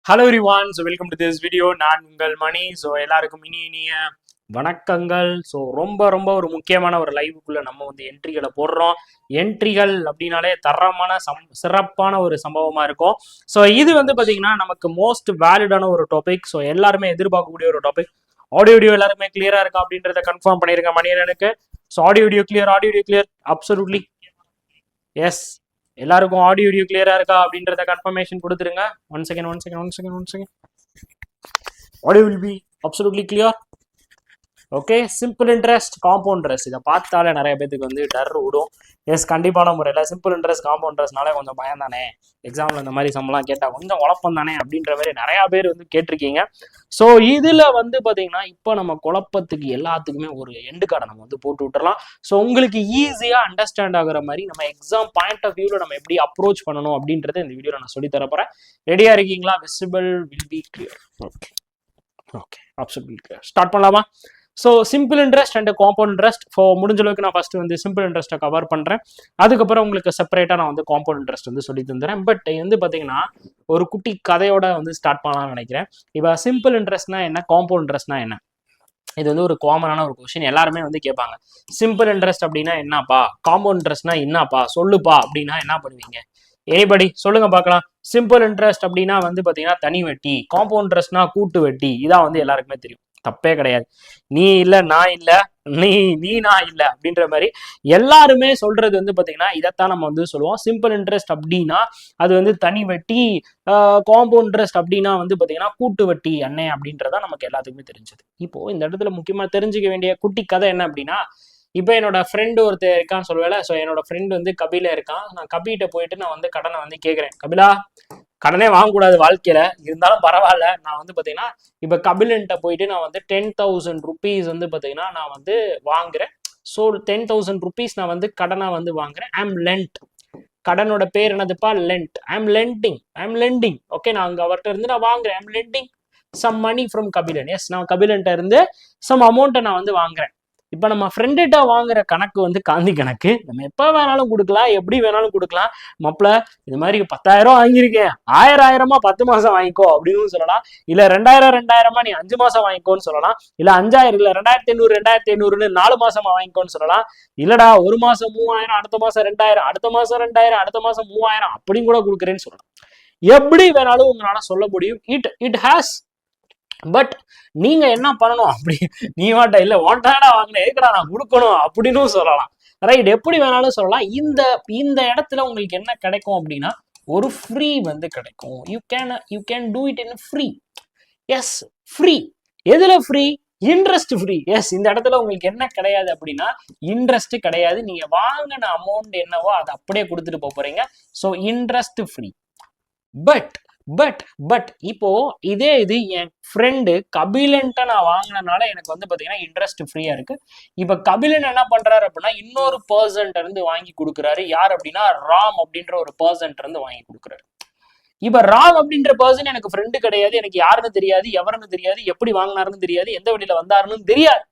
Hello everyone, so welcome to this video. நான் உங்கள் மணி. So எல்லாருக்கும் இனிய வணக்கங்கள். ஸோ ரொம்ப ரொம்ப ஒரு முக்கியமான ஒரு லைவுக்குள்ள நம்ம வந்து என்ட்ரிகளை போடுறோம். என்ட்ரிகள் அப்படின்னாலே தரமான சிறப்பான ஒரு சம்பவமா இருக்கும். ஸோ இது வந்து பார்த்தீங்கன்னா நமக்கு மோஸ்ட் வேலிடான ஒரு டாபிக். ஸோ எல்லாருமே எதிர்பார்க்கக்கூடிய ஒரு டாபிக். ஆடியோ வீடியோ எல்லாருமே கிளியரா இருக்கா அப்படின்றத கன்ஃபார்ம் பண்ணிருங்க மணியனுக்கு. So audio video clear absolutely yes. எல்லாருக்கும் ஆடியோ வீடியோ கிளியரா இருக்கா அப்படின்றத கன்ஃபர்மேஷன் கொடுத்துருங்க. One second. Audio will be absolutely clear. Okay, simple interest compound interest இதை பார்த்தாலே நிறைய பேருக்கு வந்து டர் விடும். எஸ், கண்டிப்பான முறையில் சிம்பிள் இன்ட்ரெஸ்ட் காம்பவுண்ட் இன்ட்ரெஸ்ட்னாலே கொஞ்சம் பயம் தானே, எக்ஸாமில் இந்த மாதிரி சம்பளம் கேட்டால் கொஞ்சம் குழப்பம் தானே அப்படின்ற மாதிரி நிறையா பேர் வந்து கேட்டிருக்கீங்க. ஸோ இதில் வந்து பார்த்தீங்கன்னா இப்போ நம்ம குழப்பத்துக்கு எல்லாத்துக்குமே ஒரு எண்டு கார்டை நம்ம வந்து போட்டு விட்டுறலாம். ஸோ உங்களுக்கு ஈஸியாக அண்டர்ஸ்டாண்ட் ஆகுற மாதிரி நம்ம எக்ஸாம் பாயிண்ட் ஆஃப் வியூவில் நம்ம எப்படி அப்ரோச் பண்ணணும் அப்படின்றத இந்த வீடியோவில் நான் சொல்லி தரப்போகிறேன். ரெடியாக இருக்கீங்களா? Visible will be clear. Okay absolutely clear. Start பண்ணலாமா? So simple interest and compound interest முடிஞ்ச அளவுக்கு நான் ஃபர்ஸ்ட் வந்து சிம்பிள் இன்ட்ரெஸ்ட்டை கவர் பண்ணுறேன். அதுக்கப்புறம் உங்களுக்கு செப்பரேட்டாக நான் வந்து காம்பவுண்ட் இன்ட்ரெஸ்ட் வந்து சொல்லி தந்துடுறேன். பட் வந்து பார்த்தீங்கன்னா ஒரு குட்டி கதையோட வந்து ஸ்டார்ட் பண்ணலாம்னு நினைக்கிறேன். இப்போ சிம்பிள் இன்ட்ரெஸ்ட்னா என்ன, காம்பவுண்ட் இன்ட்ரெஸ்ட்னா என்ன? இது வந்து ஒரு காமனான ஒரு கொஸ்டின். எல்லாருமே வந்து கேட்பாங்க, சிம்பிள் இன்ட்ரெஸ்ட் அப்படின்னா என்னப்பா, காம்பவுண்ட் இன்ட்ரெஸ்ட்னா என்னப்பா சொல்லுப்பா அப்படின்னா என்ன பண்ணுவீங்க? எனிபடி சொல்லுங்க பார்க்கலாம். சிம்பிள் இன்ட்ரெஸ்ட் அப்படின்னா வந்து பார்த்தீங்கன்னா தனி வட்டி, காம்பவுண்ட் இன்ட்ரெஸ்ட்னா கூட்டு வட்டி. இதான் வந்து எல்லாருக்குமே தெரியும், தப்பே கிடையாது. நீ இல்ல நான் இல்ல, நீ நான் இல்ல அப்படின்ற மாதிரி எல்லாருமே சொல்றது வந்து பாத்தீங்கன்னா இதைத்தான் நம்ம வந்து சொல்லுவோம். சிம்பிள் இன்ட்ரெஸ்ட் அப்படின்னா அது வந்து தனி வட்டி, காம்பவுண்ட் இன்ட்ரெஸ்ட் அப்படின்னா வந்து பாத்தீங்கன்னா கூட்டு வட்டி அண்ணே அப்படின்றதான் நமக்கு எல்லாத்துக்குமே தெரிஞ்சது. இப்போ இந்த இடத்துல முக்கியமா தெரிஞ்சுக்க வேண்டிய குட்டி கதை என்ன அப்படின்னா, இப்போ என்னோட ஃப்ரெண்டு ஒருத்தர் இருக்கான்னு சொல்லுவேல. ஸோ என்னோட ஃப்ரெண்டு வந்து கபில இருக்கான். நான் கபிகிட்ட போயிட்டு நான் வந்து கடனை வந்து கேட்குறேன். கபிலா, கடனே வாங்கக்கூடாது வாழ்க்கையில, இருந்தாலும் பரவாயில்ல, நான் வந்து பார்த்தீங்கன்னா இப்போ கபிலன்ட்ட போயிட்டு நான் வந்து 10,000 rupees வந்து பார்த்தீங்கன்னா நான் வந்து வாங்குறேன். ஸோ 10,000 rupees நான் வந்து கடனாக வந்து வாங்குறேன். I'm Lent. கடனோட பேர் என்னதுப்பா? லென்ட். I'm landing. ஓகே, நான் அங்கே அவர்கிட்ட இருந்து நான் வாங்குறேன். I'm lending some money from Kabilan. Yes, நான் கபிலன்ட்ட இருந்து சம் அமௌண்ட்டை நான் வந்து வாங்குறேன். இப்போ நம்ம ஃப்ரெண்டுகிட்ட வாங்குற கணக்கு வந்து காந்தி கணக்கு. நம்ம எப்போ வேணாலும் கொடுக்கலாம், எப்படி வேணாலும் கொடுக்கலாம். மாப்பிள்ள, இது மாதிரி 10,000 வாங்கியிருக்கேன், 1000 10 மாசம் வாங்கிக்கோ அப்படின்னு சொல்லலாம். இல்ல 2000 நீ 5 மாசம் வாங்கிக்கோன்னு சொல்லலாம். இல்ல 5000 இல்ல 2500 4 மாசமா வாங்கிக்கோன்னு சொல்லலாம். இல்லடா ஒரு மாசம் 3000, அடுத்த மாசம் 2000, அடுத்த மாசம் 2000, அடுத்த மாசம் 3000 அப்படின்னு கூட கொடுக்குறேன்னு சொல்லலாம். எப்படி வேணாலும் உங்களால சொல்ல முடியும். It has. பட் நீங்க என்ன பண்ணணும், அப்படி நீ வாட்ட இல்ல ஒன்றாடா வாங்கின எதுக்கடா நான் கொடுக்கணும் அப்படின்னு சொல்லலாம். ரைட், எப்படி வேணாலும் சொல்லலாம். இந்த இடத்துல உங்களுக்கு என்ன கிடைக்கும் அப்படின்னா ஒரு ஃப்ரீ வந்து கிடைக்கும். You can do it in free. Yes, free. எதுல ஃப்ரீ? Interest free. எஸ், இந்த இடத்துல உங்களுக்கு என்ன கிடையாது அப்படின்னா இன்ட்ரெஸ்ட் கிடையாது. நீங்க வாங்கின அமௌண்ட் என்னவோ அதை அப்படியே கொடுத்துட்டு போறீங்க. So interest free. பட் இப்போ இது என் ஃப்ரெண்டு கபிலன்ட்ட நான் வாங்கினால எனக்கு வந்து பாத்தீங்கன்னா இன்ட்ரெஸ்ட் ஃப்ரீயா இருக்கு. இப்ப கபிலன் என்ன பண்றாரு அப்படின்னா இன்னொரு பர்சன்ட் இருந்து வாங்கி கொடுக்குறாரு. யார் அப்படின்னா ராம் அப்படின்ற ஒரு பர்சன்ட் இருந்து வாங்கி கொடுக்குறாரு. இப்ப ராம் அப்படின்ற பர்சன் எனக்கு ஃப்ரெண்டு கிடையாது, எனக்கு யாருன்னு தெரியாது, எவருன்னு தெரியாது, எப்படி வாங்கினாருன்னு தெரியாது, எந்த வழியில வந்தாருன்னு தெரியாது.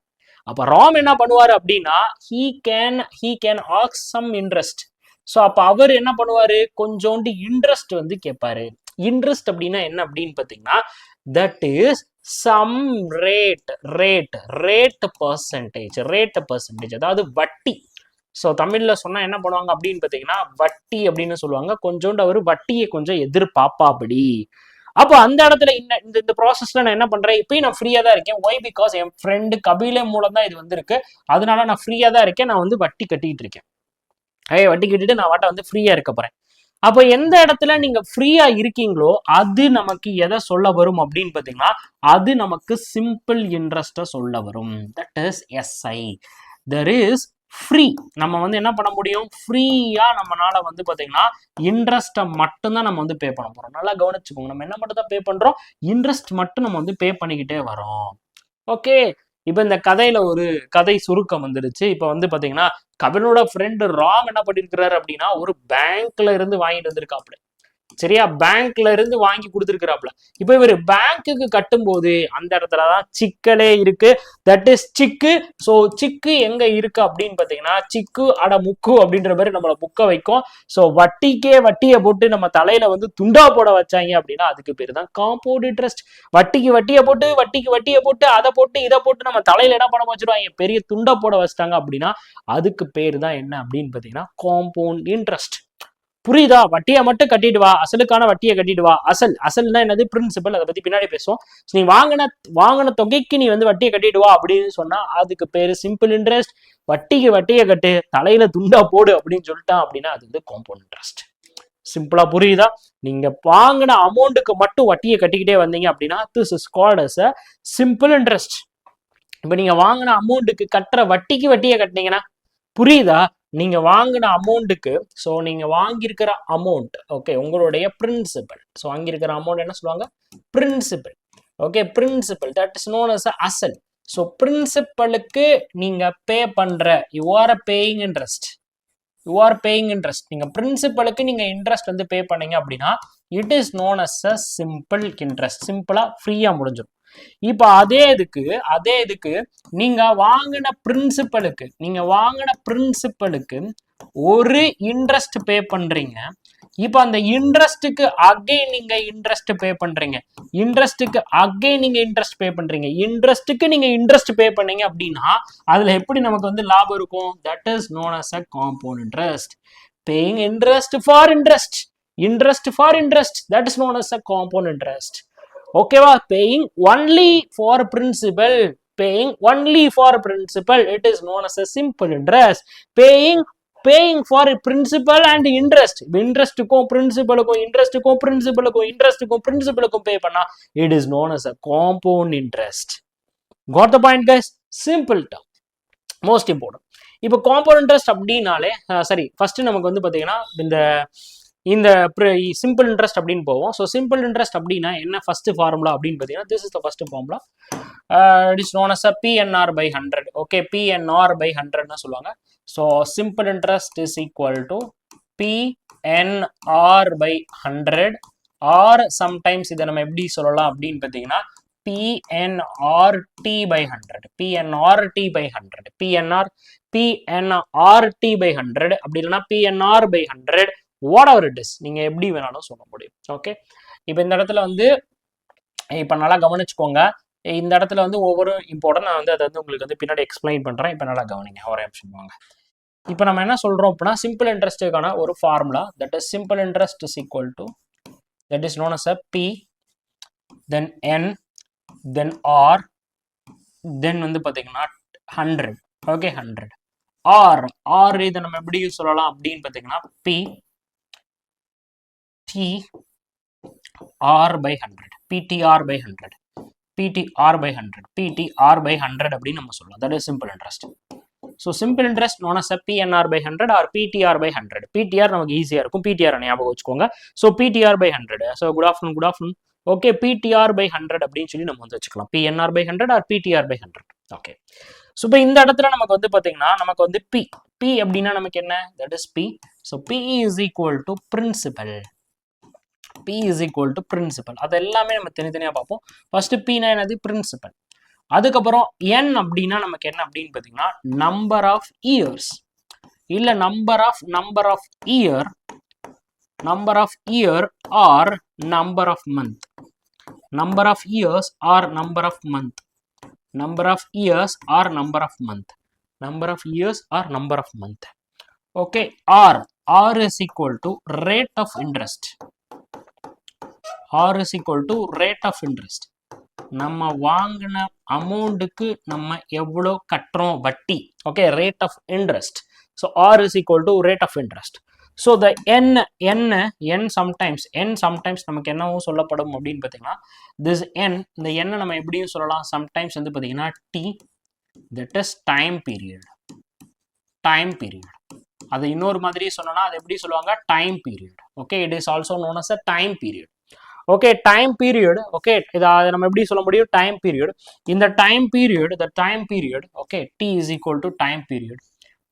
அப்ப ராம் என்ன பண்ணுவாரு அப்படின்னா he can ask some interest. So அப்ப அவர் என்ன பண்ணுவாரு, கொஞ்சோண்டு இன்ட்ரெஸ்ட் வந்து கேட்பாரு. இன்ட்ரெஸ்ட் அப்படின்னா என்ன அப்படின்னு பார்த்தீங்கன்னா that is some rate percentage, அதாவது வட்டி. ஸோ தமிழ்ல சொன்னா என்ன பண்ணுவாங்க அப்படின்னு பார்த்தீங்கன்னா வட்டி அப்படின்னு சொல்லுவாங்க. கொஞ்சோண்டு அவர் வட்டியை கொஞ்சம் எதிர்பார்ப்பாப்படி. அப்போ அந்த இடத்துல இந்த ப்ராசஸ்ல நான் என்ன பண்றேன், இப்பயும் நான் ஃப்ரீயா தான் இருக்கேன். ஒய்? பிகாஸ் என் ஃப்ரெண்டு கபிலே மூலம் தான் இது வந்திருக்கு. அதனால நான் ஃப்ரீயா தான் இருக்கேன். நான் வந்து வட்டி கட்டிட்டு இருக்கேன். வட்டி கட்டிட்டு நான் வாட்ட வந்து ஃப்ரீயா இருக்க போறேன். அப்போ எந்த இடத்துல நீங்க ஃப்ரீயா இருக்கீங்களோ அது நமக்கு எதை சொல்ல வரும் அப்படின்னு பாத்தீங்கன்னா அது நமக்கு சிம்பிள் இன்ட்ரெஸ்ட சொல்ல வரும். That is SI. There is free. நம்ம வந்து என்ன பண்ண முடியும், ஃப்ரீயா நம்மளால வந்து பாத்தீங்கன்னா இன்ட்ரெஸ்ட்டை மட்டும்தான் நம்ம வந்து பே பண்ண போறோம். நல்லா கவனிச்சுக்கோங்க, நம்ம என்ன மட்டும் தான் பே பண்றோம், இன்ட்ரெஸ்ட் மட்டும் நம்ம வந்து பே பண்ணிக்கிட்டே வரோம். ஓகே, இப்ப இந்த கதையில ஒரு கதை சுருக்கம் வந்துருச்சு. இப்ப வந்து பாத்தீங்கன்னா கபிலனோட ஃப்ரெண்டு ராம் என்ன பண்ணிருக்கிறாரு அப்படின்னா ஒரு பேங்க்ல இருந்து வாங்கிட்டு வந்திருக்காப்ல. சரியா? பேங்க்ல இருந்து வாங்கி கொடுத்துருக்கிறாப்ல. இப்போ இவர் பேங்க்குக்கு கட்டும்போது அந்த இடத்துலதான் சிக்கலே இருக்கு. தட் இஸ் சிக்கு. ஸோ சிக்கு எங்க இருக்கு அப்படின்னு பாத்தீங்கன்னா, சிக்கு அட முக்கு அப்படின்ற மாதிரி நம்மள புக்க வைக்கும். ஸோ வட்டிக்கே வட்டியை போட்டு நம்ம தலையில வந்து துண்டா போட வச்சாங்க அப்படின்னா அதுக்கு பேர் தான் காம்பவுண்ட் இன்ட்ரெஸ்ட். வட்டிக்கு வட்டியை போட்டு அதை போட்டு இதை போட்டு நம்ம தலையில என்ன பண்ண வச்சிருவாங்க, பெரிய துண்டா போட வச்சிட்டாங்க அப்படின்னா அதுக்கு பேர் தான் என்ன அப்படின்னு பாத்தீங்கன்னா காம்பவுண்ட் இன்ட்ரெஸ்ட். புரியுதா? வட்டியை மட்டும் கட்டிட்டு வா, அசலுக்கான வட்டியை கட்டிட்டு வா. அசல்னா என்னது? பிரின்சிபல். அதை பத்தி பின்னாடி பேசுவோம். நீ வாங்கின தொகைக்கு நீ வந்து வட்டியை கட்டிட்டு வா அப்படின்னு சொன்னா அதுக்கு பேரு சிம்பிள் இன்ட்ரெஸ்ட். வட்டிக்கு வட்டியை கட்டு, தலையில துண்டா போடு அப்படின்னு சொல்லிட்டான் அப்படின்னா அது வந்து காம்பவுண்ட் இன்ட்ரெஸ்ட். சிம்பிளா புரியுதா? நீங்க வாங்கின அமௌண்ட்டுக்கு மட்டும் வட்டியை கட்டிக்கிட்டே வந்தீங்க அப்படின்னா this is called as a simple interest. இப்ப நீங்க வாங்கின அமௌண்ட்டுக்கு கட்டுற வட்டிக்கு வட்டியை கட்டினீங்கன்னா புரியுதா? நீங்க வாங்கின அமௌண்ட்டுக்கு, ஸோ நீங்க வாங்கியிருக்கிற அமௌண்ட், ஓகே, உங்களுடைய பிரின்சிபல். ஸோ வாங்கியிருக்கிற அமௌண்ட் என்ன சொல்லுவாங்க? Principal. Okay, principal that is known as அசல். ஸோ பிரின்சிபலுக்கு நீங்க பே பண்ற, யூ ஆர் பேயிங் இன்ட்ரெஸ்ட். நீங்க பிரின்சிபலுக்கு நீங்க இன்ட்ரெஸ்ட் வந்து பே பண்ணீங்க அப்படின்னா it is known as a simple interest. சிம்பிளா ஃப்ரீயா முடிஞ்சிடும். இப்ப அதே இதுக்கு நீங்க வாங்கின பிரின்சிபலுக்கு ஒரு இன்ட்ரெஸ்ட் பே பண்றீங்க. இப்ப அந்த இன்ட்ரெஸ்ட்டுக்கு அகைன் நீங்க இன்ட்ரெஸ்ட் பே பண்றீங்க. இன்ட்ரெஸ்ட்டுக்கு நீங்க இன்ட்ரெஸ்ட் பே பண்ணீங்க அப்படின்னா அதுல எப்படி நமக்கு வந்து லாபம் இருக்கும்? That is known as a compound interest. Paying interest for interest that is known as a compound interest. ஓகேவா? Paying only for principal, it is known as a simple interest. paying for principal and interest. இன்ட்ரெஸ்ட்டுக்கும் பிரின்சிபலுக்கும் பே பண்ணா it is known as a compound interest. Got the point guys? Simple term, most important. இப்போ compound interest அப்படின்னாலே சரி, first நமக்கு வந்து பாத்தீங்கன்னா இந்த simple interest அப்படின்னு போவோம். ஸோ சிம்பிள் இன்ட்ரெஸ்ட் அப்படின்னா என்ன ஃபர்ஸ்ட் ஃபார்முலா அப்படின்னு பார்த்தீங்கன்னா this is the first formula. It is known as a PNR by 100. Okay, PNR by 100 சொல்லுவாங்க. So simple interest is equal to PNR by 100 or sometimes இதை நம்ம எப்படி சொல்லலாம் அப்படின்னு பார்த்தீங்கன்னா PNRT by 100. PNRT by 100. PNRT by 100 அப்படி இல்லைன்னா PNR by 100, what ever it is, நீங்க எப்படி வேணாலும் சொல்ல முடியும். ஓகே, இப்போ இந்த இடத்துல வந்து இப்போ நல்லா கவனிச்சுக்கோங்க. இந்த இடத்துல வந்து ஒவ்வொரு இம்பார்ட்டன்ட் நான் வந்து அதை வந்து உங்களுக்கு வந்து பின்னாடி எக்ஸ்பிளைன் பண்றேன். இப்போ நல்லா கவனிங்க, ஒரே நிமிஷம் வாங்க. இப்போ நம்ம என்ன சொல்றோம் அப்படின்னா சிம்பிள் இன்ட்ரெஸ்ட்டுக்கான ஒரு formula, that is simple interest is equal to, that is known as a P, then N, then R, then வந்து பார்த்தீங்கன்னா 100. ஓகே, 100. R இதை நம்ம எப்படி சொல்லலாம் அப்படின்னு பார்த்தீங்கன்னா PTR by 100. PTR by 100 அப்படின்னு நம்ம சொல்லலாம். That is simple interest. So simple interest known as PNR by 100 or PTR by 100. PTR நமக்கு ஈஸியா இருக்கும், PTR ஞாபகம் வச்சுக்கோங்க. So PTR by 100. So good afternoon. Okay, PTR by 100 அப்படின்னு சொல்லி நம்ம வந்து வச்சுக்கலாம். PNR by 100 or PTR by 100. Okay, so இப்போ இந்த இடத்துல நமக்கு வந்து பார்த்தீங்கன்னா நமக்கு வந்து P அப்படின்னா நமக்கு என்ன? That is P. So P is equal to principal. அது எல்லாமே நம்ம தனித்தனியா பார்ப்போம். ஃபர்ஸ்ட் Pனா என்னது? பிரின்சிபல். அதுக்கப்புறம் N அப்படின்னா நமக்கு என்ன அப்படின்னு பார்த்தீங்கன்னா நம்பர் ஆஃப் இயர்ஸ், இல்ல number of year or number of month. Number of years or number of month. Okay, R is equal to rate of interest. நம்ம வாங்கின அமௌண்ட்டுக்கு நம்ம எவ்வளோ கட்டுறோம் வட்டி. Okay, rate of interest. So R is equal to rate of interest. So the N sometimes நமக்கு என்னவும் சொல்லப்படும் அப்படின்னு பார்த்தீங்கன்னா திஸ் N, இந்த N நம்ம எப்படியும் சொல்லலாம் சம்டைம்ஸ் வந்து பார்த்தீங்கன்னா T, that is time period. அது இன்னொரு மாதிரி சொன்னா அது எப்படி சொல்லுவாங்க? Time period. Okay, it is also known as a time period. Okay, time period. Okay, இதை நம்ம எப்படி சொல்ல முடியும்? Time period. இந்த time period okay, T is equal to time period.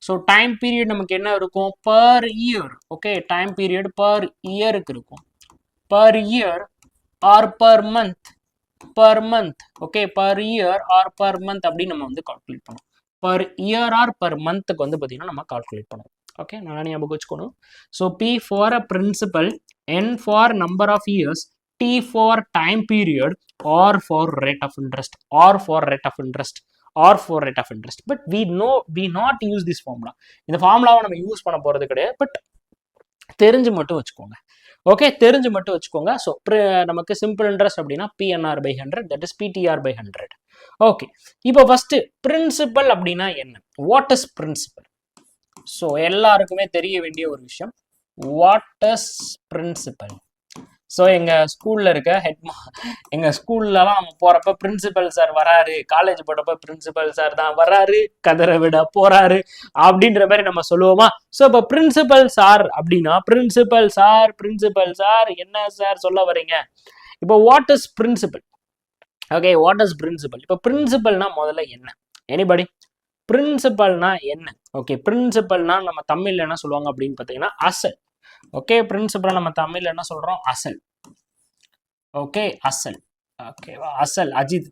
So time period நமக்கு என்ன இருக்கும்? Per year. Okay, time period per இயருக்கு இருக்கும். per year or per month, per month. Okay, per year or per month அப்படி நம்ம வந்து calculate பண்ணோம். per year or per month க்கு வந்து பாத்தீங்கன்னா நம்ம கால்குலேட் பண்ணுவோம். ஓகே, நான் ஞாபகம் வச்சுக்கணும். So P for a principal, N for number of years, T for time period, R for rate of interest, R for rate of interest, R for rate of interest. But we not use this formula. இந்த ஃபார்முலாவை நம்ம use பண்ண போறது கிடையாது. But தெரிஞ்சு மட்டும் வச்சுக்கோங்க. Okay, தெரிஞ்சு மட்டும் வச்சுக்கோங்க. ஸோ நமக்கு சிம்பிள் இன்ட்ரெஸ்ட் அப்படின்னா PNR by 100, that is PTR by 100. Okay, இப்போ ஃபர்ஸ்ட் பிரின்சிபல் அப்படின்னா என்ன? What is principal? ஸோ எல்லாருக்குமே தெரிய வேண்டிய ஒரு விஷயம், வாட் இஸ் பிரின்சிபல். ஸோ எங்கள் ஸ்கூலில் இருக்க எங்கள் ஸ்கூல்லலாம் நம்ம போகிறப்ப பிரின்சிபல் சார் வராரு, காலேஜ் போட்டப்ப பிரின்சிபல் சார் தான் வராரு, கதரை விட போறாரு அப்படின்ற மாதிரி நம்ம சொல்லுவோமா? ஸோ இப்போ பிரின்சிபல் சார் அப்படின்னா பிரின்சிபல் சார் என்ன சார் சொல்ல வரீங்க? இப்போ what is principal? Okay, what is principal? இப்போ பிரின்சிபல்னா முதல்ல என்ன? எனிபடி? பிரின்சிபல்னா என்ன? ஓகே, பிரின்சிபல்னா நம்ம தமிழ்ல என்ன சொல்லுவாங்க அப்படின்னு பார்த்தீங்கன்னா அசல். ஓகே, பிரின்சிபல் நம்ம தமிழ்ல என்ன சொல்றோம்? அசல். ஓகே, அசல். ஓகேவா? அசல் அஜித்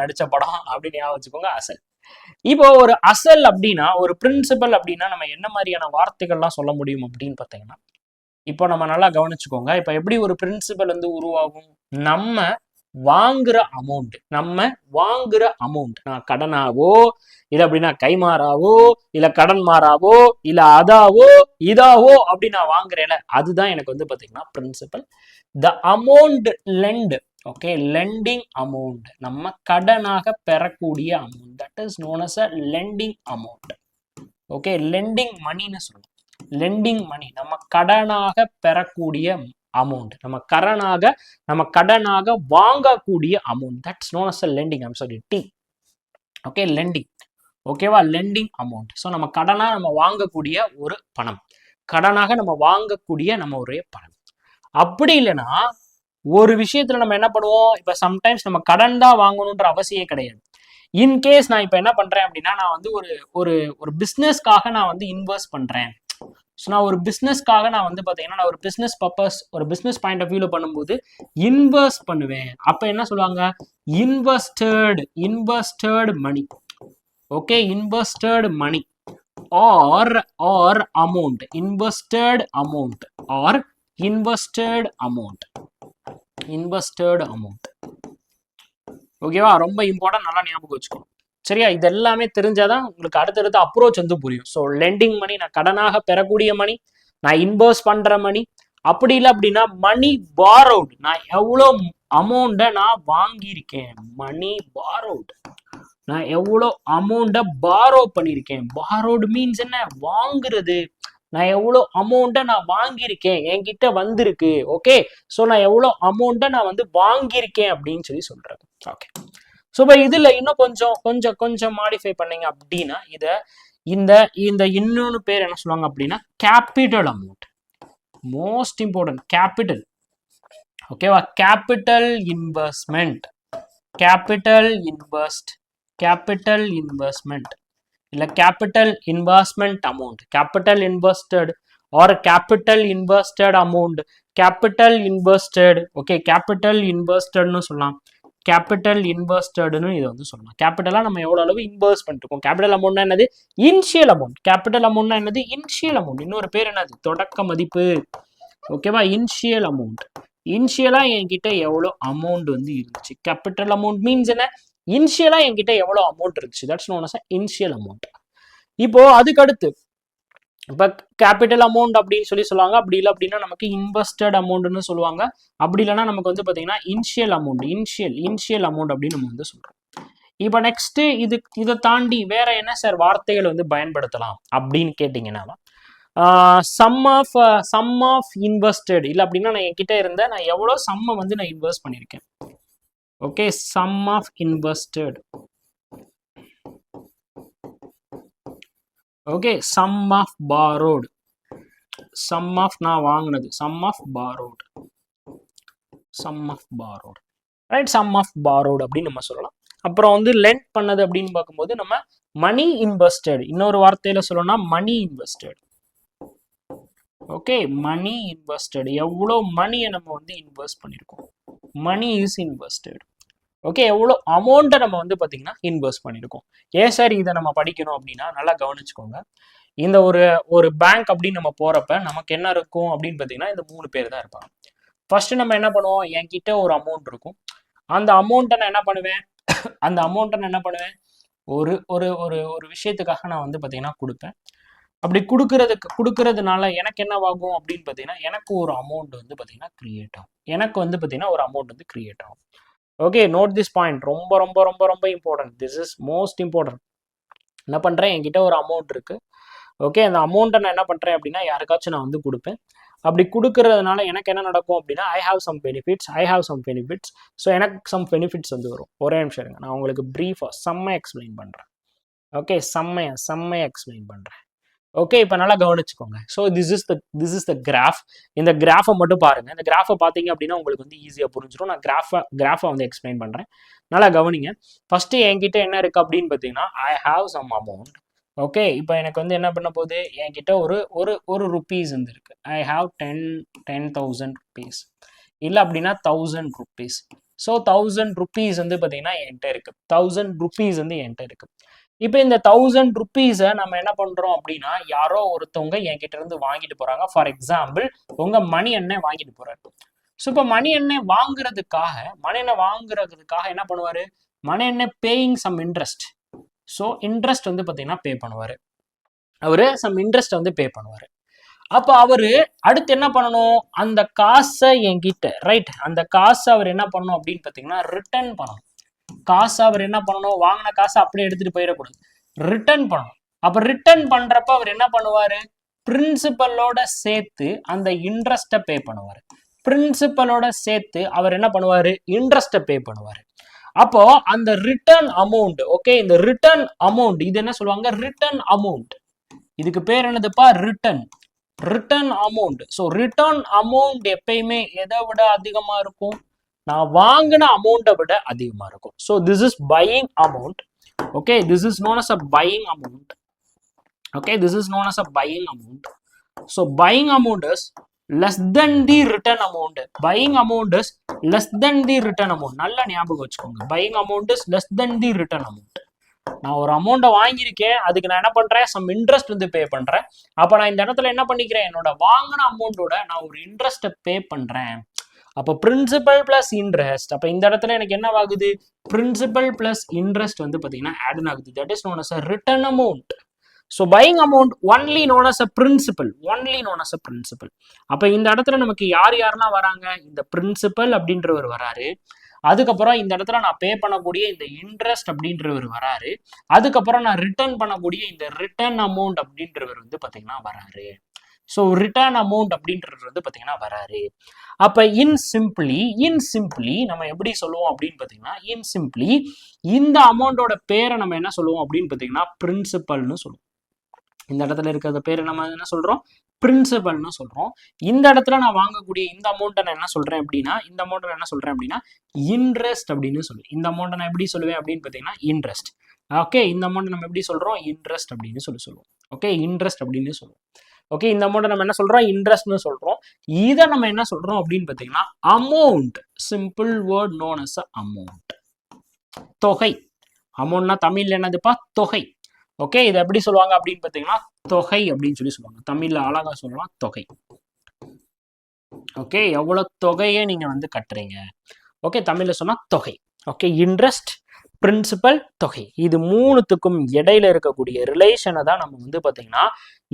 நடிச்ச படம் அப்படின்னு ஞாபகம் வச்சுக்கோங்க, அசல். இப்போ ஒரு அசல் அப்படின்னா, ஒரு பிரின்சிபல் அப்படின்னா நம்ம என்ன மாதிரியான வார்த்தைகள்லாம் சொல்ல முடியும் அப்படின்னு பார்த்தீங்கன்னா, இப்போ நம்ம நல்லா கவனிச்சுக்கோங்க. இப்போ எப்படி ஒரு பிரின்சிபல் வந்து உருவாகும்? நம்ம வாங்குற அமௌண்ட், நான் கடனாவோ இல்ல அப்படின்னா கைமாறாவோ இல்ல கடன் மாறாவோ இல்ல அதாவோ இதாவோ அப்படி நான் வாங்குறேன்ல, அதுதான் எனக்கு வந்து பாத்தீங்கன்னா principal. The amount lent, okay, lending amount, நம்ம கடனாக பெறக்கூடிய amount, that is known as a lending amount. Okay, lending மணின்னு சொல்லுவோம். லெண்டிங் மணி, நம்ம கடனாக பெறக்கூடிய அமௌண்ட், நம்ம கடனாக வாங்கக்கூடிய amount, that's known as a lending. I'm sorry, T. Okay, lending. ஓகேவா? Lending amount. ஸோ நம்ம கடனா நம்ம வாங்கக்கூடிய ஒரு பணம், கடனாக நம்ம வாங்கக்கூடிய நம்ம ஒரே பணம். அப்படி இல்லைன்னா ஒரு விஷயத்துல நம்ம என்ன பண்ணுவோம்? இப்ப சம்டைம்ஸ் நம்ம கடன் தான் வாங்கணுன்ற அவசியம் கிடையாது. இன்கேஸ் நான் இப்ப என்ன பண்றேன் அப்படின்னா, நான் வந்து ஒரு பிசினஸ்க்காக நான் வந்து இன்வெஸ்ட் பண்றேன். ஸோ நான் ஒரு பிஸ்னஸ்க்காக நான் வந்து பார்த்தீங்கன்னா, நான் ஒரு பிஸ்னஸ் பர்பஸ், ஒரு பிஸ்னஸ் பாயிண்ட் ஆஃப் வியூவில் பண்ணும்போது இன்வெஸ்ட் பண்ணுவேன். அப்போ என்ன சொல்லுவாங்க? Invested money. Okay, invested money or amount, invested amount. ஓகேவா? ரொம்ப இம்பார்ட்டன்ட், நல்லா ஞாபகம் வச்சுக்கணும். சரியா? இது எல்லாமே தெரிஞ்சாதான் உங்களுக்கு அடுத்தடுத்த அப்ரோச் வந்து புரியும். ஸோ லெண்டிங் மணி, நான் கடனாக பெறக்கூடிய மணி, நான் இன்வெஸ்ட் பண்ற மணி. அப்படி இல்லை அப்படின்னா மணி பாரோட், நான் எவ்வளோ அமௌண்ட்டை நான் வாங்கியிருக்கேன். மணி பாரோட், நான் எவ்வளோ அமௌண்ட்டை பாரோ பண்ணியிருக்கேன். பாரோடு மீன்ஸ் என்ன? வாங்குறது. நான் எவ்வளோ அமௌண்ட்டை நான் வாங்கியிருக்கேன், என்கிட்ட வந்திருக்கு. ஓகே, ஸோ நான் எவ்வளோ அமௌண்ட்டை நான் வந்து வாங்கியிருக்கேன் அப்படின்னு சொல்றேன். ஓகே, ஸோ இப்போ இதில் இன்னும் கொஞ்சம் மாடிஃபை பண்ணீங்க அப்படின்னா இந்த இன்னொன்று பேர் என்ன சொல்லுவாங்க அப்படின்னா capital amount. Most important, capital. ஓகேவா? கேபிட்டல் இன்வெஸ்ட்மெண்ட் இல்லை capital investment amount, capital invested or capital invested amount, capital invested. Okay, capital இன்வெஸ்டட்னு சொல்லலாம், கேபிட்டல் இன்வெஸ்டட்னு இதை வந்து சொல்லலாம். கேபிட்டலா நம்ம எவ்வளவு அளவு இன்வெஸ்ட் பண்ணிருக்கோம். கேபிட்டல் அமௌண்ட்னா என்னது? Initial amount. கேபிட்டல் அமௌண்ட்னா என்னது? Initial amount. இன்னொரு பேர் என்னது? தொடக்க மதிப்பு. ஓகேவா? Initial amount. இனிஷியலா என்கிட்ட எவ்வளோ அமௌண்ட் வந்து இருந்துச்சு. கேபிட்டல் அமௌண்ட் மீன்ஸ் என்ன? இனிஷியலா என்கிட்ட எவ்வளோ அமௌண்ட் இருந்துச்சு, that's known as initial amount. இப்போ அதுக்கு அடுத்து இப்போ கேபிட்டல் அமௌண்ட் அப்படின்னு சொல்லுவாங்க. அப்படி இல்லை அப்படின்னா நமக்கு இன்வெஸ்டட் அமௌண்ட்னு சொல்லுவாங்க. அப்படி இல்லைன்னா நமக்கு வந்து பார்த்தீங்கன்னா இனிஷியல் அமௌண்ட் அப்படின்னு நம்ம வந்து சொல்றோம். இப்போ நெக்ஸ்ட் இதை தாண்டி வேற என்ன சார் வார்த்தைகள் வந்து பயன்படுத்தலாம் அப்படின்னு கேட்டீங்கன்னா, சம் ஆஃப் இன்வெஸ்டட். இல்லை அப்படின்னா நான் என்கிட்ட இருந்த நான் எவ்வளோ சம்மை வந்து நான் இன்வெஸ்ட் பண்ணியிருக்கேன். Okay, sum of invested. Okay, sum of borrowed, sum of நான் வாங்கினது, sum of borrowed right, sum of borrowed அப்படின்னு நம்ம சொல்லலாம். அப்புறம் வந்து லெண்ட் பண்ணது அப்படின்னு பார்க்கும்போது நம்ம மணி இன்வெஸ்டட், இன்னொரு வார்த்தையில சொல்லணும்னா money invested. Okay, money invested, எவ்வளோ மணியை நம்ம வந்து இன்வெஸ்ட் பண்ணியிருக்கோம், மணி இஸ் இன்வெஸ்டட். ஓகே, எவ்வளோ அமௌண்ட்டை நம்ம வந்து பார்த்தீங்கன்னா இன்வெஸ்ட் பண்ணியிருக்கோம். ஏன் சார் இதை நம்ம படிக்கணும் அப்படின்னா நல்லா கவனிச்சுக்கோங்க. இந்த ஒரு பேங்க் அப்படின்னு நம்ம போகிறப்ப நமக்கு என்ன இருக்கும் அப்படின்னு பார்த்தீங்கன்னா இந்த 3 பேர் தான் இருப்பாங்க. ஃபர்ஸ்ட் நம்ம என்ன பண்ணுவோம், என்கிட்ட ஒரு அமௌண்ட் இருக்கும், அந்த அமௌண்ட்டை நான் என்ன பண்ணுவேன், அந்த அமௌண்ட்டை நான் என்ன பண்ணுவேன், ஒரு ஒரு ஒரு ஒரு விஷயத்துக்காக நான் வந்து பார்த்தீங்கன்னா கொடுப்பேன். அப்படி கொடுக்கறதுனால எனக்கு என்ன ஆகும் அப்படின்னு பார்த்தீங்கன்னா எனக்கு ஒரு அமௌண்ட் வந்து பார்த்தீங்கன்னா கிரியேட் ஆகும், எனக்கு வந்து பார்த்தீங்கன்னா ஒரு அமௌண்ட் வந்து கிரியேட் ஆகும். ஓகே, நோட் திஸ் பாயிண்ட், ரொம்ப ரொம்ப ரொம்ப ரொம்ப important, this is most important. என்ன பண்ணுறேன், என்கிட்ட ஒரு அமௌண்ட் இருக்குது. ஓகே, அந்த அமௌண்ட்டை நான் என்ன பண்ணுறேன் அப்படின்னா யாருக்காச்சும் நான் வந்து கொடுப்பேன். அப்படி கொடுக்கறதுனால எனக்கு என்ன நடக்கும் அப்படின்னா I have some benefits. So எனக்கு சம் பெனிஃபிட்ஸ் வந்து வரும். ஒரே நிமிஷம் இருங்க, நான் உங்களுக்கு ப்ரீஃபாக செம்மையாக எக்ஸ்பிளைன் பண்ணுறேன். ஓகே, செம்மையாக எக்ஸ்பிளைன் பண்ணுறேன். ஓகே, இப்போ நல்லா கவனிச்சுக்கோங்க. So this is the graph. இந்த கிராஃபை மட்டும் பாருங்க. இந்த கிராஃபை பார்த்தீங்க அப்படின்னா உங்களுக்கு வந்து ஈஸியாக புரிஞ்சிடும். நான் கிராஃபை வந்து எக்ஸ்பிளைன் பண்ணுறேன், நல்லா கவனிங்க. ஃபர்ஸ்ட் என்கிட்ட என்ன இருக்கு அப்படின்னு பார்த்தீங்கன்னா I have some amount. Okay, இப்போ எனக்கு வந்து என்ன பண்ண போகுது, என்கிட்ட ஒரு ருப்பீஸ் வந்து இருக்கு. ஐ ஹாவ் 10,000 ருப்பீஸ், இல்லை அப்படின்னா 1000 ருப்பீஸ். ஸோ 1000 ருப்பீஸ் வந்து பார்த்தீங்கன்னா என்கிட்ட இருக்கு. 1000 ருப்பீஸ் வந்து என்கிட்ட இருக்கு. இப்போ இந்த 1000 ருப்பீஸை நம்ம என்ன பண்றோம் அப்படின்னா யாரோ ஒருத்தவங்க என்கிட்ட இருந்து வாங்கிட்டு போறாங்க. ஃபார் எக்ஸாம்பிள் உங்க மணி அண்ணன் வாங்கிட்டு போறாரு. ஸோ இப்போ மணி அண்ணன் வாங்குறதுக்காக என்ன பண்ணுவாரு, மணி அண்ணன் paying some interest. So interest வந்து பார்த்தீங்கன்னா பே பண்ணுவாரு, அவரு சம் இன்ட்ரெஸ்ட் வந்து பே பண்ணுவாரு. அப்போ அவரு அடுத்து என்ன பண்ணணும், அந்த காசை என்கிட்ட ரைட், அந்த காசை அவர் என்ன பண்ணணும் அப்படின்னு பார்த்தீங்கன்னா ரிட்டர்ன் பண்ணணும். காசு அவர் என்ன பண்ணணும், வாங்கின காசை அப்படியே எடுத்துட்டு போயிடக்கூடாது, ரிட்டர்ன் பண்ணணும். அப்ப ரிட்டர்ன் பண்றப்ப அவர் என்ன பண்ணுவாரு, பிரின்சிபலோட சேர்த்து அந்த இன்ட்ரெஸ்ட்டை பே பண்ணுவாரு. பிரின்சிபலோட சேர்த்து அவர் என்ன பண்ணுவாரு, இன்ட்ரெஸ்ட்டை பே பண்ணுவாரு. அப்போ அந்த ரிட்டர்ன் அமௌண்ட், ஓகே, இந்த ரிட்டர்ன் அமௌண்ட் இது என்ன சொல்லுவாங்க, ரிட்டர்ன் அமௌண்ட். இதுக்கு பேர் என்னதுப்பா, return amount. So return amount எப்பயுமே எதை விட அதிகமா இருக்கும், நான் வாங்கின அமௌண்ட்டை விட அதிகமாக இருக்கும். So this is buying amount. Okay, this is known as a buying amount. Okay, this is known as a buying amount. So buying amount is less than the return amount. Buying amount is less than the return amount. நல்லா ஞாபகம் வச்சுக்கோங்க, buying amount is less than the return amount. நான் ஒரு அமௌண்ட்டை வாங்கியிருக்கேன், அதுக்கு நான் என்ன பண்றேன், சம் இன்ட்ரெஸ்ட் வந்து பே பண்றேன். அப்போ நான் இந்த இடத்துல என்ன பண்ணிக்கிறேன், என்னோட வாங்கின அமௌண்ட்டோட நான் ஒரு இன்ட்ரெஸ்ட்டை பே பண்றேன். அப்போ பிரின்சிபல் பிளஸ் இன்ட்ரெஸ்ட், அப்போ இந்த இடத்துல எனக்கு என்ன ஆகுது, பிரின்சிபல் பிளஸ் இன்ட்ரெஸ்ட் வந்து பார்த்தீங்கன்னா ஆட் ஆகுது. That is known as a return amount. So buying amount only known as a principal, அப்போ இந்த இடத்துல நமக்கு யாரெல்லாம் வராங்க, இந்த பிரின்சிபல் அப்படின்றவர் வராரு, அதுக்கப்புறம் இந்த இடத்துல நான் பே பண்ணக்கூடிய இந்த இன்ட்ரெஸ்ட் அப்படின்றவர் வராரு, அதுக்கப்புறம் நான் ரிட்டர்ன் பண்ணக்கூடிய இந்த ரிட்டர்ன் அமௌண்ட் அப்படின்றவர் வந்து பார்த்தீங்கன்னா வராரு. ஸோ ரிட்டர்ன் அமௌண்ட் அப்படின்றது வந்து பார்த்தீங்கன்னா வராரு. அப்போ இன் சிம்பிளி நம்ம எப்படி சொல்லுவோம் அப்படின்னு பார்த்தீங்கன்னா, இன் சிம்பிளி இந்த அமௌண்டோட பேரை நம்ம என்ன சொல்லுவோம் அப்படின்னு பார்த்தீங்கன்னா பிரின்சிபல்னு சொல்லுவோம். இந்த இடத்துல இருக்கிற பேரை நம்ம என்ன சொல்றோம், பிரின்சிபல்னு சொல்றோம். இந்த இடத்துல நான் வாங்கக்கூடிய இந்த அமௌண்ட்டை நான் என்ன சொல்றேன் அப்படின்னா இன்ட்ரெஸ்ட் அப்படின்னு சொல்லுவேன். இந்த அமௌண்ட்டை நான் எப்படி சொல்லுவேன் அப்படின்னு பார்த்தீங்கன்னா இன்ட்ரெஸ்ட். ஓகே, இந்த அமௌண்ட் நம்ம எப்படி சொல்றோம், இன்ட்ரெஸ்ட் அப்படின்னு சொல்லுவோம். ஓகே, இன்ட்ரெஸ்ட் அப்படின்னு சொல்லுவோம். ஓகே, இந்த அமௌண்ட் நம்ம என்ன சொல்றோம், இன்ட்ரெஸ்ட்னு சொல்றோம். இதை நம்ம என்ன சொல்றோம் அப்படின்னு பார்த்தீங்கன்னா amount. Simple word known as amount, தொகை. அமௌண்ட்னா தமிழ்ல என்னதுப்பா, தொகை. ஓகே, இதை எப்படி சொல்லுவாங்க அப்படின்னு பார்த்தீங்கன்னா தொகை அப்படின்னு சொல்லுவாங்க. தமிழ்ல அழகா சொல்லலாம் தொகை. ஓகே, எவ்வளவு தொகையை நீங்க வந்து கட்டுறீங்க, ஓகே, தமிழ்ல சொன்னா தொகை. ஓகே, இன்ட்ரெஸ்ட், பிரின்சிபல், தொகை, இது மூணுத்துக்கும் இடையில இருக்கக்கூடிய ரிலேஷனை தான் நம்ம வந்து பார்த்தீங்கன்னா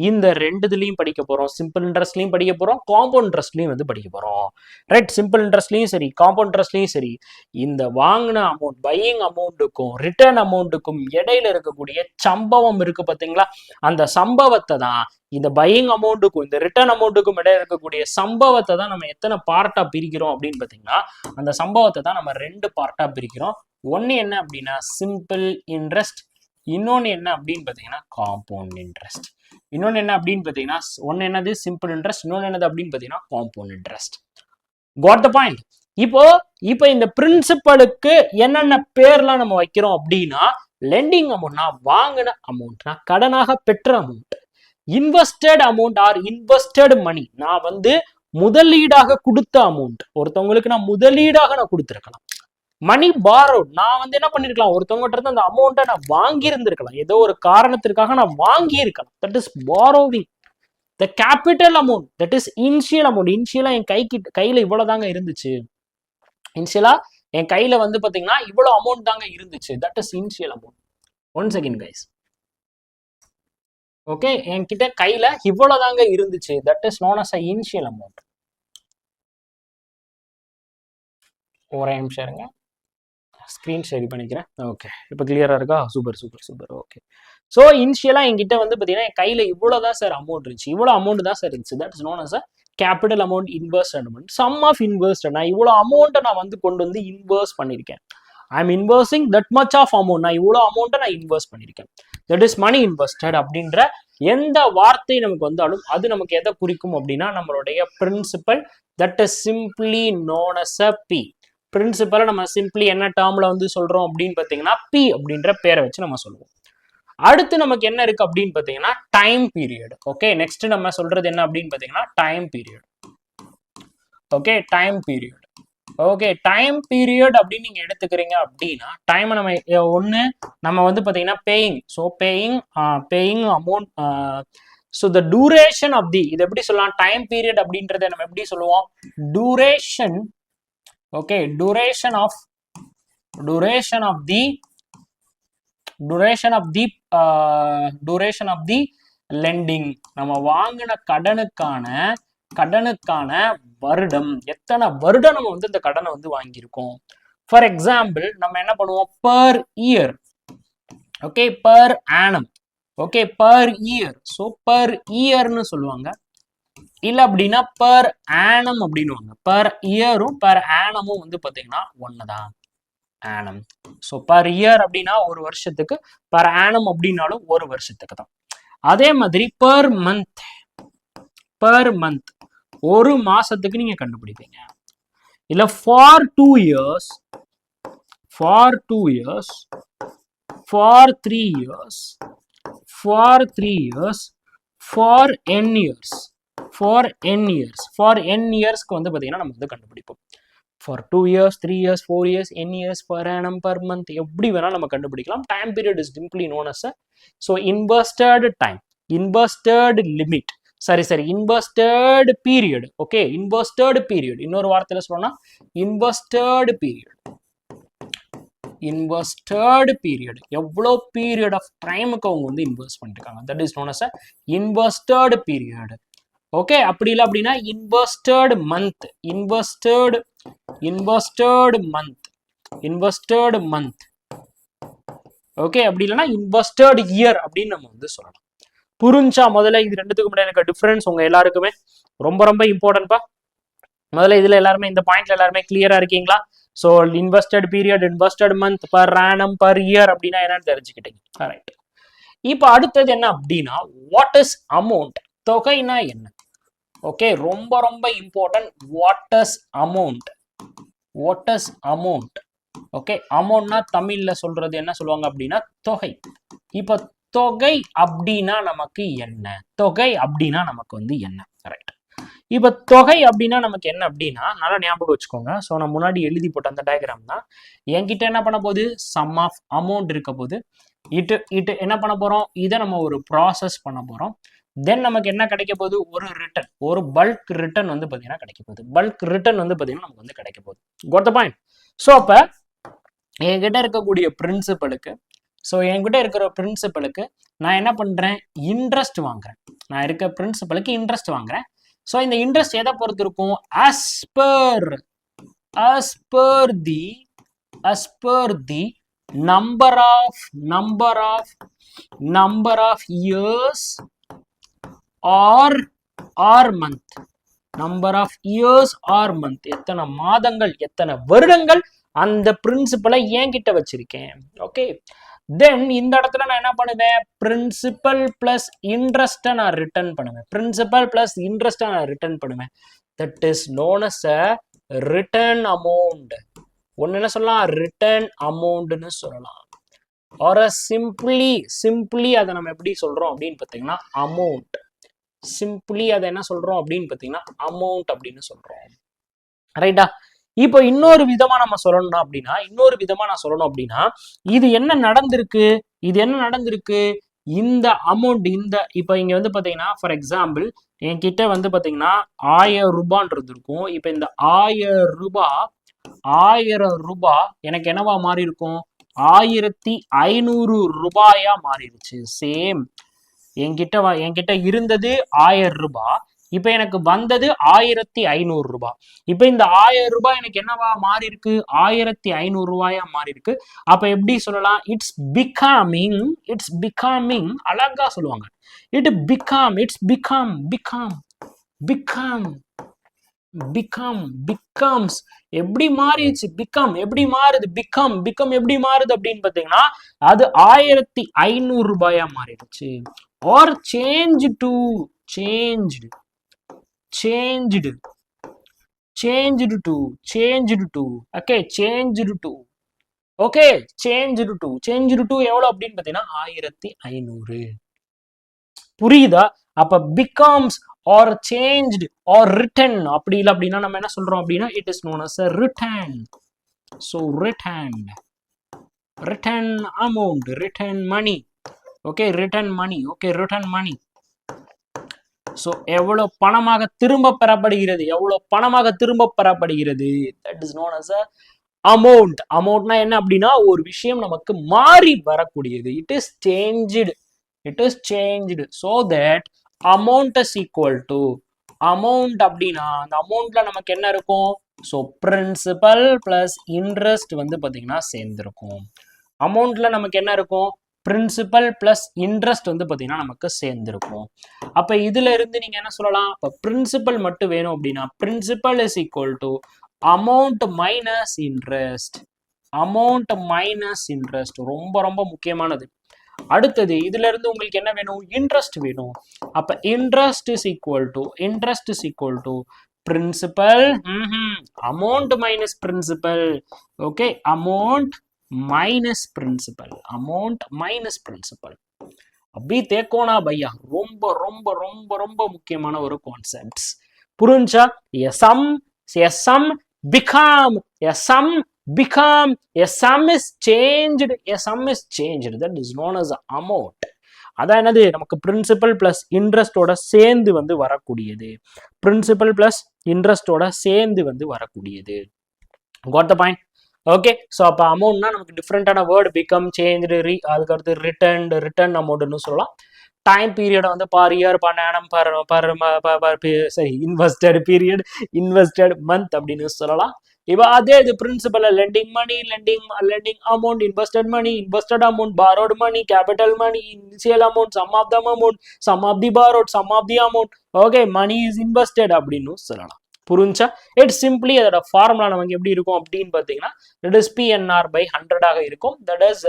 இந்த ரெண்டுத்துலையும் படிக்க போறோம். சிம்பிள் இன்ட்ரெஸ்ட்லையும் படிக்க போறோம், காம்பவுண்ட் இன்ட்ரெஸ்ட்லையும் வந்து படிக்க போறோம். ரைட், சிம்பிள் இன்ட்ரெஸ்ட்லையும் சரி, காம்பவுண்ட் இன்ட்ரெஸ்ட்லையும் சரி, இந்த வாங்கின அமௌண்ட், பையிங் அமௌண்ட்டுக்கும் ரிட்டர்ன் அமௌண்ட்டுக்கும் இடையில இருக்கக்கூடிய சம்பவம் இருக்கு பார்த்தீங்களா, அந்த சம்பவத்தை தான் இந்த பையிங் அமௌண்ட்டுக்கும் இந்த ரிட்டர்ன் அமௌண்ட்டுக்கும் இடையில இருக்கக்கூடிய சம்பவத்தை தான் நம்ம எத்தனை பார்ட்டா பிரிக்கிறோம் அப்படின்னு பார்த்தீங்கன்னா அந்த சம்பவத்தை தான் நம்ம 2 பார்ட்டா பிரிக்கிறோம். ஒன்று என்ன அப்படின்னா சிம்பிள் இன்ட்ரெஸ்ட், இன்னொன்று என்ன அப்படின்னு பார்த்தீங்கன்னா காம்பவுண்ட் இன்ட்ரெஸ்ட். இன்னொன்று என்ன அப்படின்னு பார்த்தீங்கன்னா ஒன்று என்னது சிம்பிள் இன்ட்ரெஸ்ட், இன்னொன்று என்னது அப்படின்னு பார்த்தீங்கன்னா compound interest. Got the point. இப்போ இந்த பிரின்சிபலுக்கு என்னென்ன பேர்லாம் நம்ம வைக்கிறோம் அப்படின்னா லெண்டிங் அமௌண்ட்னா வாங்கின அமௌண்ட், கடனாக பெற்ற amount. Invested amount or invested money. நான் வந்து முதலீடாக கொடுத்த அமௌண்ட், ஒருத்தவங்களுக்கு நான் முதலீடாக நான் கொடுத்துருக்கலாம். மணி பாரோட், நான் வந்து என்ன பண்ணிருக்கலாம், ஒருத்தவங்ககிட்ட இருந்து அந்த அமௌண்ட்டை நான் வாங்கி இருந்திருக்கலாம், ஏதோ ஒரு காரணத்திற்காக நான் வாங்கி இருக்கலாம். That is borrowing. The capital amount, that is initial amount. இனிஷியலா என் கையில இவ்வளவுதாங்க இருந்துச்சு, இனிஷியலா என் கையில வந்து பாத்தீங்கன்னா இவ்வளவு அமௌண்ட் தாங்க இருந்துச்சு. That is initial amount. One second guys. Okay, என்கிட்ட கையில இவ்வளவுதாங்க இருந்துச்சு. That is known as a initial amount. ஒரே நிமிஷம் இருங்க, ஸ்க்ரீன் ஷேர் பண்ணிக்கிறேன். ஓகே, இப்போ கிளியரா இருக்கா? Super super super. Okay, so இனிஷியலா என்கிட்ட வந்து பார்த்தீங்கன்னா என் கையில இவ்வளோதான் சார் அமௌண்ட் இருந்துச்சு, இவ்வளோ அமௌண்ட் தான் சார் இருந்துச்சு. That is known as a capital amount invest amount. Sum of invest, நான் இவ்வளோ அமௌண்ட்டை நான் வந்து கொண்டு வந்து இன்வெஸ்ட் பண்ணியிருக்கேன். I am investing that much of amount. நான் இவ்வளோ அமௌண்ட்டை நான் இன்வெஸ்ட் பண்ணியிருக்கேன். That is money invested. அப்படின்ற எந்த வார்த்தை நமக்கு வந்தாலும் அது நமக்கு எதை குறிக்கும் அப்படின்னா நம்மளுடைய principal. That is simply known as a P. பிரின்சிபலை நம்ம சிம்பிளி என்ன டேர்ம்ல வந்து சொல்றோம் அப்படின்னு பார்த்தீங்கன்னா பி அப்படின்ற பேரை வச்சு நம்ம சொல்லுவோம். அடுத்து நமக்கு என்ன இருக்கு அப்படின்னு பார்த்தீங்கன்னா டைம் பீரியட். ஓகே, நெக்ஸ்ட் நம்ம சொல்றது என்ன அப்படின்னு பார்த்தீங்கன்னா time period. Okay, time period. Okay, time period அப்படின்னு நீங்க எடுத்துக்கிறீங்க அப்படின்னா டைம் நம்ம ஒன்று நம்ம வந்து பார்த்தீங்கன்னா paying. So paying amount. So the duration of the, இது எப்படி சொல்லலாம், டைம் பீரியட் அப்படின்றத நம்ம எப்படி சொல்லுவோம், duration. Okay, duration of the lending. நம்ம வாங்கின கடனுக்கான வருடம், எத்தனை வருடம் நம்ம வந்து இந்த கடனை வந்து வாங்கியிருக்கோம். ஃபார் எக்ஸாம்பிள் நம்ம என்ன பண்ணுவோம், per year. Okay, per annum. Okay, per year. So per yearன்னு சொல்லுவாங்க. இல்ல அப்படின்னா பர் ஆனம் அப்படின்னுவாங்க. பர் இயரும் பர் ஆனமும் வந்து பாத்தீங்கன்னா ஒண்ணுதான், ஆனம். ஸோ பர் இயர் அப்படின்னா ஒரு வருஷத்துக்கு, பர் ஆனம் அப்படின்னாலும் ஒரு வருஷத்துக்கு தான். அதே மாதிரி பர் மந்த் ஒரு மாசத்துக்கு நீங்க கண்டுபிடிப்பீங்க. இல்ல for 2 years, for 3 years, for n years. For n இயர்ஸ்க்கு வந்து பார்த்தீங்கன்னா நம்ம வந்து கண்டுபிடிப்போம். For 2 years, 3 years, 4 years, n years, per annum, per month, எப்படி வேணாலும் நம்ம கண்டுபிடிக்கலாம். Time period is simply known as a so invested time, invested limit, சரி invested period. Okay, invested period. இன்னொரு வார்த்தையில சொல்லணும்னா இன்வெஸ்டட் பீரியட். எவ்வளோ பீரியட் ஆஃப் டைமுக்கு அவங்க வந்து இன்வெஸ்ட் பண்ணிருக்காங்க. That is known as a invested period. Okay, அப்படி இல்லை அப்படின்னா இன்வெஸ்டட் மந்த். ஓகே, அப்படி இல்லைன்னா இன்வெஸ்டட் இயர் அப்படின்னு நம்ம வந்து சொல்லலாம். புரிஞ்சா? முதல்ல இது ரெண்டுத்துக்கு முன்னாடி எனக்கு டிஃபரன்ஸ் உங்க எல்லாருக்குமே ரொம்ப ரொம்ப இம்பார்ட்டன்ட்பா. முதல்ல இதுல எல்லாருமே இந்த பாயிண்ட்ல எல்லாருமே கிளியரா இருக்கீங்களா? So invested period, invested month, per annum, per year அப்படின்னா என்னன்னு தெரிஞ்சுக்கிட்டீங்க. ரைட். இப்போ அடுத்தது என்ன அப்படின்னா வாட் இஸ் அமௌண்ட், தொகைனா என்ன? ஓகே, ரொம்ப ரொம்ப important. What is amount. Okay, அமௌண்ட்னா தமிழ்ல சொல்றது என்ன சொல்லுவாங்க அப்படின்னா தொகை. இப்போ தொகை அப்படின்னா நமக்கு என்ன, தொகை அப்படின்னா நமக்கு வந்து என்ன? ரைட். இப்போ தொகை அப்படின்னா நமக்கு என்ன அப்படின்னா நல்லா ஞாபகம் வச்சுக்கோங்க. ஸோ நான் முன்னாடி எழுதி போட்ட அந்த டயக்ராம் தான். என்கிட்ட என்ன பண்ண போகுது, சம் ஆஃப் அமௌண்ட் இருக்க போது. இட்டு என்ன பண்ண போறோம், இதை நம்ம ஒரு ப்ராசஸ் பண்ண போறோம். தென் நமக்கு என்ன கிடைக்க போகுது, ஒரு ரிட்டர்ன், ஒரு பல்க் ரிட்டர்ன் வந்து பார்த்தீங்கன்னா கிடைக்க போகுது. பல்க் ரிட்டர்ன் வந்து பார்த்தீங்கன்னா நமக்கு வந்து கிடைக்க போகுது. Quote the point. ஸோ அப்போ என்கிட்ட இருக்கக்கூடிய பிரின்சிபலுக்கு, ஸோ என்கிட்ட இருக்கிற பிரின்சிபலுக்கு நான் என்ன பண்றேன், இன்ட்ரெஸ்ட் வாங்குறேன். நான் இருக்க பிரின்சிபலுக்கு இன்ட்ரெஸ்ட் வாங்குறேன். ஸோ இந்த இன்ட்ரெஸ்ட் எதை பொறுத்து இருக்கும், as per the number of years or month. Number of years or month, எத்தனை மாதங்கள் எத்தனை வருடங்கள் அந்த பிரின்சிபலை என்கிட்ட வச்சிருக்கேன். ஓகே, தென் இந்த இடத்துல நான் என்ன பண்ணுவேன், பிரின்சிபல் பிளஸ் இன்ட்ரெஸ்ட்டை நான் ரிட்டர்ன் பண்ணுவேன். பிரின்சிபல் பிளஸ் இன்ட்ரெஸ்ட்டை நான் ரிட்டர்ன் பண்ணுவேன். That is known as a return amount. ஒன்னு என்ன சொல்லலாம், ரிட்டர்ன் அமௌண்ட்னு சொல்லலாம். ஆர் சிம்பிளி அதை நம்ம எப்படி சொல்றோம் அப்படின்னு பார்த்தீங்கன்னா அமௌண்ட். சிம்பிளி அதை என்ன சொல்றோம் அப்படின்னு பார்த்தீங்கன்னா அமௌண்ட் அப்படின்னு சொல்றோம். ரைட்டா? இப்போ இன்னொரு விதமா நம்ம சொல்லணும் அப்படின்னா இது என்ன நடந்திருக்கு இந்த அமௌண்ட் இப்போ இங்க வந்து பாத்தீங்கன்னா ஃபார் எக்ஸாம்பிள் என்கிட்ட வந்து பாத்தீங்கன்னா 1000 ரூபான்றது இருக்கும். இப்போ இந்த 1000 ரூபாய் எனக்கு என்னவா மாறி இருக்கும்? 1500 ரூபாயா மாறிடுச்சு. சேம் என்கிட்ட இருந்தது 1000 ரூபாய், இப்ப எனக்கு வந்தது 1500 ரூபாய். இப்ப இந்த 1000 ரூபாய் எனக்கு என்னவா மாறி இருக்கு? 1500 ரூபாயா மாறி இருக்கு. அப்ப எப்படி சொல்லலாம்? இட்ஸ் பிகமிங் அழகா சொல்லுவாங்க. பிகம்ஸ் எப்படி மாறிடுச்சு? எப்படி மாறுது? பிகம் எப்படி மாறுது அப்படின்னு பாத்தீங்கன்னா அது 1500 ரூபாயா மாறிடுச்சு. ஆர் changed to எவ்வளவு அப்படின்னு பாத்தீங்கன்னா 1500. புரியுதா? அப்ப becomes or changed or written அப்படி இல்லை அப்படின்னா நம்ம என்ன சொல்றோம் அப்படின்னா it is known as a written. So written amount, written money. Okay, written money. So எவ்வளவு பணமாக திரும்ப பெறப்படுகிறது, that is known as a amount. அமௌண்ட்னா என்ன அப்படின்னா ஒரு விஷயம் நமக்கு மாறி வரக்கூடியது. it is changed so that amount is equal to amount அப்படின்னா அந்த அமௌண்ட்ல நமக்கு என்ன இருக்கும்? ஸோ பிரின்சிபல் பிளஸ் இன்ட்ரெஸ்ட் வந்து பாத்தீங்கன்னா சேர்ந்திருக்கும். அமௌண்ட்ல நமக்கு என்ன இருக்கும்? பிரின்சிபல் பிளஸ் இன்ட்ரெஸ்ட் வந்து பாத்தீங்கன்னா நமக்கு சேர்ந்திருக்கும். அப்ப இதுல இருந்து நீங்க என்ன சொல்லலாம்? இப்ப பிரின்சிபல் மட்டும் வேணும் அப்படின்னா principal is equal to amount minus interest. ரொம்ப ரொம்ப முக்கியமானது. அடுத்தது இதுல இருந்து உங்களுக்கு என்ன வேணும்? இன்ட்ரெஸ்ட் வேணும். அப்ப interest is equal to principal amount minus principal. Okay, amount minus principal. அப்படி தேக்கோனா பையா ரொம்ப ரொம்ப ரொம்ப ரொம்ப முக்கியமான ஒரு கான்செப்ட்ஸ். புரிஞ்சா? a sum become, a sum is changed, that is known as amount. அதான் என்னது? நமக்கு பிரின்சிபல் பிளஸ் இன்ட்ரெஸ்டோட சேர்ந்து வந்து வரக்கூடியது. Got the point? Okay, so அப்போ அமௌண்ட்னா நமக்கு டிஃப்ரெண்டான வேர்டு பிகம், சேஞ்ச், அதுக்கடுத்து ரிட்டர்ன் அமௌண்ட்னு சொல்லலாம். டைம் பீரியட் வந்து per year, per annum, invested period, invested month அப்படின்னு சொல்லலாம். இப்போ அதே இது principal lending money, lending amount, invested money, invested amount, borrowed money, capital money, initial amount, sum of the amount, sum of the borrowed, sum of the amount. Okay, money is invested அப்படின்னு சொல்லலாம். புரிஞ்சா? It simply அதோட formula நமக்கு எப்படி இருக்கும் அப்படின்னு பார்த்தீங்கன்னா that is PNR by 100 ஆக இருக்கும். that is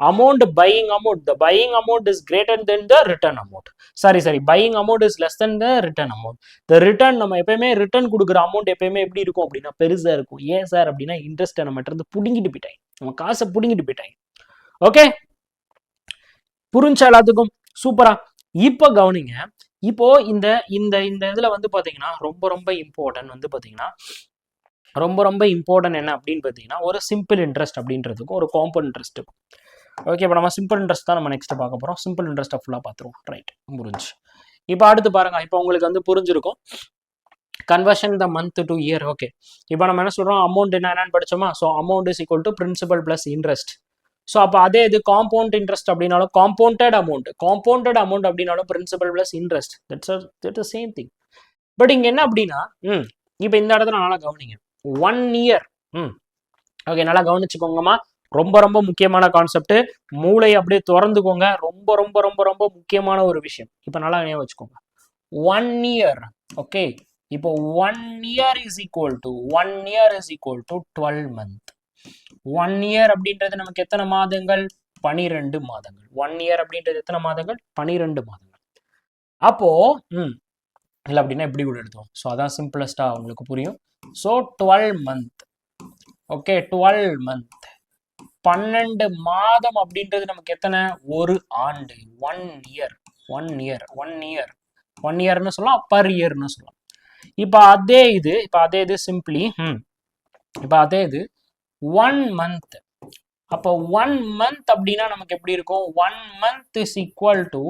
amount buying amount. The buying amount is greater than the return amount. sorry buying amount is less than the return amount. the return நம்ம எப்பயுமே ரிட்டர்ன் கொடுக்குற அமௌண்ட் எப்பயுமே எப்படி இருக்கும் அப்படின்னா பெருசா இருக்கும். ஏன் சார் அப்படின்னா இன்ட்ரெஸ்ட் நம்ம இருந்து புடுங்கிட்டு போயிட்டாங்க, நம்ம காசை புடுங்கிட்டு போயிட்டாங்க. ஓகே, புரிஞ்சா எல்லாத்துக்கும்? சூப்பரா. இப்போ கவனிங்க. இப்போ இந்த இந்த இந்த இதுல வந்து பாத்தீங்கன்னா ரொம்ப ரொம்ப இம்பார்ட்டன்ட் வந்து பாத்தீங்கன்னா என்ன அப்படின்னு பாத்தீங்கன்னா ஒரு சிம்பிள் இன்ட்ரெஸ்ட் அப்படின்றதுக்கும் ஒரு காம்பவுண்ட் இன்ட்ரெஸ்ட்டுக்கும். ஓகே, இப்போ நம்ம சிம்பிள் இன்ட்ரெஸ்ட் தான் நம்ம நெக்ஸ்ட் பார்க்க போறோம். சிம்பிள் இன்ட்ரெஸ்ட்டை ஃபுல்லா பார்த்துருவோம். ரைட், புரிஞ்சு. இப்போ அடுத்து பாருங்க. இப்போ உங்களுக்கு வந்து புரிஞ்சிருக்கும் conversion the month to year. Okay, இப்போ நம்ம என்ன சொல்றோம்? அமௌண்ட் என்னன்னு படிச்சோமா? So amount is equal to principal plus interest. So அப்போ அதே இது காம்பவுண்ட் இன்ட்ரெஸ்ட் அப்படின்னாலும் காம்பவுண்டட் அமௌண்ட் அப்படின்னாலும் principal plus interest. That's same thing. But இங்க என்ன அப்படின்னா இப்போ இந்த இடத்துல நல்லா கவனிங்க. 1 இயர். ஓகே, நல்லா கவனிச்சுக்கோங்கம்மா. ரொம்ப ரொம்ப முக்கியமான கான்செப்ட். மூளை அப்படியே திறந்துக்கோங்க. ரொம்ப ரொம்ப ரொம்ப ரொம்ப முக்கியமான ஒரு விஷயம். இப்போ நல்லா ஞாபகம் வச்சுக்கோங்க. 1 இயர். ஓகே, இப்போ 1 year is equal to 12 month. 1 year அப்படின்றது நமக்கு எத்தனை மாதங்கள்? 12 மாதங்கள். 1 இயர் அப்படின்றது எத்தனை மாதங்கள்? 12 மாதங்கள். அப்போ இல்லை அப்படின்னா எப்படி கூட எடுத்தோம்? ஸோ அதான் சிம்பிளஸ்டா உங்களுக்கு புரியும். So 12 month. Okay, 12 month. 12 மாதம் அப்படின்றது நமக்கு எத்தனை? ஒரு ஆண்டு. 1 இயர். 1 இயர் 1 இயர் 1 இயர்னு சொல்லலாம், பர் இயர்னு சொல்லலாம். இப்போ அதே இது சிம்பிளி இப்போ அதே இது 1 மந்த். அப்போ 1 மந்த் அப்படின்னா நமக்கு எப்படி இருக்கும்? 1 month is equal to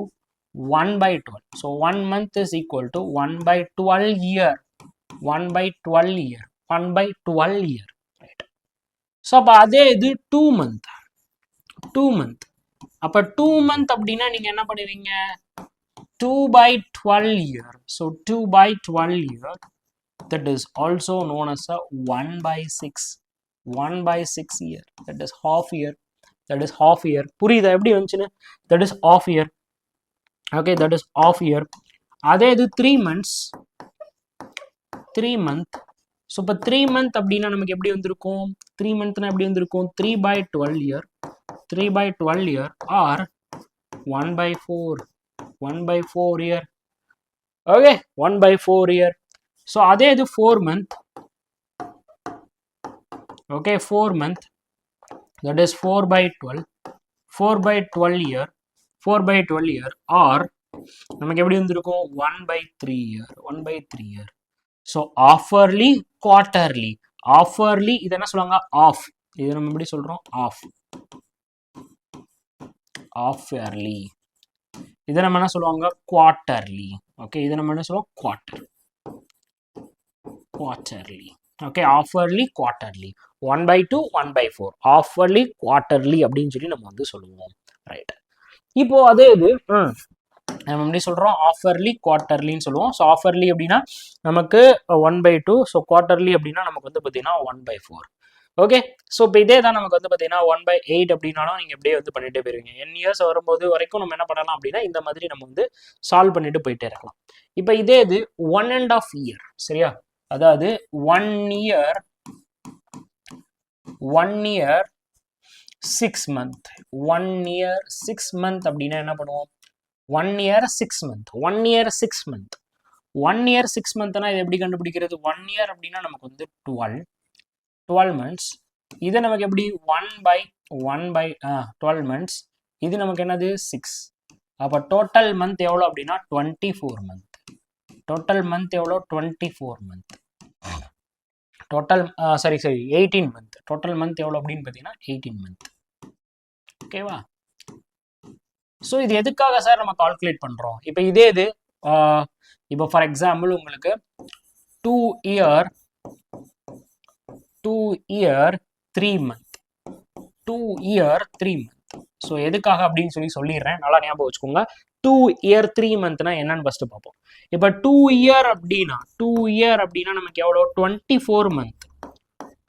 1/12. So 1 month is equal to 1/12 year. 1/12 year. 1/12 year. Right. So அப்போ அதே இது 2 மந்த். 2 மந்த். அப்போ 2 மந்த் அப்படின்னா நீங்க என்ன பண்ணுவீங்க? 2/12 year. So 2/12 year. That is also known as a 1/6. 1/6 year. That is half year. That is half year. புரியுதா எப்படி வந்துச்சுன்னு? That is half year. Okay, that is half year. அதே இது 3 months. 3 month. ஸோ இப்போ 3 month அப்படின்னா நமக்கு எப்படி வந்திருக்கும்? 3 monthனா எப்படி வந்திருக்கும்? 3/12 year. 3/12 year or 1/4. 1/4 year. Okay, 1/4 year. So அதே இது 4 month. Okay, 4 month. That is 4/12. 4/12 year. 4/12 year or நமக்கு எப்படி வந்திருக்கும்? 1/3 year. 1/3 year. So ஆஃபர்லி, quarterly. ஆஃபர்லி இது என்ன சொல்லுவாங்க? ஆஃப். இது நம்ம எப்படி சொல்றோம்? ஆஃப். ஆஃபர்லி. இதை நம்ம என்ன சொல்லுவாங்க? குவார்டர்லி. ஓகே, இதை நம்ம என்ன சொல்லுவோம்? Quarter. Quarterly. Okay, ஆஃபர்லி, quarterly. 1/2, 1/4. ஆஃபர்லி, quarterly அப்படின்னு சொல்லி நம்ம வந்து சொல்லுவோம். ரைட். இப்போ அதே இது நம்ம எப்படி சொல்றோம்? ஆஃபர்லி, குவார்டர்லின்னு சொல்லுவோம். ஸோ ஆஃபர்லி அப்படின்னா நமக்கு 1/2. ஸோ குவார்டர்லி அப்படின்னா நமக்கு வந்து பார்த்தீங்கன்னா 1/4. ஓகே, ஸோ இப்போ இதே தான் நமக்கு வந்து பார்த்தீங்கன்னா 1/8 அப்படின்னாலும் நீங்கள் எப்படியே வந்து பண்ணிட்டே போயிருவீங்க. n இயர்ஸ் வரும்போது வரைக்கும் நம்ம என்ன பண்ணலாம் அப்படின்னா இந்த மாதிரி நம்ம வந்து சால்வ் பண்ணிட்டு போயிட்டே இருக்கலாம். இப்போ இதே இது 1.5 year. சரியா? அதாவது 1 year 6 month. 1 year 6 month அப்படின்னா என்ன பண்ணுவோம்? 1 year 6 month. 1 year 6 month. 1 year 6 monthனா இது எப்படி கண்டுபிடிக்கிறது? 1 year அப்படின்னா நமக்கு வந்து 12 months. இது நமக்கு எப்படி? 12 months. இது நமக்கு என்னது? 6. அப்போ டோட்டல் மந்த் எவ்வளோ அப்படின்னா 24 month. டோட்டல் மந்த் எவ்வளோ? 24 month. Total 18 month. Total month எவ்வளோ அப்படின்னு பார்த்தீங்கன்னா 18 month. ஓகேவா? ஸோ இது எதுக்காக சார் நம்ம கால்குலேட் பண்ணுறோம்? இப்போ இதே இது இப்போ ஃபார் எக்ஸாம்பிள் உங்களுக்கு 2 year 3 month. 2 year 3 month. So எதுக்காக அப்படின்னு சொல்லிடுறேன், நல்லா ஞாபகம் வச்சுக்கோங்க. 2 year 3 monthனா என்னன்னு ஃபர்ஸ்ட் பார்ப்போம். இப்போ 2 year அப்படின்னா நமக்கு எவ்வளோ? 24 month.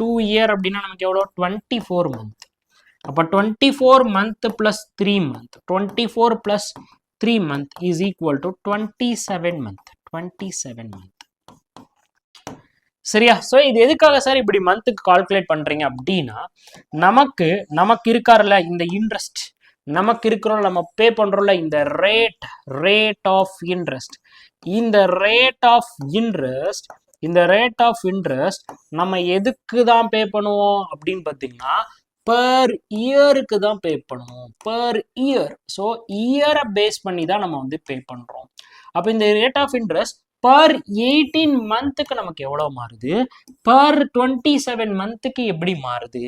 2 year அப்படின்னா நமக்கு எவ்வளோ? 24 month. அப்போ 24 month plus 3 month. 24 plus 3 month is equal to 27 month. 27 month. சரியா? ஸோ இது எதுக்காக சார் இப்படி மந்த்துக்கு கால்குலேட் பண்றீங்க அப்படின்னா நமக்கு இருக்காருல்ல இந்த இன்ட்ரெஸ்ட், நமக்கு இருக்கிறோம், நம்ம பே பண்றோம்ல இந்த ரேட் ஆஃப் இன்ட்ரெஸ்ட். இந்த ரேட் ஆஃப் இன்ட்ரெஸ்ட் நம்ம எதுக்கு தான் பே பண்ணுவோம் அப்படின்னு பார்த்தீங்கன்னா பர் இயருக்கு தான் பே பண்ணுவோம். Per year. ஸோ இயரை பேஸ் பண்ணி தான் நம்ம வந்து பே பண்றோம். அப்போ இந்த ரேட் ஆஃப் இன்ட்ரெஸ்ட் பர் 18 மந்த்துக்கு நமக்கு எவ்வளவு மாறுது? பர் 27 மந்த்துக்கு எப்படி மாறுது?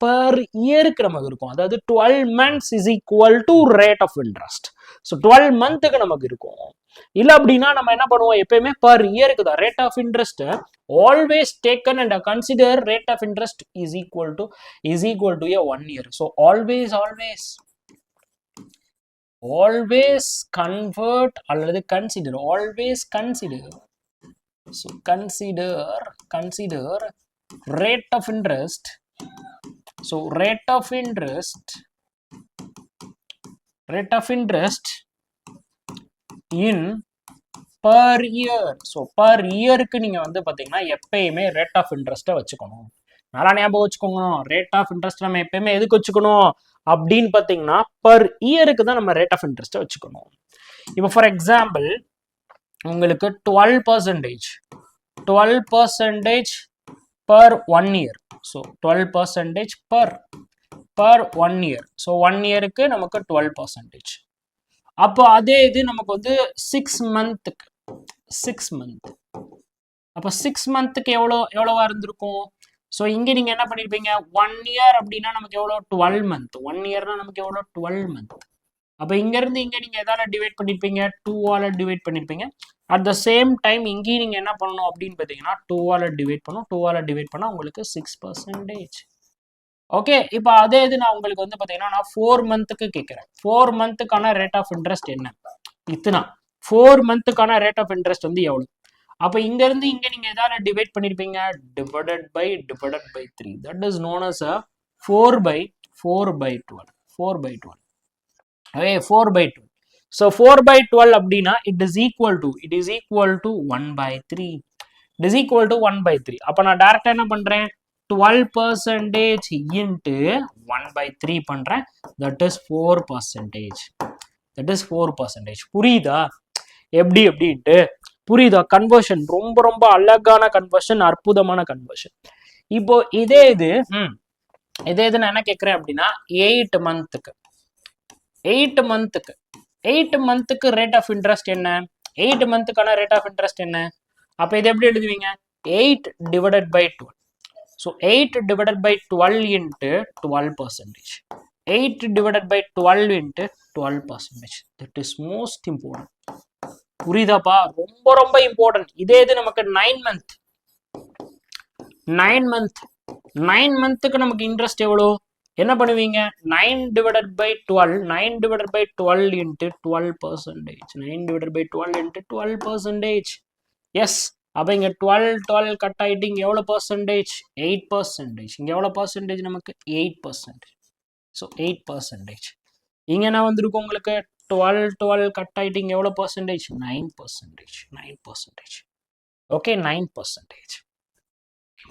பர் இயருக்கு நமக்கு இருக்கும். அதாவது 12 months is equal to rate of interest. So 12 மந்த்துக்கு நமக்கு இருக்கும். இல்லை அப்படின்னா நம்ம என்ன பண்ணுவோம்? எப்பயுமே பர் இயருக்கு தான் rate of interest always taken and consider rate of interest is equal to a 1 year. So always convert அல்லது consider. Always consider. So consider rate of interest. So rate of interest in per year. So per இயருக்கு நீங்க வந்து பாத்தீங்கன்னா எப்பயுமே rate of இன்ட்ரெஸ்ட்டை வச்சுக்கணும். நல்லா ஞாபகம் வச்சுக்கோங்க. ரேட் ஆஃப் இன்ட்ரெஸ்ட் நம்ம எப்பயுமே எதுக்கு வச்சுக்கணும் அப்படின்னு பாத்தீங்கன்னா பர் இயருக்கு தான் நம்ம ரேட் ஆஃப் இன்ட்ரெஸ்ட்டை வச்சுக்கணும். இப்போ ஃபார் எக்ஸாம்பிள் உங்களுக்கு 12% per 1 year. So 12% per per 1 year. So 1 yearக்கு நமக்கு 12%. அப்போ அதே இது நமக்கு வந்து 6 மந்த்துக்கு 6 மந்த். அப்போ 6 மந்த்துக்கு எவ்வளவா இருந்திருக்கும்? ஸோ இங்கே நீங்கள் என்ன பண்ணியிருப்பீங்க, 1 இயர் அப்படின்னா நமக்கு எவ்வளோ 12 மந்த். 1 இயர்னா நமக்கு எவ்வளோ 12 மந்த். அப்போ இங்கேருந்து இங்கே நீங்கள் எதால டிவைட் பண்ணியிருப்பீங்க, 2ஆல் டிவைட் பண்ணியிருப்பீங்க. அட் த சேம் டைம் இங்கேயும் நீங்கள் என்ன பண்ணணும் அப்படின்னு பார்த்தீங்கன்னா 2ஆல் டிவைட் பண்ணணும். 2ஆல் டிவைட் பண்ணால் உங்களுக்கு 6%. ஓகே, இப்போ அதே இது நான் உங்களுக்கு வந்து பார்த்தீங்கன்னா நான் 4 மந்த்துக்கு கேட்குறேன். 4 மந்த்துக்கான ரேட் ஆஃப் இன்ட்ரெஸ்ட் என்ன? இத்தனா 4 மந்த்துக்கான ரேட் ஆஃப் இன்ட்ரெஸ்ட் வந்து எவ்வளோ? அப்போ இங்கேருந்து இங்கே நீங்கள் எதால டிவைட் பண்ணியிருப்பீங்க, divided by 3. That is known as a 4/12. 4/12. Okay, 4/12. So 4/12 அப்படின்னா it is equal to 1/3. It is equal to 1/3. அப்போ நான் டைரக்டா என்ன பண்றேன், 12% into 1/3 பண்றேன். That is 4%. That is 4%. புரியுதா எப்படி அப்படின்ட்டு? புரியுதா? கன்வர்ஷன் ரொம்ப ரொம்ப அழகான கன்வர்ஷன், அற்புதமான கன்வர்ஷன். இப்போ இதே இது நான் என்ன கேட்குறேன் அப்படின்னா 8 மந்த்துக்கு 8 மந்த்துக்கு ரேட் ஆஃப் இன்ட்ரெஸ்ட் என்ன? 8 மந்த்துக்கான ரேட் ஆஃப் இன்ட்ரெஸ்ட் என்ன? அப்போ இது எப்படி எழுதுவீங்க, 8 divided by 12. So 8 divided by 12 into 12%. 8 divided by 12 into 12%. That is most important. புரியுதாப்பா? ரொம்ப ரொம்ப இம்பார்ட்டன்ட். இதே இது நமக்கு 9 மந்த்துக்கு நமக்கு இன்ட்ரெஸ்ட் எவ்வளோ? என்ன பண்ணுவீங்க, 9 divided by 12 into 12%. 9 divided by 12 into 12%. Yes, அப்போ இங்கே 12 கட் ஆகிட்டு இங்கே எவ்வளோ பர்சன்டேஜ்? 8%. இங்கே எவ்வளோ பர்சன்டேஜ் நமக்கு? 8%. ஸோ 8%. இங்கே என்ன வந்திருக்கும் உங்களுக்கு, 12 கட் ஆகிட்டு இங்கே எவ்வளோ பர்சன்டேஜ்? 9%. ஓகே, 9%.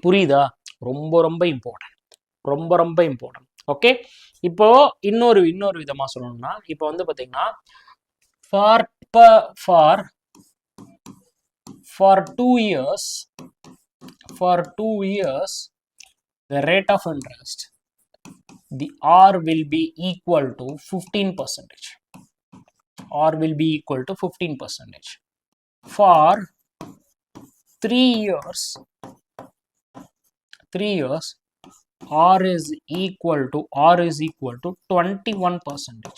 புரியுதா? ரொம்ப ரொம்ப இம்பார்ட்டன்ட். ஓகே, இப்போ இன்னொரு விதமா சொல்லணும்னா, இப்போ வந்து பாத்தீங்கன்னா for 2 years the rate of interest, the R will be equal to 15%. R will be equal to 15%. For 3 years R is equal to 21%.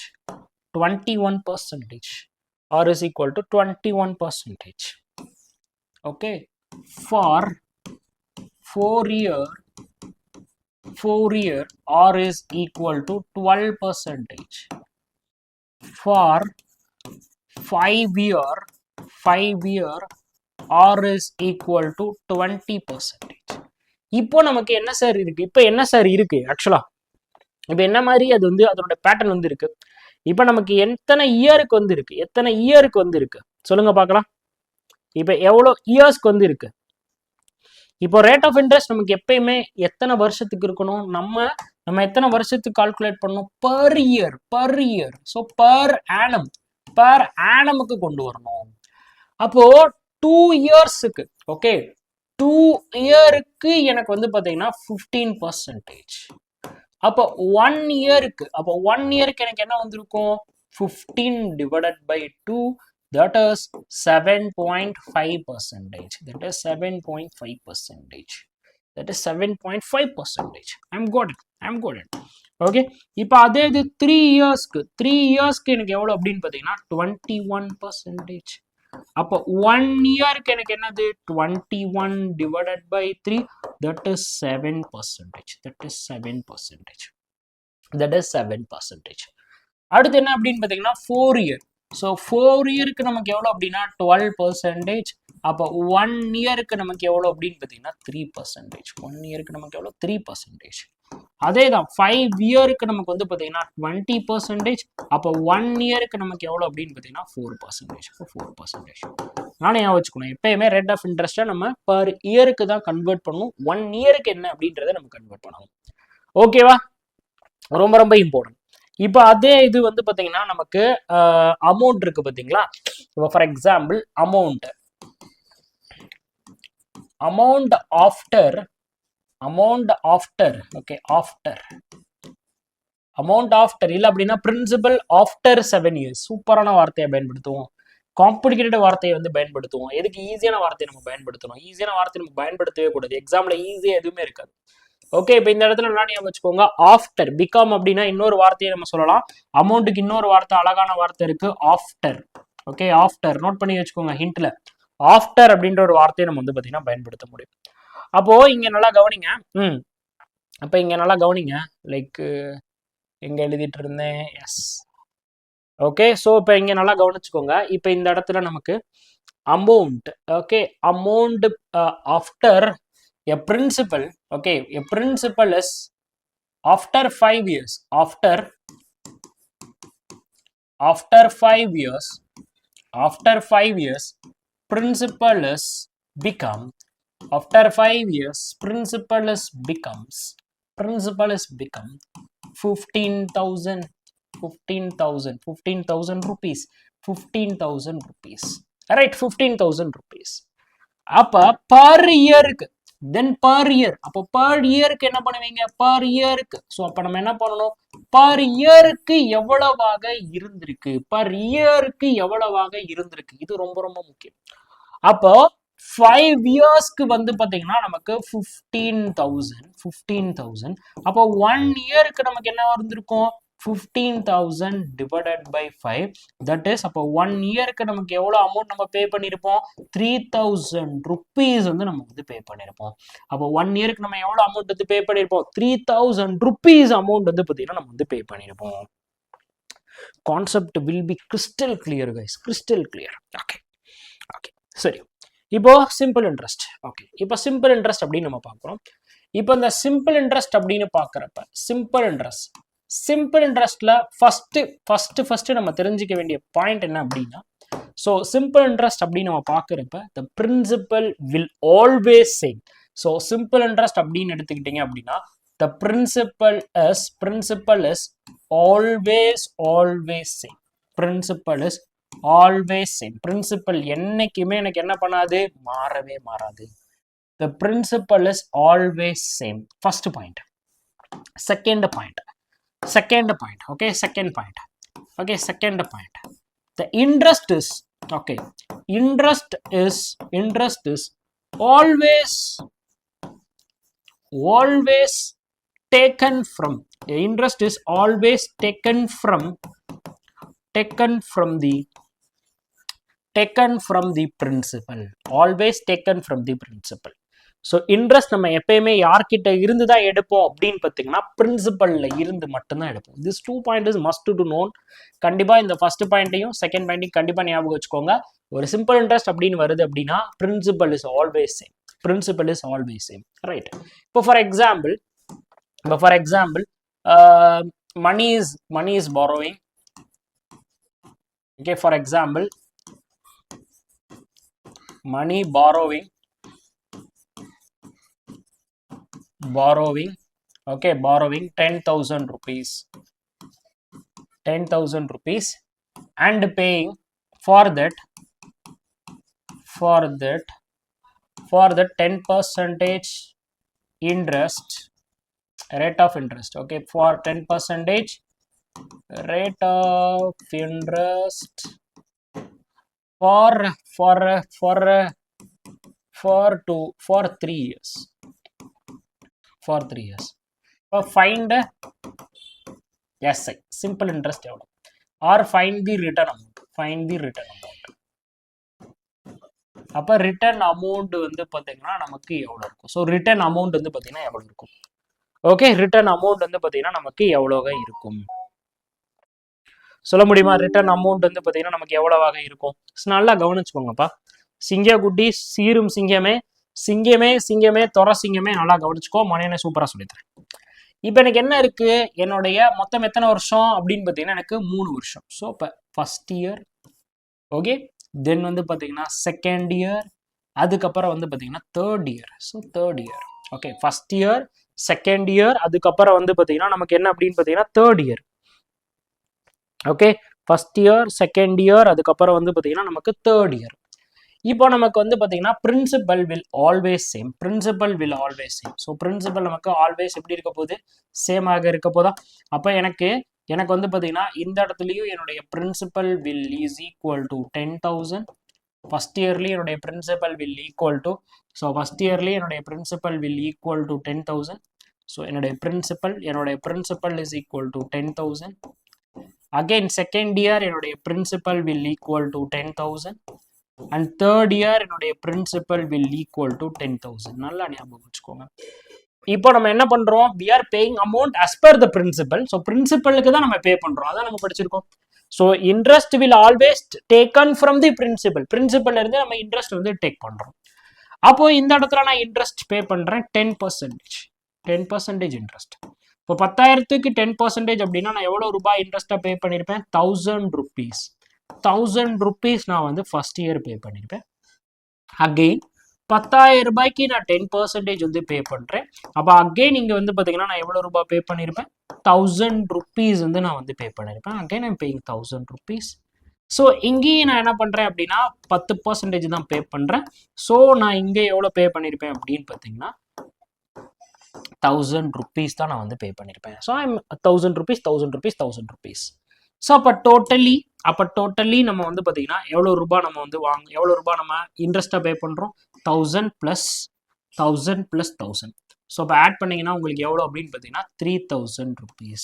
21%. R is equal to 21%. Okay, for 4 year R is equal to 12%. For 5 year R is equal to 20%. இப்போ நமக்கு என்ன sir இருக்கு ஆக்சுவலா, இப்போ என்ன மாதிரி அது வந்து அதோட பேட்டர்ன் வந்து இருக்கு. இப்போ நமக்கு எத்தனை இயருக்கு வந்து இருக்கு சொல்லுங்க பார்க்கலாம். இப்போ எவ்வளோ இயர்ஸ்க்கு வந்து இருக்கு? இப்போ ரேட் ஆஃப் இன்ட்ரெஸ்ட் நமக்கு எப்பயுமே எத்தனை வருஷத்துக்கு இருக்கணும், நம்ம எத்தனை வருஷத்துக்கு கால்குலேட் பண்ணணும்? Per year. ஸோ பர் ஆனமுக்கு கொண்டு வரணும். அப்போ 2 இயர்ஸுக்கு, ஓகே, 2 இயருக்கு எனக்கு வந்து பார்த்தீங்கன்னா 15%. அப்போ 1 இயருக்கு எனக்கு என்ன வந்திருக்கும்? 15 divided by 2, that is 7.5%. That is 7.5%. I'm got it. Okay, இப்போ அதே இது 3 இயர்ஸ்க்கு எனக்கு எவ்வளோ அப்படின்னு பார்த்தீங்கன்னா 21%. அப்போ 1 இயருக்கு எனக்கு என்னது? 21 divided by 3, that is 7%. That is 7%. அடுத்து என்ன அப்படின்னு பார்த்தீங்கன்னா 4 இயர். ஸோ 4 இயருக்கு நமக்கு எவ்வளோ அப்படின்னா 12%. அப்போ 1 இயருக்கு நமக்கு எவ்வளோ அப்படின்னு பார்த்தீங்கன்னா 3%. 1 இயருக்கு நமக்கு எவ்வளோ? 3%. அதே தான் 5 இயருக்கு நமக்கு வந்து பார்த்தீங்கன்னா 20%. அப்போ 1 இயருக்கு நமக்கு எவ்வளோ அப்படின்னு பார்த்தீங்கன்னா 4%. 4%. நானே வச்சுக்கணும், எப்பயுமே ரேட் ஆஃப் இன்ட்ரெஸ்ட்டை நம்ம பர் இயருக்கு தான் கன்வெர்ட் பண்ணணும். 1 இயருக்கு என்ன அப்படின்றத நம்ம கன்வெர்ட் பண்ணணும். ஓகேவா? ரொம்ப ரொம்ப இம்பார்ட்டன்ட். இப்போ அதே இது வந்து பார்த்தீங்கன்னா நமக்கு அமௌண்ட் இருக்கு பார்த்தீங்களா. இப்போ for example amount after, okay, after amount after இல்லை அப்படின்னா பிரின்சிபல் ஆஃப்டர் 7 இயர்ஸ். சூப்பரான வார்த்தையை பயன்படுத்துவோம். காம்ப்ளிகேட்டட் வார்த்தையை வந்து பயன்படுத்துவோம். எதுக்கு ஈஸியான வார்த்தையை நம்ம பயன்படுத்தணும்? ஈஸியான வார்த்தையை நம்ம பயன்படுத்தவே கூடாது. எக்ஸாம்ல ஈஸியா எதுவுமே இருக்காது. ஓகே, இப்போ இந்த இடத்துல என்ன ஞாபகம் வச்சுக்கோங்க, ஆஃப்டர். பிகாம் அப்படின்னா இன்னொரு வார்த்தையை நம்ம சொல்லலாம். அமௌண்ட்டுக்கு இன்னொரு வார்த்தை, அழகான வார்த்தை இருக்கு, ஆஃப்டர். ஓகே, ஆஃப்டர் நோட் பண்ணி வச்சுக்கோங்க. ஹிண்ட்ல ஆஃப்டர் அப்படின்ற ஒரு வார்த்தையை நம்ம வந்து பார்த்தீங்கன்னா பயன்படுத்த முடியும். அப்போ இங்க நல்லா கவனிங்க. அப்போ இங்க நல்லா கவனிங்க. லைக் எங்க எழுதிட்டு இருந்தேன்? எஸ். ஓகே, ஸோ இப்போ இங்க நல்லா கவனிச்சுக்கோங்க. இப்போ இந்த இடத்துல நமக்கு amount. Okay, amount after a principal. Okay, a principal is after 5 years. After 5 years, after 5 years, principal is become. After 5 years, principal is becomes. Principal is become 15,000. 15,000 rupees. 15,000 rupees. Right, 15,000 rupees. அப்ப per இயருக்கு, தென் per year. அப்போ per இயருக்கு என்ன பண்ணுவீங்க? Per இயருக்கு. So அப்போ நம்ம என்ன பண்ணணும்? பர் இயருக்கு எவ்வளவாக இருந்திருக்கு, பர் இயருக்கு எவ்வளவாக இருந்திருக்கு, இது ரொம்ப ரொம்ப முக்கியம். அப்போ 5 இயர்ஸ்க்கு வந்து பாத்தீங்கன்னா நமக்கு 15,000. அப்போ 1 இயருக்கு நமக்கு என்ன வந்திருக்கும்? 15,000 divided by 5. That is, அப்போ 1 இயருக்கு நமக்கு எவ்வளவு அமௌண்ட் நம்ம பே பண்ணிருப்போம்? 3,000 rupees வந்து நம்ம வந்து பே பண்ணிருப்போம். அப்போ 1 இயருக்கு நம்ம எவ்வளவு அமௌண்ட் வந்து பே பண்ணிருப்போம்? 3,000 rupees அமௌண்ட் வந்து பாத்தீங்கன்னா நம்ம வந்து பே பண்ணிருப்போம். Concept will be crystal clear guys, crystal clear. Okay, okay, சரி. இப்போ சிம்பிள் இன்ட்ரெஸ்ட். ஓகே, இப்போ சிம்பிள் இன்ட்ரெஸ்ட் அப்படின்னு நம்ம பார்க்குறோம். இப்போ இந்த சிம்பிள் இன்ட்ரெஸ்ட் அப்படின்னு பார்க்குறப்ப சிம்பிள் இன்ட்ரெஸ்ட்ல ஃபர்ஸ்ட் நம்ம தெரிஞ்சுக்க வேண்டிய பாயிண்ட் என்ன அப்படின்னா, ஸோ சிம்பிள் இன்ட்ரெஸ்ட் அப்படின்னு நம்ம பார்க்குறப்ப the principal will always same. So simple interest அப்படின்னு எடுத்துக்கிட்டீங்க அப்படின்னா the principal is always same. Principal is always same. Principal என்னைக்குமே எனக்கு என்ன பண்ணாது? மாறவே மாறாது. The principal is always same. First point. Second point. Okay, second point. The interest is always taken from. The interest is always taken from the principal. Always taken from the principal. So interest நம்ம எப்பயுமே யார்கிட்ட இருந்து தான் எடுப்போம் அப்படின்னு பார்த்தீங்கன்னா பிரின்சிபல்ல இருந்து மட்டும்தான் எடுப்போம். This 2 point is must to known. கண்டிப்பா இந்த ஃபர்ஸ்ட் பாயிண்ட்டையும் செகண்ட் பாயிண்ட்டையும் கண்டிப்பா ஞாபகம் வச்சுக்கோங்க. ஒரு சிம்பிள் இன்ட்ரெஸ்ட் அப்படின்னு வருது அப்படின்னா principal is always same. Right. இப்போ for example money is borrowing. Okay, for example, money borrowing. Okay, borrowing 10,000 rupees. 10,000 rupees and paying for that 10% interest, rate of interest. Okay, for 10% rate of interest for 3 years. For 3 years. So find SI, simple interest எவ்வளவு, or find the return amount. அப்ப return amount வந்து பாத்தீங்கன்னா நமக்கு எவ்வளவு இருக்கும்? So return amount வந்து பாத்தீங்கன்னா எவ்வளவு இருக்கும்? ஓகே, ரிட்டர்ன் அமௌண்ட் வந்து பாத்தீங்கன்னா நமக்கு எவ்வளவு இருக்கும் சொல்ல முடியுமா? ரிட்டர்ன் அமௌண்ட் வந்து பாத்தீங்கன்னா நமக்கு எவ்வளவாக இருக்கும்? நல்லா கவனிச்சுக்கோங்கப்பா. சிங்க குட்டி சீரும் சிங்கமே தொர சிங்கமே, நல்லா கவனிச்சுக்கோ. மனையனை சூப்பரா சொல்லித்தரேன். இப்ப எனக்கு என்ன இருக்கு? என்னுடைய மொத்தம் எத்தனை வருஷம் அப்படின்னு பாத்தீங்கன்னா எனக்கு 3 வருஷம். ஸோ இப்போ ஃபர்ஸ்ட் இயர், ஓகே, தென் வந்து பாத்தீங்கன்னா செகண்ட் இயர், அதுக்கப்புறம் வந்து பாத்தீங்கன்னா third year. So third year. Okay, first year, second year, அதுக்கப்புறம் வந்து பாத்தீங்கன்னா நமக்கு என்ன அப்படின்னு பாத்தீங்கன்னா third year. Okay, first year, second year, அதுக்கப்புறம் வந்து பாத்தீங்கன்னா நமக்கு தேர்ட் இயர். இப்போ நமக்கு வந்து பார்த்தீங்கன்னா principal will always same. Principal will always same. So principal நமக்கு ஆல்வேஸ் எப்படி இருக்க போகுது? சேமாக இருக்க போதா? அப்போ எனக்கு வந்து பார்த்தீங்கன்னா இந்த இடத்துலையும் என்னுடைய principal will is equal to 10,000. First yearly என்னுடைய principal will equal to, so first yearly என்னுடைய principal will equal to 10,000. So என்னுடைய principal is equal to 10,000. Again second year என்னுடைய principal will equal to 10,000. And third year என்னுடைய principal will equal to 10,000. நல்லா ஞாபகம் வச்சுக்கோங்க. இப்போ நம்ம என்ன பண்றோம்? we are paying amount as per the principal. So பிரின்சிபலுக்கு தான் நம்ம பே பண்றோம். அதான் நம்ம படிச்சிருக்கோம். So interest will always taken from the principal. பிரின்சிபல்ல இருந்து நம்ம இன்ட்ரெஸ்ட் வந்து டேக் பண்றோம். அப்போ இந்த இடத்துல நான் இன்ட்ரெஸ்ட் பே பண்றேன் 10% இன்ட்ரெஸ்ட். இப்போ 10,000க்கு 10% அப்படின்னா நான் எவ்வளவு ரூபாய் இன்ட்ரெஸ்டா பே பண்ணிருப்பேன்? 1,000 rupees. 1,000 rupees நான் வந்து ஃபர்ஸ்ட் இயர் பே பண்ணிருப்பேன். அகெயின் 10,000 ரூபாய்க்கு நான் 10% வந்து பே பண்றேன். அப்போ அகெயின் இங்க வந்து பாத்தீங்கன்னா நான் எவ்வளவு ரூபாய் பே பண்ணிருப்பேன்? 1,000 rupees வந்து நான் வந்து பே பண்ணிருப்பேன். Again I'm paying 1,000 rupees. ஸோ இங்கேயும் நான் என்ன பண்றேன் அப்படின்னா 10% தான் பே பண்றேன். ஸோ நான் இங்கே எவ்வளவு பே பண்ணிருப்பேன் அப்படின்னு பாத்தீங்கன்னா 1,000 rupees தான் நான் வந்து பே பண்ணிருப்பேன். So I'm 1,000 rupees, 1,000 rupees, 1,000 rupees. So அப்போ டோட்டலி நம்ம வந்து பார்த்தீங்கன்னா எவ்வளோ ரூபாய் நம்ம வந்து எவ்வளோ ரூபாய் நம்ம இன்ட்ரெஸ்ட்டாக பே பண்ணுறோம்? 1,000 + 1,000 + 1,000. ஸோ அப்போ ஆட் பண்ணிங்கன்னா உங்களுக்கு எவ்வளோ அப்படின்னு பார்த்தீங்கன்னா 3,000 rupees.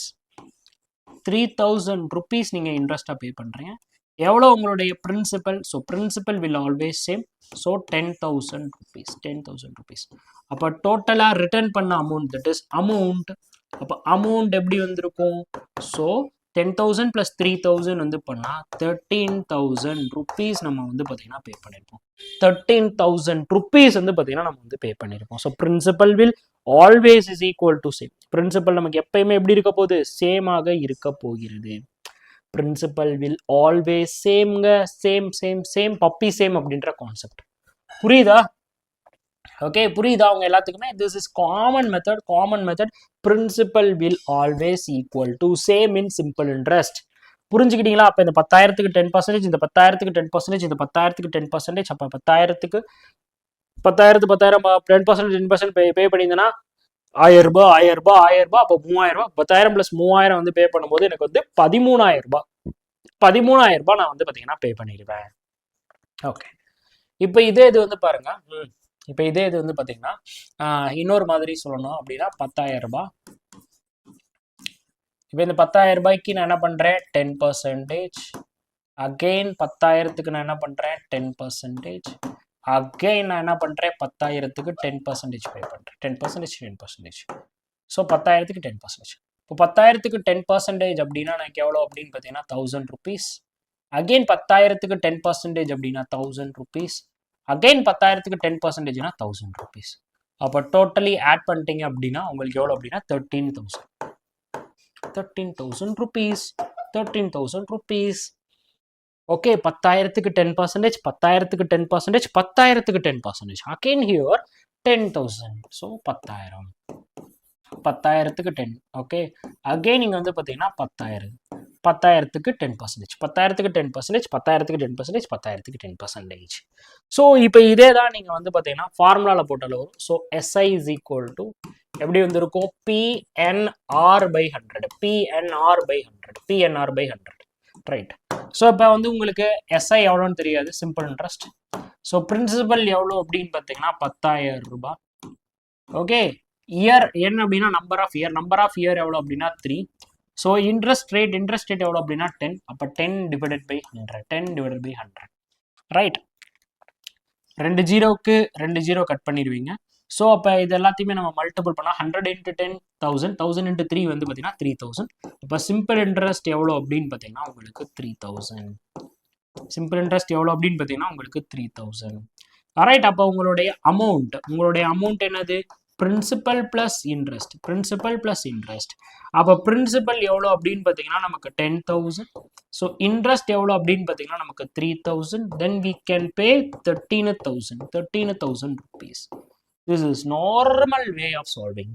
3,000 rupees நீங்கள் இன்ட்ரெஸ்ட்டாக பே பண்ணுறீங்க. எவ்வளோ உங்களுடைய principal? So principal will always same. So 10,000 rupees. 10,000 rupees. அப்போ டோட்டலாக ரிட்டர்ன் பண்ண அமௌண்ட், தட் இஸ் அமௌண்ட். அப்போ அமௌண்ட் எப்படி வந்திருக்கும்? ஸோ 10,000 + 3,000 வந்து பண்ணா 13,000 rupees நம்ம வந்து பார்த்தீங்கன்னா பே பண்ணியிருப்போம். 13,000 rupees வந்து பார்த்தீங்கன்னா நம்ம வந்து பே பண்ணியிருப்போம். So principal will always is equal to same. Principal நமக்கு எப்பயுமே எப்படி இருக்க போகுது? சேமாக இருக்க போகிறது. பிரின்சிபல் வில் ஆல்வேஸ் சேம்ங்க. சேம் பப்பி சேம் அப்படின்ற கான்செப்ட் புரியுதா? ஓகே, புரியுதா அவங்க எல்லாத்துக்குமே? This is common method. Principal will always equal to same in simple interest. புரிஞ்சுக்கிட்டீங்களா? அப்போ இந்த 10,000க்கு 10%, இந்த 10,000க்கு 10%, இந்த 10,000க்கு 10%. அப்போ 10,000 10% பே பண்ணியிருந்தேன்னா 1,000 ரூபாய். அப்போ 3,000. 10,000 + 3,000 வந்து பே பண்ணும்போது எனக்கு வந்து 13,000 ரூபாய். 13,000 ரூபாய் நான் வந்து பார்த்தீங்கன்னா பே பண்ணிடுவேன். ஓகே, இப்போ இதே இது வந்து பாருங்க. இப்போ இதே இது வந்து பார்த்தீங்கன்னா இன்னொரு மாதிரி சொல்லணும் அப்படின்னா 10,000 ரூபாய். இப்போ இந்த 10,000 ரூபாய்க்கு நான் என்ன பண்ணுறேன்? 10%. அகெயின் 10,000க்கு நான் என்ன பண்ணுறேன்? 10%. அகெயின் நான் என்ன பண்ணுறேன்? 10,000க்கு 10% பே பண்ணுறேன். 10%. ஸோ 10,000க்கு 10%. இப்போ 10,000க்கு 10% அப்படின்னா எனக்கு எவ்வளோ அப்படின்னு பார்த்தீங்கன்னா 1,000 rupees. அகெயின் 10,000க்கு 10% அப்படின்னா 1,000 rupees. அகெயின் 10,000க்கு 10%னா 1,000 rupees. அப்போ டோட்டலி ஆட் பண்ணிட்டீங்க அப்படின்னா உங்களுக்கு எவ்வளோ அப்படின்னா 13,000. 13,000 rupees. 13,000 rupees. ஓகே, 10,000க்கு 10%, 10,000க்கு 10%, 10,000க்கு 10%. Again here 10,000. ஸோ 10,000. 10,000க்கு 10. ஓகே, அகெயின் இங்கே வந்து பார்த்தீங்கன்னா 10,000. 10,000க்கு 10%. 10,000க்கு 10%, 10,000க்கு 10%, 10,000க்கு 10%. ஸோ இப்போ இதே தான் நீங்கள் வந்து பார்த்தீங்கன்னா ஃபார்முலாவில் போட்டாலும் வரும். So SI is equal to எப்படி வந்திருக்கும்? PNR/100. PNR/100. ரைட். ஸோ இப்போ வந்து உங்களுக்கு SI எவ்வளோன்னு தெரியாது, சிம்பிள் இன்ட்ரெஸ்ட். ஸோ பிரின்சிபல் எவ்வளோ அப்படின்னு பார்த்தீங்கன்னா 10,000 ரூபாய். ஓகே, இயர் என்ன அப்படின்னா நம்பர் ஆஃப் இயர் எவ்வளோ அப்படின்னா 3. ஸோ இன்ட்ரெஸ்ட் ரேட் எவ்வளோ அப்படின்னா 10. அப்போ 10/100. ரைட். 2 ஜீரோவுக்கு 2 ஜீரோ கட் பண்ணிடுவீங்க. ஸோ அப்போ இது எல்லாத்தையுமே நம்ம மல்டிபிள் பண்ணால் 100 × 10,000, 1000 × 3 வந்து பார்த்தீங்கன்னா 3,000. இப்போ சிம்பிள் இன்ட்ரெஸ்ட் எவ்வளோ அப்படின்னு பார்த்தீங்கன்னா உங்களுக்கு 3,000. சிம்பிள் இன்ட்ரெஸ்ட் எவ்வளோ அப்படின்னு பார்த்தீங்கன்னா உங்களுக்கு 3,000. ரைட். அப்போ உங்களுடைய அமௌண்ட் என்னது? Principal plus interest. அப்போ பிரின்சிபல் எவ்வளோ அப்படின்னு பார்த்தீங்கன்னா நமக்கு 10,000. ஸோ இன்ட்ரெஸ்ட் எவ்வளோ அப்படின்னு பார்த்தீங்கன்னா நமக்கு 3,000. Then we can pay 13,000 rupees. This is normal way of solving.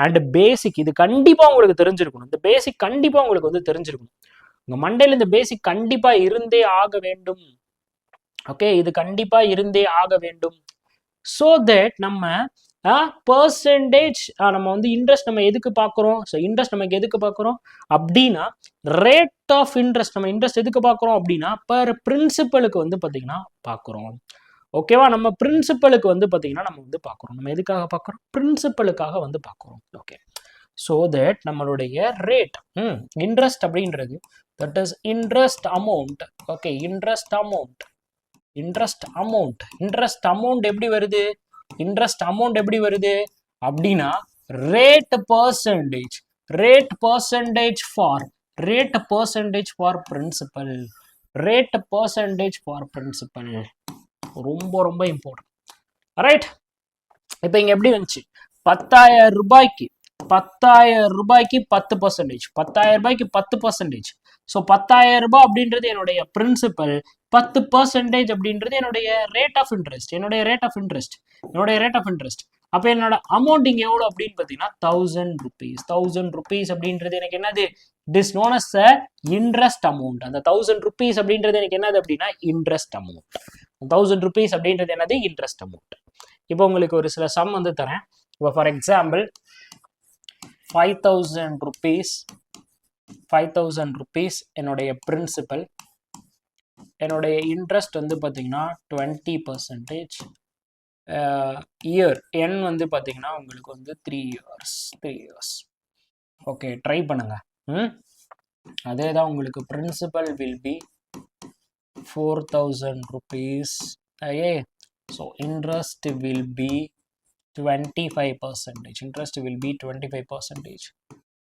And basic. இது கண்டிப்பா உங்களுக்கு தெரிஞ்சிருக்கணும். இந்த பேசிக் கண்டிப்பா உங்களுக்கு வந்து தெரிஞ்சிருக்கணும். உங்க மண்டையில இந்த பேசிக் கண்டிப்பா இருந்தே ஆக வேண்டும். ஓகே, இது கண்டிப்பா இருந்தே ஆக வேண்டும். ஸோ தட் நம்ம பர்சன்டேஜ் நம்ம வந்து இன்ட்ரெஸ்ட் நம்ம எதுக்கு பார்க்குறோம்? ஸோ இன்ட்ரெஸ்ட் நமக்கு எதுக்கு பார்க்குறோம் அப்படின்னா, ரேட் ஆஃப் இன்ட்ரெஸ்ட் நம்ம இன்ட்ரெஸ்ட் எதுக்கு பார்க்குறோம் அப்படின்னா, பர் பிரின்சிபலுக்கு வந்து பார்த்தீங்கன்னா பார்க்குறோம். ஓகேவா? நம்ம பிரின்சிபலுக்கு வந்து பார்த்தீங்கன்னா நம்ம வந்து பார்க்குறோம். நம்ம எதுக்காக பார்க்குறோம்? பிரின்சிபலுக்காக வந்து பார்க்குறோம். ஓகே, ஸோ தட் நம்மளுடைய ரேட் இன்ட்ரெஸ்ட் அப்படின்றது that is interest amount. Okay, interest amount எப்படி வருது? இன்ட்ரெஸ்ட் அமௌண்ட் எப்படி வருது அப்படின்னா, rate percentage for principal. Rate percentage for principal ரொம்ப ரொம்ப இம்பார்ட்டன்ட். ரைட், இப்போ இங்க எப்படி வந்துச்சு? 10,000 ரூபாய்க்கு 10,000 ரூபாய்க்கு 10%. 10,000 ரூபாய்க்கு 10%. ஸோ 10,000 ரூபாய் அப்படின்றது என்னுடைய பிரின்சிபல், 10% அப்படின்றது என்னுடைய ரேட் ஆஃப் இன்ட்ரெஸ்ட். அப்போ என்னோட அமௌண்ட் இங்க எவ்வளோ அப்படின்னு பார்த்தீங்கன்னா 1,000 rupees. 1,000 rupees அப்படின்றது எனக்கு என்னது? It is known as interest amount. அந்த 1,000 rupees அப்படின்றது எனக்கு என்னது அப்படின்னா இன்ட்ரெஸ்ட் அமௌண்ட். 1,000 rupees அப்படின்றது என்னது? Interest amount. இப்போ உங்களுக்கு ஒரு சில சம் வந்து தரேன். இப்போ ஃபார் எக்ஸாம்பிள் 5,000 rupees என்னுடைய பிரின்சிபல், என்னுடைய இன்ட்ரெஸ்ட் வந்து பார்த்தீங்கன்னா 20%. இயர் என் வந்து பார்த்தீங்கன்னா உங்களுக்கு வந்து 3 years. ஓகே, ட்ரை பண்ணுங்க. அதே தான் உங்களுக்கு principal will be 4,000 rupees. Okay, so interest will be 25%.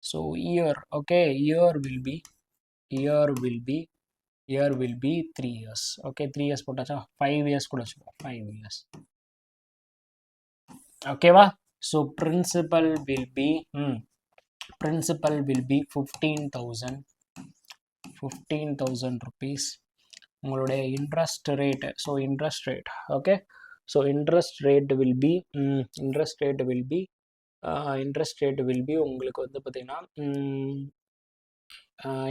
So year, okay, year will be 3 years. Okay, 3 years போட்டாச்சா? 5 years கூட வச்சுக்கோ, 5 years. ஓகேவா? So principal will be 15,000 rupees. உங்களுடைய interest rate, so interest rate, okay, so interest rate will be உங்களுக்கு வந்து பார்த்தீங்கன்னா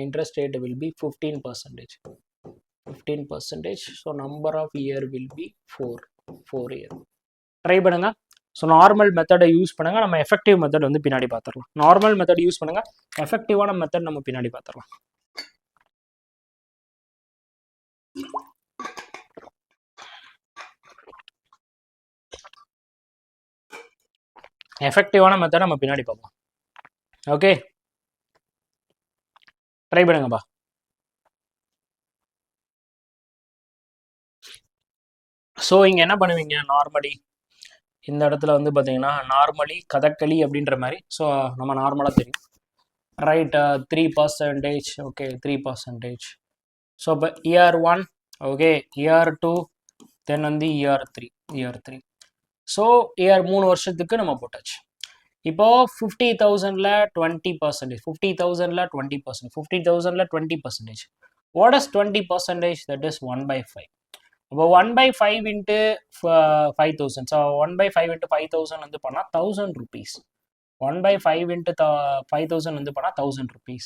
interest rate will be 15%. So number of year will be 4 year. Try பண்ணுங்க. So normal மெத்தடை use பண்ணுங்க. நம்ம effective method வந்து பின்னாடி பார்த்துடலாம். நார்மல் மெத்தட் யூஸ் பண்ணுங்க, எஃபெக்டிவான மெத்தட் நம்ம பின்னாடி பார்த்துடலாம். எஃபெக்டிவான மெத்தட் நம்ம பின்னாடி பார்ப்போம். ஓகே, ட்ரை பண்ணுங்கப்பா. ஸோ இங்கே என்ன பண்ணுவீங்க? நார்மலி இந்த இடத்துல வந்து பார்த்தீங்கன்னா நார்மலி கதகளி அப்படின்ற மாதிரி, ஸோ நம்ம நார்மலாக தெரியும். ரைட், 3%. ஓகே, 3%. ஸோ இப்போ இயர் 1, ஓகே, இயர் 2, தென் வந்து இயர் 3. ஸோ இயர் 3 வருஷத்துக்கு நம்ம போட்டாச்சு. இப்போ 50,000ல் 20%. 50,000ல் 20%. What is 20%? That is 1/5. அப்போ 1/5 இன்ட்டு 5,000. ஸோ 1/5 இன்ட்டு 5,000 வந்து பண்ணால் 1,000 rupees. 1/5 இன்ட்டு 5,000 வந்து பண்ணால் 1,000 rupees.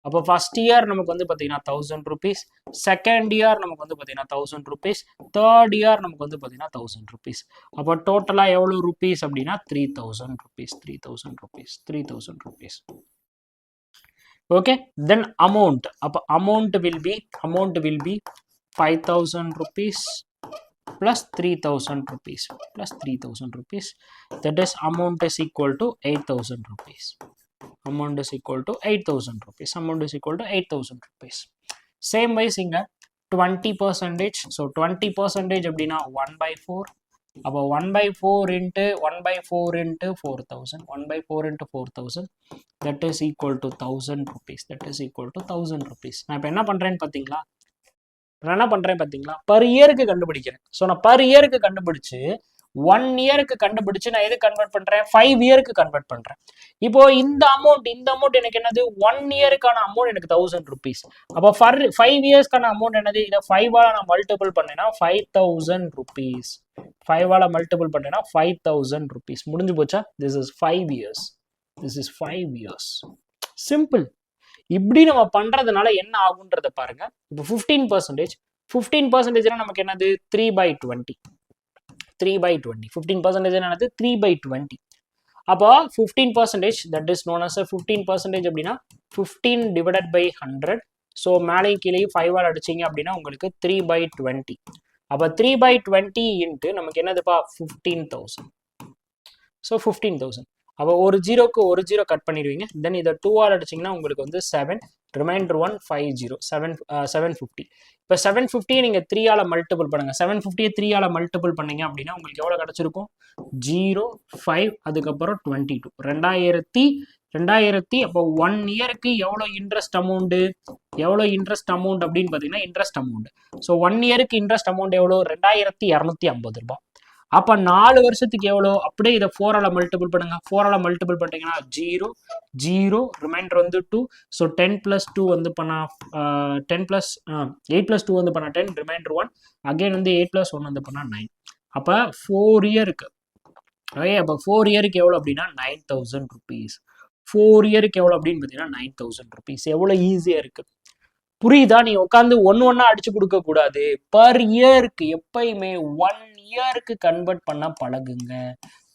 அப்போ ஃபர்ஸ்ட் இயர் நமக்கு வந்து பார்த்தீங்கன்னா 1,000 rupees. செகண்ட் இயர் நமக்கு வந்து பார்த்தீங்கன்னா 1,000 rupees. தேர்ட் இயர் நமக்கு வந்து பார்த்தீங்கன்னா 1,000 rupees. அப்போ டோட்டலாக எவ்வளோ ருபீஸ் அப்படின்னா 3,000 rupees. Okay, then amount. அப்போ amount will be 5,000 rupees plus 3,000 rupees. That is amount is equal to 8,000 rupees. Amount is equal to 8,000 rupees. Same way இங்க 20%. So 20% அப்படின்னா 1/4. அப்போ 1/4 into 4,000. 1/4 into 4,000. That is equal to 1,000 rupees. நான் இப்போ என்ன பண்ணுறேன்னு பார்த்தீங்களா? Per இயருக்கு கண்டுபிடிக்கிறேன். ஸோ நான் பர் இயருக்கு கண்டுபிடிச்சு 1 இயருக்கு கண்டுபிடிச்சு நான் எது கன்வெர்ட் பண்றேன்? 5 இயருக்கு கன்வெர்ட் பண்றேன். இப்போ இந்த அமௌண்ட் எனக்கு என்னது? 1 இயருக்கான அமௌண்ட் எனக்கு 1,000 rupees. அப்போ 5 இயர்ஸ்க்கான அமௌண்ட் என்னது? இதை 5ஆல நான் மல்டிபிள் பண்ணேன்னா 5,000 rupees. 5ஆல மல்டிபிள் பண்ணேன்னா 5,000 rupees. முடிஞ்சு போச்சா? This is 5 years. சிம்பிள். இப்படி நம்ம பண்றதுனால என்ன ஆகுன்றத பாருங்க. இப்போ 15%, 15% நமக்கு என்னது 3/20. 3/20. 15% என்னது 3/20. அப்போ 15% that is known as a 15% அப்படின்னா 15 divided by 100. ஸோ மேலேயும் கீழேயும் 5 ஆல் அடிச்சிங்க அப்படின்னா உங்களுக்கு 3/20. அப்போ 3/20 இன்ட்டு நமக்கு என்னதுப்பா 15,000. ஸோ 15,000. அப்போ ஒரு ஜீரோக்கு ஒரு ஜீரோ கட் பண்ணிடுவீங்க. தென் இதை 2 ஆல் அடிச்சிங்கன்னா உங்களுக்கு வந்து 7, ரிமைண்டர் 1 50, 750. இப்போ 750 நீங்கள் 3 ஆல் மல்டிபிள் பண்ணுங்க. 750 3 ஆல் மல்டிபிள் பண்ணீங்க அப்படின்னா உங்களுக்கு எவ்வளோ கிடச்சிருக்கும் 0, 5 அதுக்கப்புறம் 22. 2000 அப்போ 1 இயருக்கு எவ்வளோ இன்ட்ரெஸ்ட் அமௌண்ட்டு அப்படின்னு பார்த்தீங்கன்னா இன்ட்ரெஸ்ட் அமௌண்ட். ஸோ 1 இயருக்கு இன்ட்ரெஸ்ட் அமௌண்ட் எவ்வளோ 2250 ரூபாய். அப்போ 4 வருஷத்துக்கு எவ்வளோ அப்படியே இதை 4 ஆல் மல்டிபிள் பண்ணுங்க. 4 ஆல் மல்டிபிள் பண்ணிட்டீங்கன்னா 0, 0 ரிமைண்டர் வந்து 2. ஸோ 10 + 2 வந்து பண்ணா 8 + 2 வந்து பண்ணா 10, ரிமைண்டர் 1. அகைன் வந்து 8 + 1 வந்து பண்ணா 9. அப்போ 4 இயருக்கு ஓகே. அப்போ 4 இயருக்கு எவ்வளோ அப்படின்னா 9,000 rupees. 4 இயருக்கு எவ்வளோ அப்படின்னு பார்த்தீங்கன்னா 9,000 rupees. எவ்வளோ ஈஸியாக இருக்கு புரியுதா? நீ உட்காந்து ஒன்னா அடிச்சு கொடுக்க கூடாது. பர் இயருக்கு எப்பயுமே 1 இயருக்கு கன்வெர்ட் பண்ண பழகுங்க.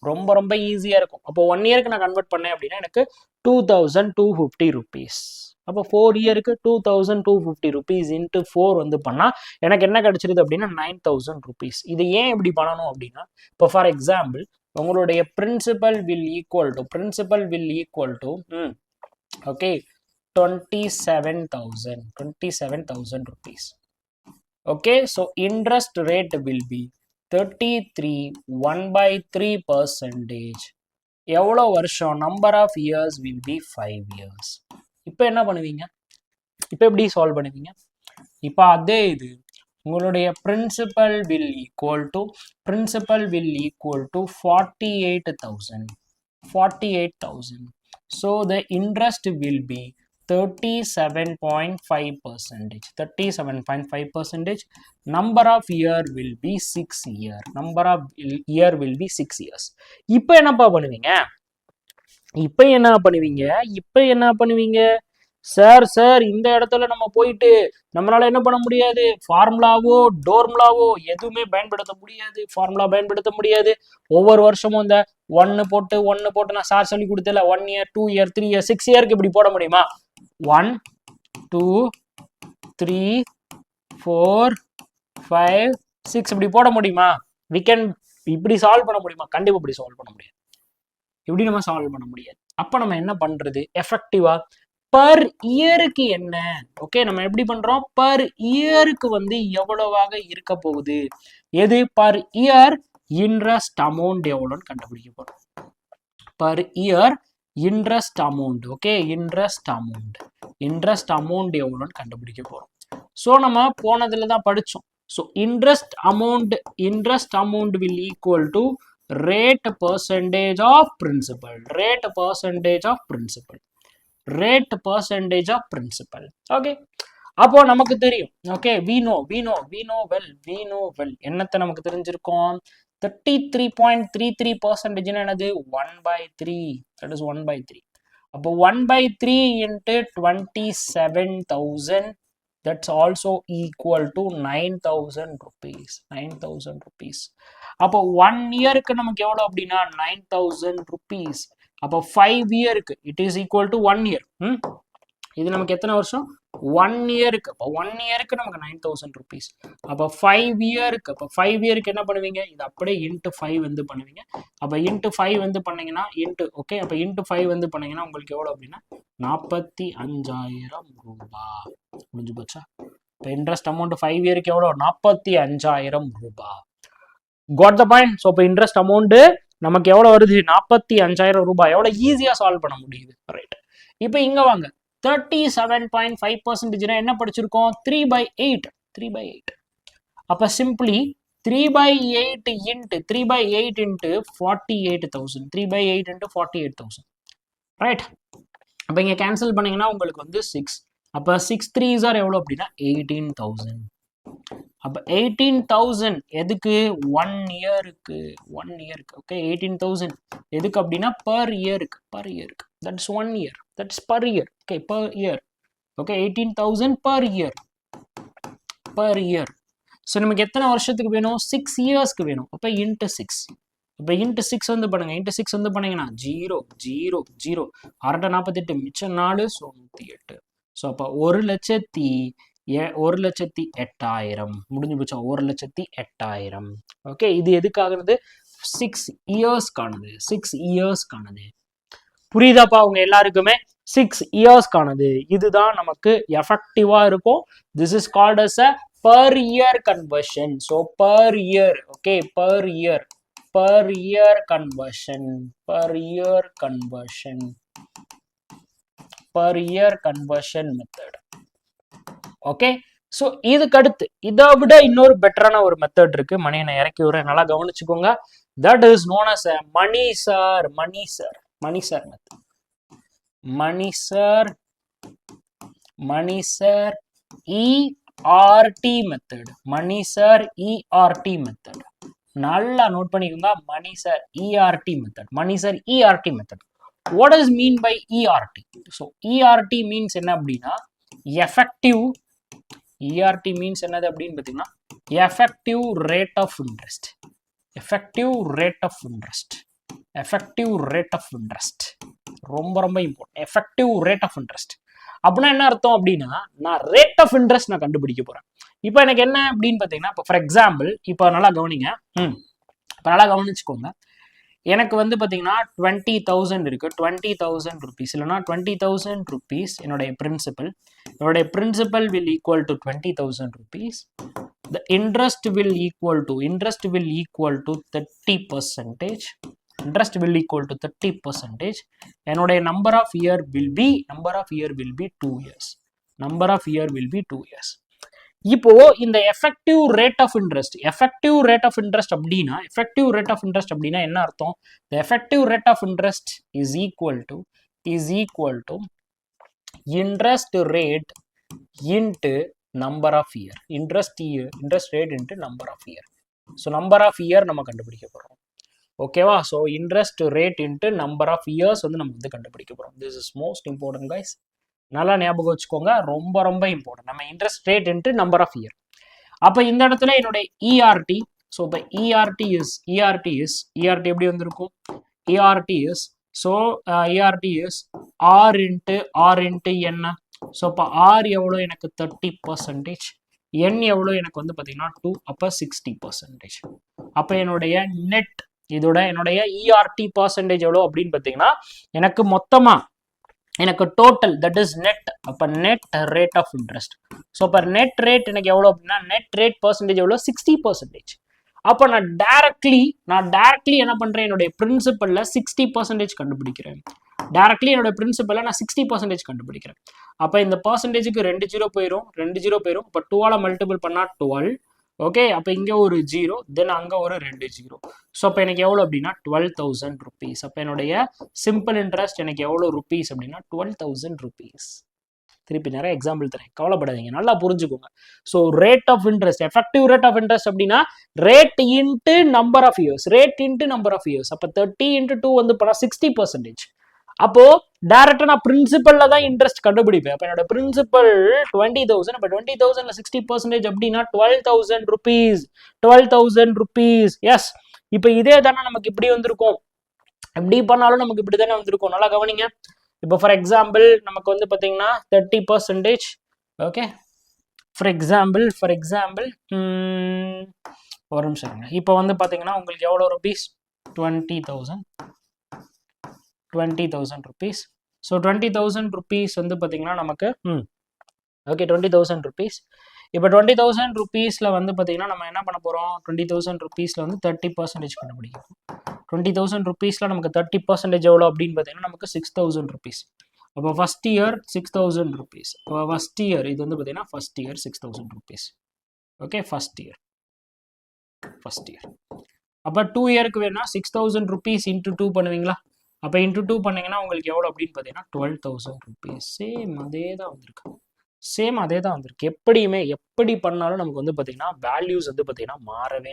ரொம்ப ரொம்ப ஈஸியா இருக்கும். அப்போ 1 இயருக்கு நான் கன்வெர்ட் பண்ணேன் அப்படின்னா எனக்கு 2,250 rupees. அப்போ 4 இயருக்கு 2,250 rupees இன்ட்டு 4 வந்து பண்ணா எனக்கு என்ன கிடைச்சிருது அப்படின்னா 9,000 rupees. இது ஏன் இப்படி பண்ணணும் அப்படின்னா இப்போ ஃபார் எக்ஸாம்பிள் உங்களுடைய principal will equal to okay 27,000 rupees. Okay, so interest rate will be 33 1/3%. எவ்வளோ வருஷம் number of years will be 5 years. இப்போ என்ன பண்ணுவீங்க? இப்போ எப்படி சால்வ் பண்ணுவீங்க? இப்போ அதே இது உங்களுடைய principal will equal to 48,000. So the interest will be 37.5%. Number of year will be 6 year. இப்போ என்னப்பா பண்ணுவீங்க? சார் இந்த இடத்துல நம்ம போயிட்டு நம்மளால என்ன பண்ண முடியாது? ஃபார்முலாவோ டோர்முலாவோ எதுவுமே பயன்படுத்த முடியாது. ஒவ்வொரு வருஷமும் இந்த 1 போட்டு நான் சார் சொல்லி கொடுத்தல 1 இயர் 2 இயர் 3 இயர் 6 இயருக்கு இப்படி போட முடியுமா? 1 2 3 4 5 6 இப்படி போட முடியுமா? இப்படி சால்வ் பண்ண முடியுமா? கண்டிப்பா இப்படி சால்வ் பண்ண முடியாது. இப்படி நம்ம சால்வ் பண்ண முடியாது. அப்ப நம்ம என்ன பண்றது? எஃபெக்டிவா பர் இயருக்கு என்ன? ஓகே, நம்ம எப்படி பண்றோம்? பர் இயருக்கு வந்து எவ்வளவாக இருக்க போகுது? எது பர் இயர் இன்ட்ரெஸ்ட் அமௌண்ட் எவ்வளோன்னு கண்டுபிடிக்க போறோம். Per year interest amount. Okay, interest amount எவ்வளோன்னு கண்டுபிடிக்க போறோம். ஸோ நம்ம போனதுல தான் படிச்சோம். So interest amount will equal to rate percentage of principal. Okay, அப்போ நமக்கு தெரியும். ஓகே, we know well என்னத்தை நமக்கு தெரிஞ்சிருக்கும்? 33.33% என்னது 1/3. that is 1/3. அப்போ 1/3 into 27,000 that's also equal to 9,000 rupees. அப்போ 1 இயருக்கு நமக்கு எவ்வளவு அப்படின்னா 9,000 rupees. அப்போ 5 இயருக்கு it is equal to 1 year. இது நமக்கு எத்தனை வருஷம்? 1 இயருக்கு. அப்போ 1 இயருக்கு நமக்கு 9,000 rupees. அப்போ 5 இயருக்கு என்ன பண்ணுவீங்க? இது அப்படியே இன்ட்டு 5 வந்து பண்ணுவீங்க. அப்போ இன்ட்டு 5 வந்து பண்ணீங்கன்னா ஓகே, அப்போ இன்ட்டு 5 வந்து பண்ணீங்கன்னா உங்களுக்கு எவ்வளோ அப்படின்னா 45,000 ரூபாய். முடிஞ்சு போச்சா? இப்போ இன்ட்ரெஸ்ட் அமௌண்ட் 5 இயருக்கு எவ்வளோ? 45,000 ரூபாய். Got the point? ஸோ இப்போ இன்ட்ரெஸ்ட் அமௌண்ட் நமக்கு எவ்வளோ வருது? 45,000 ரூபாய். எவ்வளோ ஈஸியாக சால்வ் பண்ண முடியுது. ரைட், இப்போ இங்கே வாங்க. 37.5% என்ன படிச்சிருக்கோம்? 3/8. அப்போ சிம்பிளி 3/8 into 48,000. 3/8 into 48,000. ரைட், அப்போ இங்கே கேன்சல் பண்ணீங்கன்னா உங்களுக்கு வந்து 6. அப்போ 6 3s are எவ்வளோ அப்படின்னா 18,000. அப்போ 18,000 எதுக்கு? 1 இயருக்கு. ஓகே, 18,000 எதுக்கு அப்படின்னா பர் இயருக்கு. That's 1 year. That's per year. Okay, per year. Okay, 18,000 per year. So நமக்கு எத்தனை வருஷத்துக்கு வேணும்? 6 இயர்ஸ்க்கு வேணும். அப்போ இன்ட்டு 6. இப்போ இன்ட்டு 6 வந்து பண்ணுங்க. இன்ட்டு 6 வந்து பண்ணீங்கன்னா 0 0 0 6 48 மிச்சம் 4. ஸோ 108. ஸோ அப்போ 1,08,000 முடிஞ்சு போச்சா? 1,08,000. ஓகே, இது எதுக்காகிறது? 6 இயர்ஸ்க்கானது. 6 இயர்ஸ்க்கானது. புரியுதாப்பா உங்க எல்லாருக்குமே? 6 இயர்ஸ்க்கானது. இதுதான் நமக்கு எஃபெக்டிவா இருக்கும். This is called as a per year conversion. So per year, okay, per year conversion, per year conversion method. Okay, so இதுக்கு அடுத்து இதை விட இன்னொரு பெட்டரான ஒரு மெத்தட் இருக்கு. மணியை நான் இறக்கி விடுறேன், நல்லா கவனிச்சுக்கோங்க. That is known as a Mani sir method. Mani sir ERT method. Mani sir ERT method. நல்லா நோட் பண்ணிக்கோங்க. Mani sir ERT method. What does mean by ERT? So ERT means என்ன அப்படின்னா effective. ERT means என்னது அப்படின்னு பார்த்தீங்கன்னா effective rate of interest. ரொம்ப ரொம்ப important. effective rate of interest அப்படின்னா என்ன அர்த்தம் அப்படின்னா, நான் ரேட் ஆஃப் இன்ட்ரெஸ்ட் நான் கண்டுபிடிக்க போறேன். இப்போ எனக்கு என்ன அப்படின்னு பார்த்தீங்கன்னா, இப்போ ஃபார் எக்ஸாம்பிள், இப்போ நல்லா கவனிங்க. இப்போ நல்லா கவனிச்சுக்கோங்க. எனக்கு வந்து பார்த்தீங்கன்னா 20,000 இருக்கு. 20,000 rupees இல்லைன்னா 20,000 rupees என்னுடைய principal will equal to 20,000 rupees. The interest will equal to 30%. என்னுடைய number of year will be 2 years. இப்போ இந்த எஃபெக்டிவ் ரேட் ஆஃப் இன்ட்ரெஸ்ட் அப்படின்னா என்ன அர்த்தம்? the effective rate of interest is equal to interest rate into number of year. interest rate into number of year. so number of year நம்ம கண்டுபிடிக்க போறோம். ஓகேவா? So interest rate into number of years வந்து நம்ம வந்து கண்டுபிடிக்க போகிறோம். This is most important guys. நல்லா ஞாபகம் வச்சுக்கோங்க, ரொம்ப ரொம்ப இம்பார்ட்டன்ட். நம்ம interest rate into number of year. அப்போ இந்த இடத்துல என்னுடைய ERT. ஸோ இப்போ ERT எப்படி வந்திருக்கும்? ERT இஸ் R இன்ட்டு என்ன? ஸோ இப்போ R எவ்வளோ? எனக்கு 30%. N எவ்வளோ? எனக்கு வந்து பார்த்தீங்கன்னா 2. அப்போ 60%. அப்போ என்னுடைய நெட் என்னுடைய ERT பர்சன்டேஜ் எவ்வளோ அப்படின்னு பார்த்தீங்கன்னா, எனக்கு மொத்தமா எனக்கு டோட்டல், தட் இஸ் நெட். அப்போ net rate of interest. So அப்போ நெட் ரேட் எனக்கு எவ்வளோ அப்படின்னா, நெட் ரேட் பர்சன்டேஜ் எவ்வளோ? 60%. அப்போ நான் டைரக்ட்லி என்ன பண்றேன்? என்னுடைய பிரின்சிபல்ல 60% கண்டுபிடிக்கிறேன். என்னோட பிரின்சிபல்ல நான் 60% கண்டுபிடிக்கிறேன். அப்போ இந்த பர்சன்டேஜுக்கு 2 0 போயிடும். இப்போ 2ஆல மல்டிபிள் பண்ணா 12. ஓகே, அப்போ இங்கே ஒரு 0, தென் அங்கே ஒரு 2 0. ஸோ அப்போ எனக்கு எவ்வளோ அப்படின்னா 12,000 rupees. அப்போ என்னுடைய சிம்பிள் இன்ட்ரெஸ்ட் எனக்கு எவ்வளோ ருபீஸ் அப்படின்னா 12,000 rupees. திருப்பி நிறைய எக்ஸாம்பிள் தரேன், கவலைப்படாதீங்க, நல்லா புரிஞ்சுக்கோங்க. So rate of interest, effective rate of interest அப்படின்னா rate into number of years. அப்போ 30 × 2 வந்து பண்ணா 60%. அப்போ டைரக்டா நான் பிரின்சிபல்ல தான் இன்ட்ரெஸ்ட் கண்டுபிடிப்பேன். அப்ப என்னோட பிரின்சிபல் 20,000. அப்ப 20,000ல 60% அப்படின்னா 12,000 rupees. எஸ், இப்போ இதே தானே நமக்கு இப்படி வந்திருக்கும். எப்படி பண்ணாலும் நமக்கு இப்படி தானே வந்திருக்கும். நல்லா கவனிங்க. இப்போ ஃபார் எக்ஸாம்பிள் நமக்கு வந்து பார்த்தீங்கன்னா 30%. ஓகே, ஃபார் எக்ஸாம்பிள் ஒரு நிமிஷம். இப்போ வந்து பார்த்தீங்கன்னா உங்களுக்கு எவ்வளோ ருபீஸ்? 20,000 rupees. ஸோ 20,000 rupees வந்து பார்த்தீங்கன்னா நமக்கு ஓகே 20,000 rupees. இப்போ 20,000 rupeesல வந்து பார்த்தீங்கன்னா நம்ம என்ன பண்ண போகிறோம்? 20,000 rupeesல வந்து 30% கண்டுபிடிக்கிறோம். 20,000 rupeesல நமக்கு 30% எவ்வளோ அப்படின்னு பார்த்தீங்கன்னா நமக்கு 6,000 rupees. அப்போ ஃபர்ஸ்ட் இயர் 6,000 rupees. அப்போ ஃபர்ஸ்ட் இயர் இது வந்து பார்த்தீங்கன்னா first year 6,000 rupees. Okay, first year. அப்போ 2 இயருக்கு வேணா 6,000 rupees இன்ட்டு 2 பண்ணுவீங்களா? அப்போ இன்ட்டு 2 பண்ணீங்கன்னா உங்களுக்கு எவ்வளோ அப்படின்னு பார்த்தீங்கன்னா 12,000 rupees. சேம் அதே தான் வந்திருக்கு. எப்படி பண்ணாலும் நமக்கு வந்து பார்த்தீங்கன்னா வேல்யூஸ் வந்து பார்த்தீங்கன்னா மாறவே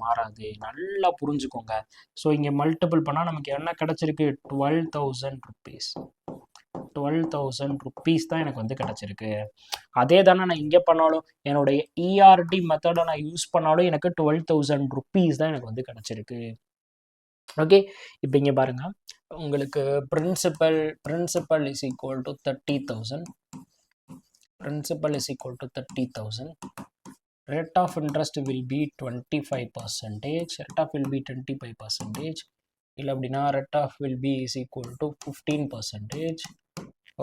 மாறாது. நல்லா புரிஞ்சுக்கோங்க. ஸோ இங்கே மல்டிபிள் பண்ணால் நமக்கு என்ன கிடைச்சிருக்கு? 12,000 rupees. 12,000 rupees தான் எனக்கு வந்து கிடைச்சிருக்கு. அதே தானே நான் இங்கே பண்ணாலும் என்னுடைய இஆர்டி மெத்தடை நான் யூஸ் பண்ணாலும் எனக்கு 12,000 rupees தான் எனக்கு வந்து கிடைச்சிருக்கு. ஓகே, இப்போ இங்கே பாருங்க, உங்களுக்கு principal is equal to 30,000. Principal is equal to 30,000. Rate of interest will be 25%. Rate of will be 25%. இல்லை அப்படின்னா rate of will be is equal to 15%.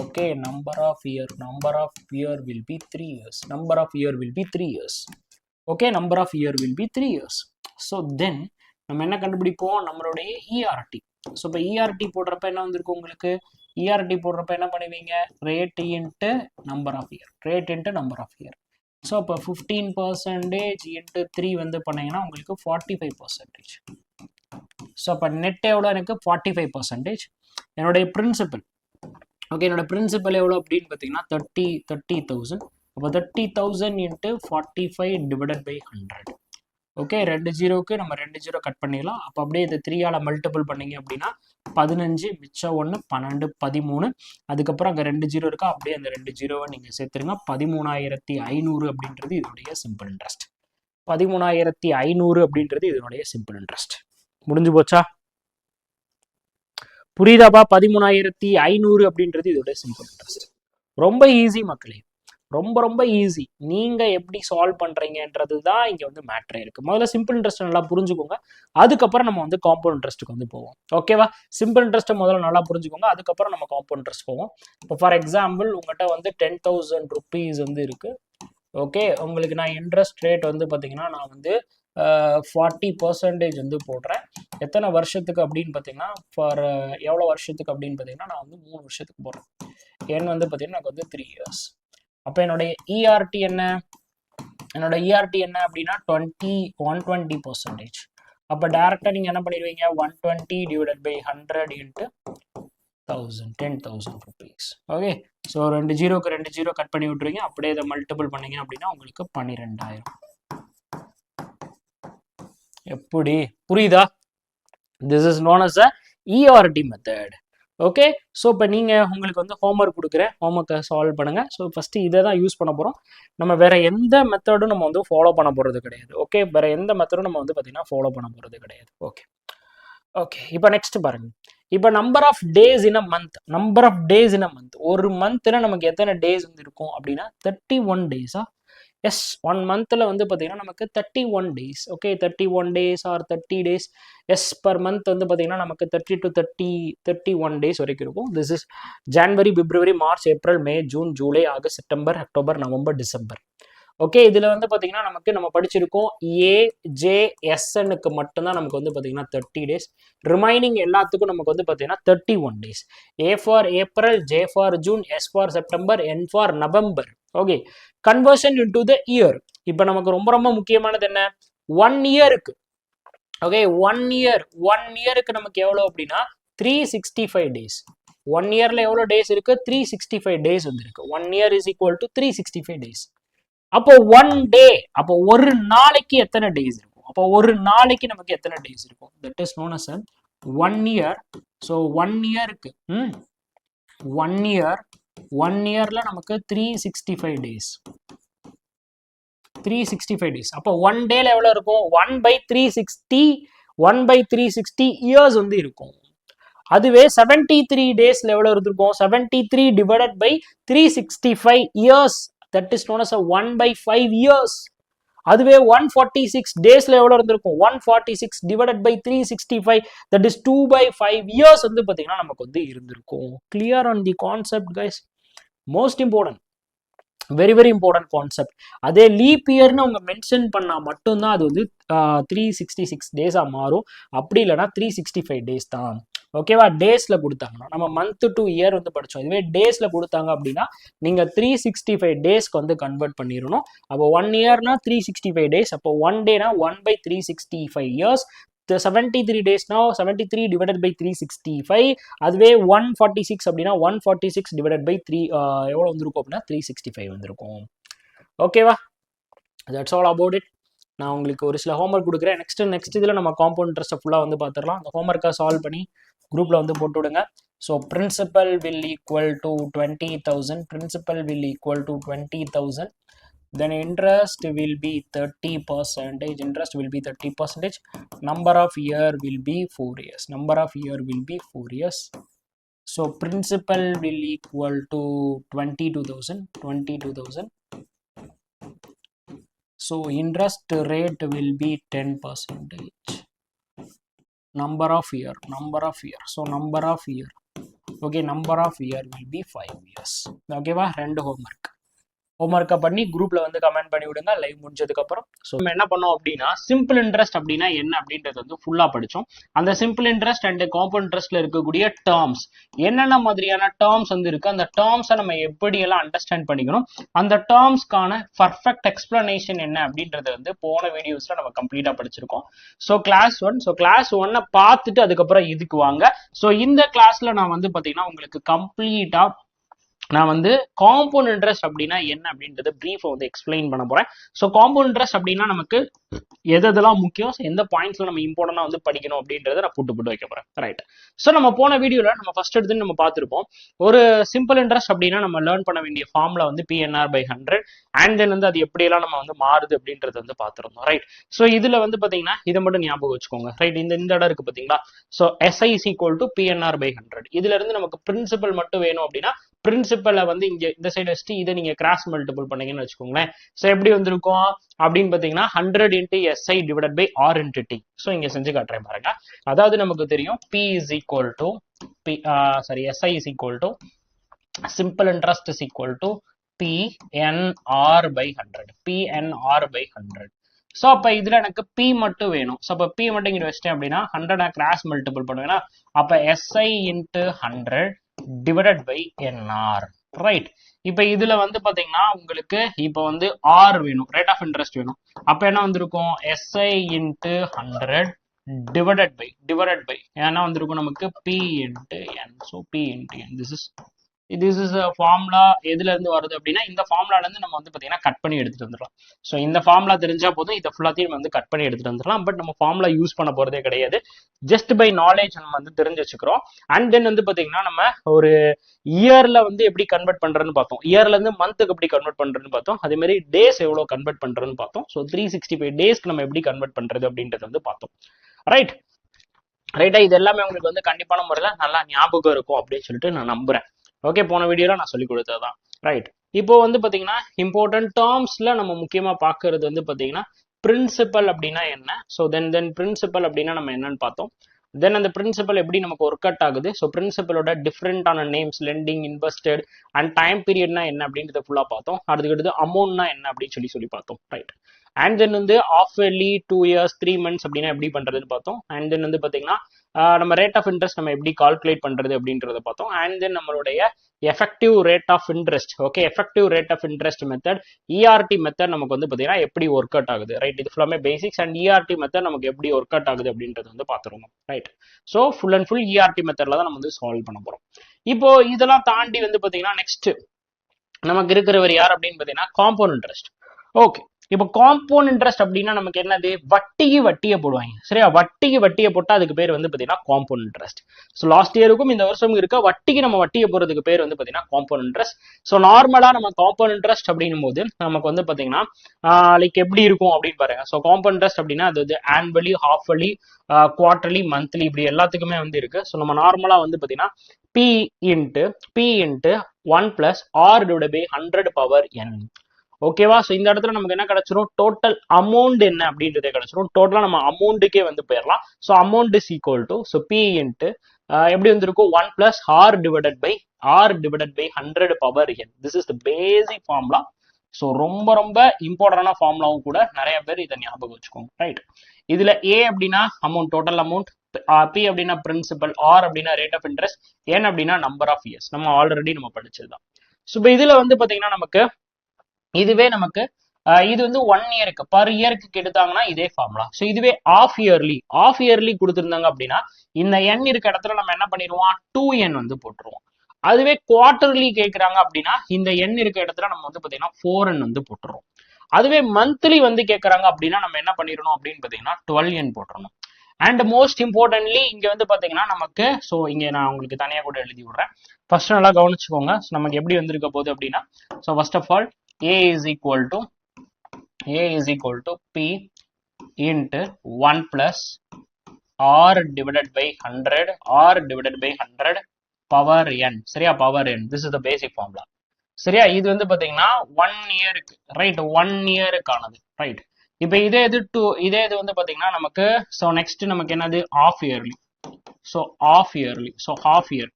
Okay, number of year will be 3 years. Number of year will be 3 years. Okay, number of year will be 3 years. So then நம்ம என்ன கண்டுபிடிப்போம், நம்மளுடைய ERT. So இப்போ ERT போடுறப்ப என்ன வந்திருக்கு உங்களுக்கு, ERT போடுறப்ப என்ன பண்ணுவீங்க, rate into number of year, rate into number of year. So இப்போ 15% இன்ட்டு 3 வந்து பண்ணீங்கன்னா உங்களுக்கு 45%. ஸோ அப்போ நெட் எவ்வளோ எனக்கு 45%. என்னுடைய பிரின்சிபல், ஓகே, என்னோட பிரின்சிபல் எவ்வளோ அப்படின்னு பார்த்தீங்கன்னா 30,000. அப்போ 30,000 இன்ட்டு 45 டிவைடட் பை 100. ஓகே, 2 ஜீரோவுக்கு நம்ம 2 ஜீரோ கட் பண்ணிடலாம். அப்போ அப்படியே இதை 3ஆல் மல்டிபிள் பண்ணிங்க அப்படின்னா 15, மிச்சம் 1, 12, 13. அதுக்கப்புறம் அங்கே 2 ஜீரோ இருக்கா, அப்படியே அந்த 2 ஜீரோவை நீங்கள் சேர்த்துருங்க. 13,500 அப்படின்றது இதனுடைய சிம்பிள் இன்ட்ரெஸ்ட். 13,500 அப்படின்றது இதனுடைய சிம்பிள் இன்ட்ரெஸ்ட். முடிஞ்சு போச்சா, புரியுதாப்பா? 13,500 அப்படின்றது இதோடைய சிம்பிள் இன்ட்ரெஸ்ட். ரொம்ப ஈஸி மக்களே, ரொம்ப ரொம்ப ஈஸி. நீங்கள் எப்படி சால்வ் பண்ணுறீங்கன்றது தான் இங்கே வந்து மேட்ரே இருக்குது. முதல்ல சிம்பிள் இன்ட்ரெஸ்ட் நல்லா புரிஞ்சுக்கோங்க, அதுக்கப்புறம் நம்ம வந்து காம்பவுண்ட் இன்ட்ரெஸ்ட்டுக்கு வந்து போவோம். ஓகேவா? சிம்பிள் இன்ட்ரெஸ்ட்டை முதல்ல நல்லா புரிஞ்சுக்கோங்க, அதுக்கப்புறம் நம்ம காம்பவுண்ட் இன்ட்ரெஸ்ட் போவோம். இப்போ ஃபார் எக்ஸாம்பிள் உங்கள்கிட்ட வந்து 10,000 rupees வந்து இருக்குது. ஓகே, உங்களுக்கு நான் இன்ட்ரெஸ்ட் ரேட் வந்து பார்த்தீங்கன்னா நான் வந்து 40% வந்து போடுறேன். எத்தனை வருஷத்துக்கு அப்படின்னு பார்த்தீங்கன்னா, ஃபார் எவ்வளோ வருஷத்துக்கு அப்படின்னு பார்த்தீங்கன்னா நான் வந்து 3 வருஷத்துக்கு போடுறேன். ஏன்னு வந்து பார்த்தீங்கன்னா எனக்கு வந்து 3 years. அப்போ என்னுடைய ERT என்ன, என்னோட ERT என்ன அப்படின்னா 120%. அப்போ டேரெக்டாக நீங்கள் என்ன பண்ணிடுவீங்க, 120 divided by 100 into 1000, 10,000 rupees. Okay, so 2 ஜீரோக்கு 2 ஜீரோ கட் பண்ணி விட்டுருவீங்க, அப்படியே இதை மல்டிபிள் பண்ணீங்க அப்படின்னா உங்களுக்கு 12,000. எப்படி புரியுதா? This is known as a ERT method. Okay, so இப்போ நீங்கள் உங்களுக்கு வந்து ஹோம்ஒர்க் கொடுக்குறேன், ஹோம்ஒர்க்கை சால்வ் பண்ணுங்கள். ஸோ ஃபஸ்ட்டு இதை தான் யூஸ் பண்ண போகிறோம். நம்ம வேறு எந்த மெத்தடும் நம்ம வந்து ஃபாலோ பண்ண போகிறது கிடையாது. ஓகே, வேறு எந்த மெத்தடும் நம்ம வந்து பார்த்திங்கன்னா ஃபாலோ பண்ண போகிறது கிடையாது. ஓகே ஓகே, இப்போ நெக்ஸ்ட் பாருங்கள். இப்போ number of days in a month, number of days in a month, ஒரு மந்த்தில் நமக்கு எத்தனை டேஸ் வந்து இருக்கும் அப்படின்னா 31 days. எஸ், 1 monthல வந்து பார்த்தீங்கன்னா நமக்கு 31 days. Okay, 31 days or 30 days. Yes, per month வந்து பார்த்தீங்கன்னா நமக்கு 30 to 31 days வரைக்கும் இருக்கும். This is January, February, March, April, May, June, July, August, September, October, November, December. Okay, இதில் வந்து பார்த்தீங்கன்னா நம்ம படிச்சிருக்கோம் AJSNக்கு மட்டும்தான் நமக்கு வந்து பார்த்தீங்கன்னா 30 days. ரிமைனிங் எல்லாத்துக்கும் நமக்கு வந்து பார்த்தீங்கன்னா 31 days. A for April, J for June, S for September, N for November. Okay, conversion into the year. இப்போ நமக்கு ரொம்ப ரொம்ப முக்கியமானது என்ன, 1 இயருக்கு. ஓகே, 1 இயருக்கு நமக்கு எவ்வளோ அப்படின்னா 365 days. 1 இயர்ல எவ்வளோ டேஸ் இருக்கு, 365 days வந்து இருக்கு. 1 year is equal to 365 days. அப்போ 1 day, அப்போ ஒரு நாளைக்கு எத்தனை டேஸ் இருக்கும், அப்போ ஒரு நாளைக்கு நமக்கு எத்தனை டேஸ் இருக்கும், that is known as 1 year. So 1 இயருக்கு 1 இயர்ல நமக்கு 365 days. 365 days. அப்போ 1 டேல எவ்வளோ இருக்கும், 1/360 இயர்ஸ் வந்து இருக்கும். அதுவே 73 டேஸ்ல எவ்வளோ இருந்திருக்கும், 73 divided by 365 years, that is known as 1/5 years. அதுவே 146 டேஸ்ல எவ்வளோ இருந்திருக்கும், 146 divided by 365, that is 2/5 years வந்து பார்த்தீங்கன்னா நமக்கு வந்து இருந்திருக்கும். Clear on the concept guys? Most important, very very important concept. அதே லீப் இயர்னு அவங்க மென்ஷன் பண்ணால் மட்டும்தான் அது வந்து 366 டேஸாக மாறும். அப்படி இல்லைனா 365 டேஸ் தான். ஓகேவா? டேஸில் கொடுத்தாங்கன்னா நம்ம மந்த் டு இயர் வந்து படித்தோம். இதுவே டேஸில் கொடுத்தாங்க அப்படின்னா நீங்கள் 365 டேஸ்க்கு வந்து கன்வெர்ட் பண்ணிடணும். அப்போ 1 இயர்னா 365 டேஸ், அப்போ 1 டேனா 1/365 இயர்ஸ். 73 டேஸ்னா 73 டிவைடட் பை 365. அதுவே 146 அப்படின்னா 146 டிவைடட் பை 3 எவ்வளோ வந்துருக்கும் அப்படின்னா 365 வந்துருக்கும். ஓகேவா? That's all about it. நான் உங்களுக்கு ஒரு சில ஹோம்ஒர்க் கொடுக்குறேன். நெக்ஸ்ட் இதில் நம்ம காம்பவுண்ட் இன்ட்ரெஸ்ட்டை ஃபுல்லாக வந்து பார்த்துடலாம். அந்த ஹோம்ஒர்க்கை சால்வ் பண்ணி குரூப்ல வந்து போட்டு விடுங்க. So principal will equal to 20,000, principal will equal to 20,000. Then interest will be 30%. Interest will be 30%. Number of year will be 4 years. Number of year will be 4 years. So principal will equal to 22,000. 22,000. So interest rate will be 10%. Number of year. Number of year. So number of year. Okay, number of year will be 5 years. Okay, va? Rendu homework. ஹோம்ஒர்க்கை பண்ணி குரூப்ல வந்து comment பண்ணி விடுங்க live முடிஞ்சதுக்கு அப்புறம். So நம்ம என்ன பண்ணோம் அப்படின்னா சிம்பிள் இன்ட்ரெஸ்ட் அப்படின்னா என்ன அப்படின்றது வந்து ஃபுல்லா படிச்சோம். அந்த சிம்பிள் இன்ட்ரெஸ்ட் அண்ட் காம்பவுண்ட் இன்ட்ரெஸ்ட்ல இருக்கக்கூடிய டேர்ம்ஸ் என்னென்ன மாதிரியான டேர்ம்ஸ் வந்து இருக்கு, அந்த டேர்ம்ஸை நம்ம எப்படி எல்லாம் அண்டர்ஸ்டாண்ட் பண்ணிக்கணும், அந்த டேர்ம்ஸ்க்கான பர்ஃபெக்ட் எக்ஸ்பிளனேஷன் என்ன அப்படின்றத வந்து போன வீடியோஸ்ல நம்ம கம்ப்ளீட்டா படிச்சிருக்கோம். ஸோ கிளாஸ் 1, ஸோ கிளாஸ் 1 பார்த்துட்டு அதுக்கப்புறம் இதுக்கு வாங்க. ஸோ இந்த கிளாஸ்ல நான் வந்து பாத்தீங்கன்னா உங்களுக்கு கம்ப்ளீட்டா நான் வந்து காம்பவுண்ட் இன்ட்ரெஸ்ட் அப்படின்னா என்ன அப்படின்றத பிரீஃபா வந்து எக்ஸ்பிளைன் பண்ண போறேன். ஸோ காம்பவுண்ட் இன்ட்ரெஸ்ட் அப்படின்னா நமக்கு எதெல்லாம் முக்கியம், எந்த பாயிண்ட்ஸ்ல நம்ம இம்பார்ட்டன்டா வந்து படிக்கணும் அப்படின்றத நான் போட்டு வைக்க போறேன். ரைட். ஸோ நம்ம போன வீடியோல நம்ம ஃபர்ஸ்ட் எடுத்து நம்ம பார்த்திருப்போம். ஒரு சிம்பிள் இன்ட்ரெஸ்ட் அப்படின்னா நம்ம லேர்ன் பண்ண வேண்டிய ஃபார்முலா வந்து PNR/100 அண்ட் தென் வந்து அது எப்படியெல்லாம் நம்ம வந்து மாறுது அப்படின்றது வந்து பார்த்திருந்தோம். ரைட். ஸோ இதுல வந்து பாத்தீங்கன்னா இதை மட்டும் ஞாபகம் வச்சுக்கோங்க. ரைட். இந்த இடம் இருக்கு பாத்தீங்களா. So SI is equal to PNR/100. இதுல இருந்து நமக்கு பிரின்சிபல் மட்டும் வேணும் அப்படின்னா பிரின்சிபலை வந்து இங்க இந்த சைடு வச்சுட்டு இதை நீங்க கிராஸ் மல்டிபிள் பண்ணீங்கன்னு வச்சுக்கோங்களேன். ஸோ எப்படி வந்திருக்கும் அப்படின்னு பாத்தீங்கன்னா 100 into SI divided by R into T. So இங்க செஞ்சு காட்டுறேன் பாருங்க. அதாவது நமக்கு தெரியும் P is equal to SI is equal to simple interest is equal to PNR/100. PNR/100. So அப்ப இதுல எனக்கு P மட்டும் வேணும். ஸோ அப்ப P மட்டும் இங்க வச்சிட்டேன் அப்படின்னா 100 கிராஸ் மல்டிபிள் பண்ணுவேன்னா அப்ப SI into 100 divided by NR. Right. இப்ப இதுல வந்து பாத்தீங்கன்னா உங்களுக்கு இப்ப வந்து R வேணும், ரேட் ஆஃப் இன்ட்ரெஸ்ட் வேணும். அப்ப என்ன வந்திருக்கும் SI into 100 divided by என்ன வந்திருக்கும் நமக்கு P into N. So P into N. This is a formula. எதுல இருந்து வருது அப்படின்னா இந்த ஃபார்முலால இருந்து நம்ம வந்து பாத்தீங்கன்னா கட் பண்ணி எடுத்துட்டு வந்துடலாம். ஸோ இந்த ஃபார்முலா தெரிஞ்சா போதும், இதை ஃபுல்லாத்தையும் வந்து கட் பண்ணி எடுத்துட்டு வந்துடலாம். பட் நம்ம ஃபார்முலா யூஸ் பண்ண போறதே கிடையாது. ஜஸ்ட் பை நாலேஜ் நம்ம வந்து தெரிஞ்சு வச்சுக்கிறோம். அண்ட் தென் வந்து பாத்தீங்கன்னா நம்ம ஒரு இயர்ல வந்து எப்படி கன்வெர்ட் பண்றதுன்னு பார்த்தோம், இயர்ல இருந்து மந்த்துக்கு எப்படி கன்வெர்ட் பண்றதுன்னு பார்த்தோம், அதே மாதிரி டேஸ் எவ்வளவு கன்வெர்ட் பண்றதுன்னு பார்த்தோம். ஸோ 365 டேஸ்க்கு நம்ம எப்படி கன்வெர்ட் பண்றது அப்படின்றத வந்து பார்த்தோம். ரைட். ரைட்டா, இது எல்லாமே உங்களுக்கு வந்து கண்டிப்பான முறையில் நல்லா ஞாபகம் இருக்கும் அப்படின்னு சொல்லிட்டு நான் நம்புறேன். ஓகே, போன வீடியோல நான் சொல்லி கொடுத்ததுதான். ரைட். இப்போ வந்து பாத்தீங்கன்னா இம்பார்ட்டன்ட் டேர்ம்ஸ்ல நம்ம முக்கியமா பாக்குறது வந்து பாத்தீங்கன்னா பிரின்சிபல் அப்படின்னா என்ன. ஸோ தென் பிரின்சிபல் அப்படின்னா நம்ம என்னன்னு பார்த்தோம். தென் அந்த பிரின்சிபல் எப்படி நமக்கு ஒர்க் அவுட் ஆகுது. ஸோ பிரின்சிபலோட டிஃப்ரெண்டான names, lending, invested and time பீரியட்னா என்ன அப்படின்றத ஃபுல்லா பார்த்தோம். அதுக்கடுத்து அமௌண்ட்னா என்ன அப்படின்னு சொல்லி பார்த்தோம். ரைட். அண்ட் தென் வந்து ஆஃப் இயர்லி, 2 years, 3 months அப்படின்னா எப்படி பண்றதுன்னு பார்த்தோம். அண்ட் தென் வந்து பாத்தீங்கன்னா நம்ம ரேட் ஆஃப் இன்ட்ரெஸ்ட் நம்ம எப்படி கால்குலேட் பண்றது அப்படின்றத பார்த்தோம். அண்ட் தென் நம்மளுடைய effective rate of interest, okay, effective rate of interest method, ERT method நமக்கு வந்து பாத்தீங்கன்னா எப்படி ஒர்க் அவுட் ஆகுது. ரைட். இது ஃபுல்லாமே பேசிக்ஸ். அண்ட் ERT மெத்தட் நமக்கு எப்படி ஒர்க் அவுட் ஆகுது அப்படின்றது வந்து பாத்துருவோம். Right. So full and full ERT மெத்தட்ல தான் நம்ம வந்து சால்வ் பண்ண போறோம். இப்போ இதெல்லாம் தாண்டி வந்து பாத்தீங்கன்னா நெக்ஸ்ட் நமக்கு இருக்கிறவர் யார் அப்படின்னு பாத்தீங்கன்னா காம்பவுண்ட் இன்ட்ரெஸ்ட். ஓகே, இப்போ காம்பவுண்ட் இன்ட்ரெஸ்ட் அப்படின்னா நமக்கு என்னது, வட்டியை போடுவாங்க. சரியா, வட்டியை போட்டா அதுக்கு பேர் வந்து பாத்தீங்கன்னா காம்பவுண்ட் இன்ட்ரெஸ்ட். ஸோ லாஸ்ட் இயருக்கும் இந்த வருஷம் இருக்க வட்டியை போறதுக்கு பேர் வந்து பாத்தீங்கன்னா காம்பவுண்ட் இன்ட்ரெஸ்ட். ஸோ நார்மலா நம்ம காம்பவுண்ட் இன்ட்ரெஸ்ட் அப்படின்னும் போது நமக்கு வந்து பாத்தீங்கன்னா லைக் எப்படி இருக்கும் அப்படின்னு பாருங்க. ஸோ காம்பவுண்ட் இன்ட்ரெஸ்ட் அப்படின்னா அது ஆனுவலி, ஹாஃப்லி, குவார்டர்லி, மந்த்லி இப்படி எல்லாத்துக்குமே வந்து இருக்கு. ஸோ நம்ம நார்மலா வந்து பாத்தீங்கன்னா P into 1 plus R divided by 100 power N. ஓகேவா. ஸோ இந்த இடத்துல நமக்கு என்ன கிடைச்சிரும், டோட்டல் அமௌண்ட் என்ன அப்படின்றதே கிடைச்சிரும். டோட்டலா நம்ம அமௌண்ட்டுக்கே வந்து போயிடலாம். So amount is equal to P into எப்படி வந்திருக்கும் 1 plus R divided by 100 power N. This is the basic formula. So ரொம்ப ரொம்ப இம்பார்ட்டன்டான ஃபார்முலாவும் கூட, நிறைய பேர் இதை ஞாபகம் வச்சுக்கோங்க. ரைட். இதுல A அப்படின்னா அமௌண்ட், டோட்டல் அமௌண்ட், P அப்படின்னா பிரின்சிபல், R அப்படின்னா ரேட் ஆஃப் இன்ட்ரெஸ்ட், N அப்படின்னா நம்பர் ஆஃப் இயர்ஸ். நம்ம ஆல்ரெடி நம்ம படிச்சதுதான். ஸோ இப்போ இதுல வந்து பாத்தீங்கன்னா நமக்கு இதுவே நமக்கு இது வந்து 1 இயருக்கு பர் இயருக்கு எடுத்தாங்கன்னா இதே ஃபார்முலா. ஸோ இதுவே ஆஃப் இயர்லி கொடுத்துருந்தாங்க அப்படின்னா இந்த N இருக்க இடத்துல நம்ம என்ன பண்ணிடுவோம், 2N வந்து போட்டுருவோம். அதுவே குவார்டர்லி கேட்கறாங்க அப்படின்னா இந்த N இருக்க இடத்துல நம்ம வந்து பாத்தீங்கன்னா 4N வந்து போட்டுருவோம். அதுவே மந்த்லி வந்து கேட்கறாங்க அப்படின்னா நம்ம என்ன பண்ணிடணும் அப்படின்னு பாத்தீங்கன்னா 12N போட்டுறணும். அண்ட் மோஸ்ட் இம்பார்ட்டன்ட்லி இங்க வந்து பாத்தீங்கன்னா நமக்கு ஸோ இங்க நான் உங்களுக்கு தனியா கூட எழுதி விடுறேன். ஃபர்ஸ்ட் நல்லா கவனிச்சுக்கோங்க. நமக்கு எப்படி வந்திருக்க போகுது அப்படின்னா, so first of all a is equal to p into 1 plus r divided by 100 power n. சரியா, power n. This is the basic formula. சரியா, இது வந்து பாத்தீங்கன்னா 1 இயருக்கு, ரைட், 1 இயருக்கானது, ரைட். இப்போ இதே இது வந்து பாத்தீங்கன்னா நமக்கு ஸோ நெக்ஸ்ட் நமக்கு என்னது half yearly. So half yearly, so half year.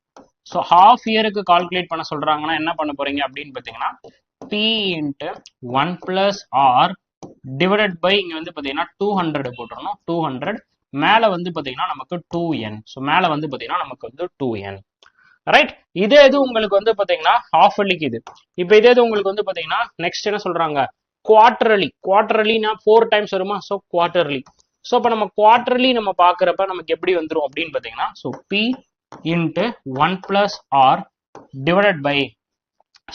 So half இயருக்கு கால்குலேட் பண்ண சொல்றாங்கன்னா என்ன பண்ண போறீங்க அப்படின்னு பாத்தீங்கன்னா p into 1 plus R divided by இங்க வந்து பாத்தீங்கன்னா 200 போட்டுறணும். 200 மேல வந்து பாத்தீங்கன்னா நமக்கு 2n. ஸோ மேல வந்து பாத்தீங்கன்னா நமக்கு வந்து 2n, ரைட். இதே இது உங்களுக்கு வந்து பாத்தீங்கன்னா ஹாஃப் இயர்லிக்கு இது. இப்போ இதே இது உங்களுக்கு வந்து பாத்தீங்கன்னா நெக்ஸ்ட் என்ன சொல்றாங்க குவார்டர்லினா 4 டைம்ஸ் வருமா. So quarterly. ஸோ இப்போ நம்ம குவார்டர்லி நம்ம பாக்குறப்ப நமக்கு எப்படி வந்துடும் அப்படின்னு பாத்தீங்கன்னா so p into 1 plus R divided by,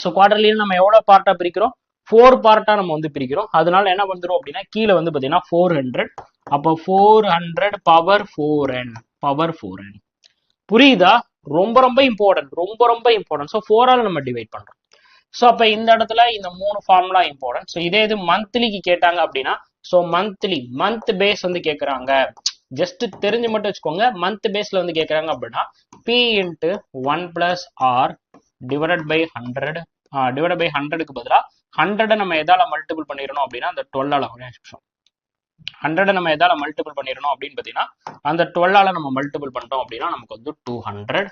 so quarterly நம்ம எவ்வளவு பார்ட்டா பிரிக்கிறோம், 4 பார்ட்டா நம்ம வந்து பிரிக்கிறோம். அதனால என்ன வந்துடும் அப்படின்னா கீழே வந்து பாத்தீங்கன்னா 400. அப்போ 400 பவர் 4n. புரியுதா? ரொம்ப ரொம்ப இம்பார்ட்டன்ட். ஸோ 4ஆல் நம்ம டிவைட் பண்றோம். ஸோ அப்ப இந்த இடத்துல இந்த 3 ஃபார்முலா இம்பார்ட்டன்ட். ஸோ இதே இது மந்த்லிக்கு கேட்டாங்க அப்படின்னா ஸோ மந்த் பேஸ் வந்து கேட்கறாங்க, ஜஸ்ட் தெரிஞ்சு மட்டும் வச்சுக்கோங்க. மந்த் பேஸ்ல வந்து கேட்கறாங்க அப்படின்னா p into 1 plus R divided by 100 divide by 100க்கு பதிலாக 100 நம்ம எதால மல்டிபிள் பண்ணிடணும் அப்படின்னா அந்த 12ஆல, 100 நம்ம எதால மல்டிபிள் பண்ணிடணும் அப்படின்னு பாத்தீங்கன்னா அந்த 12ஆல நம்ம மல்டிபிள் பண்ணிட்டோம் அப்படின்னா நமக்கு வந்து 200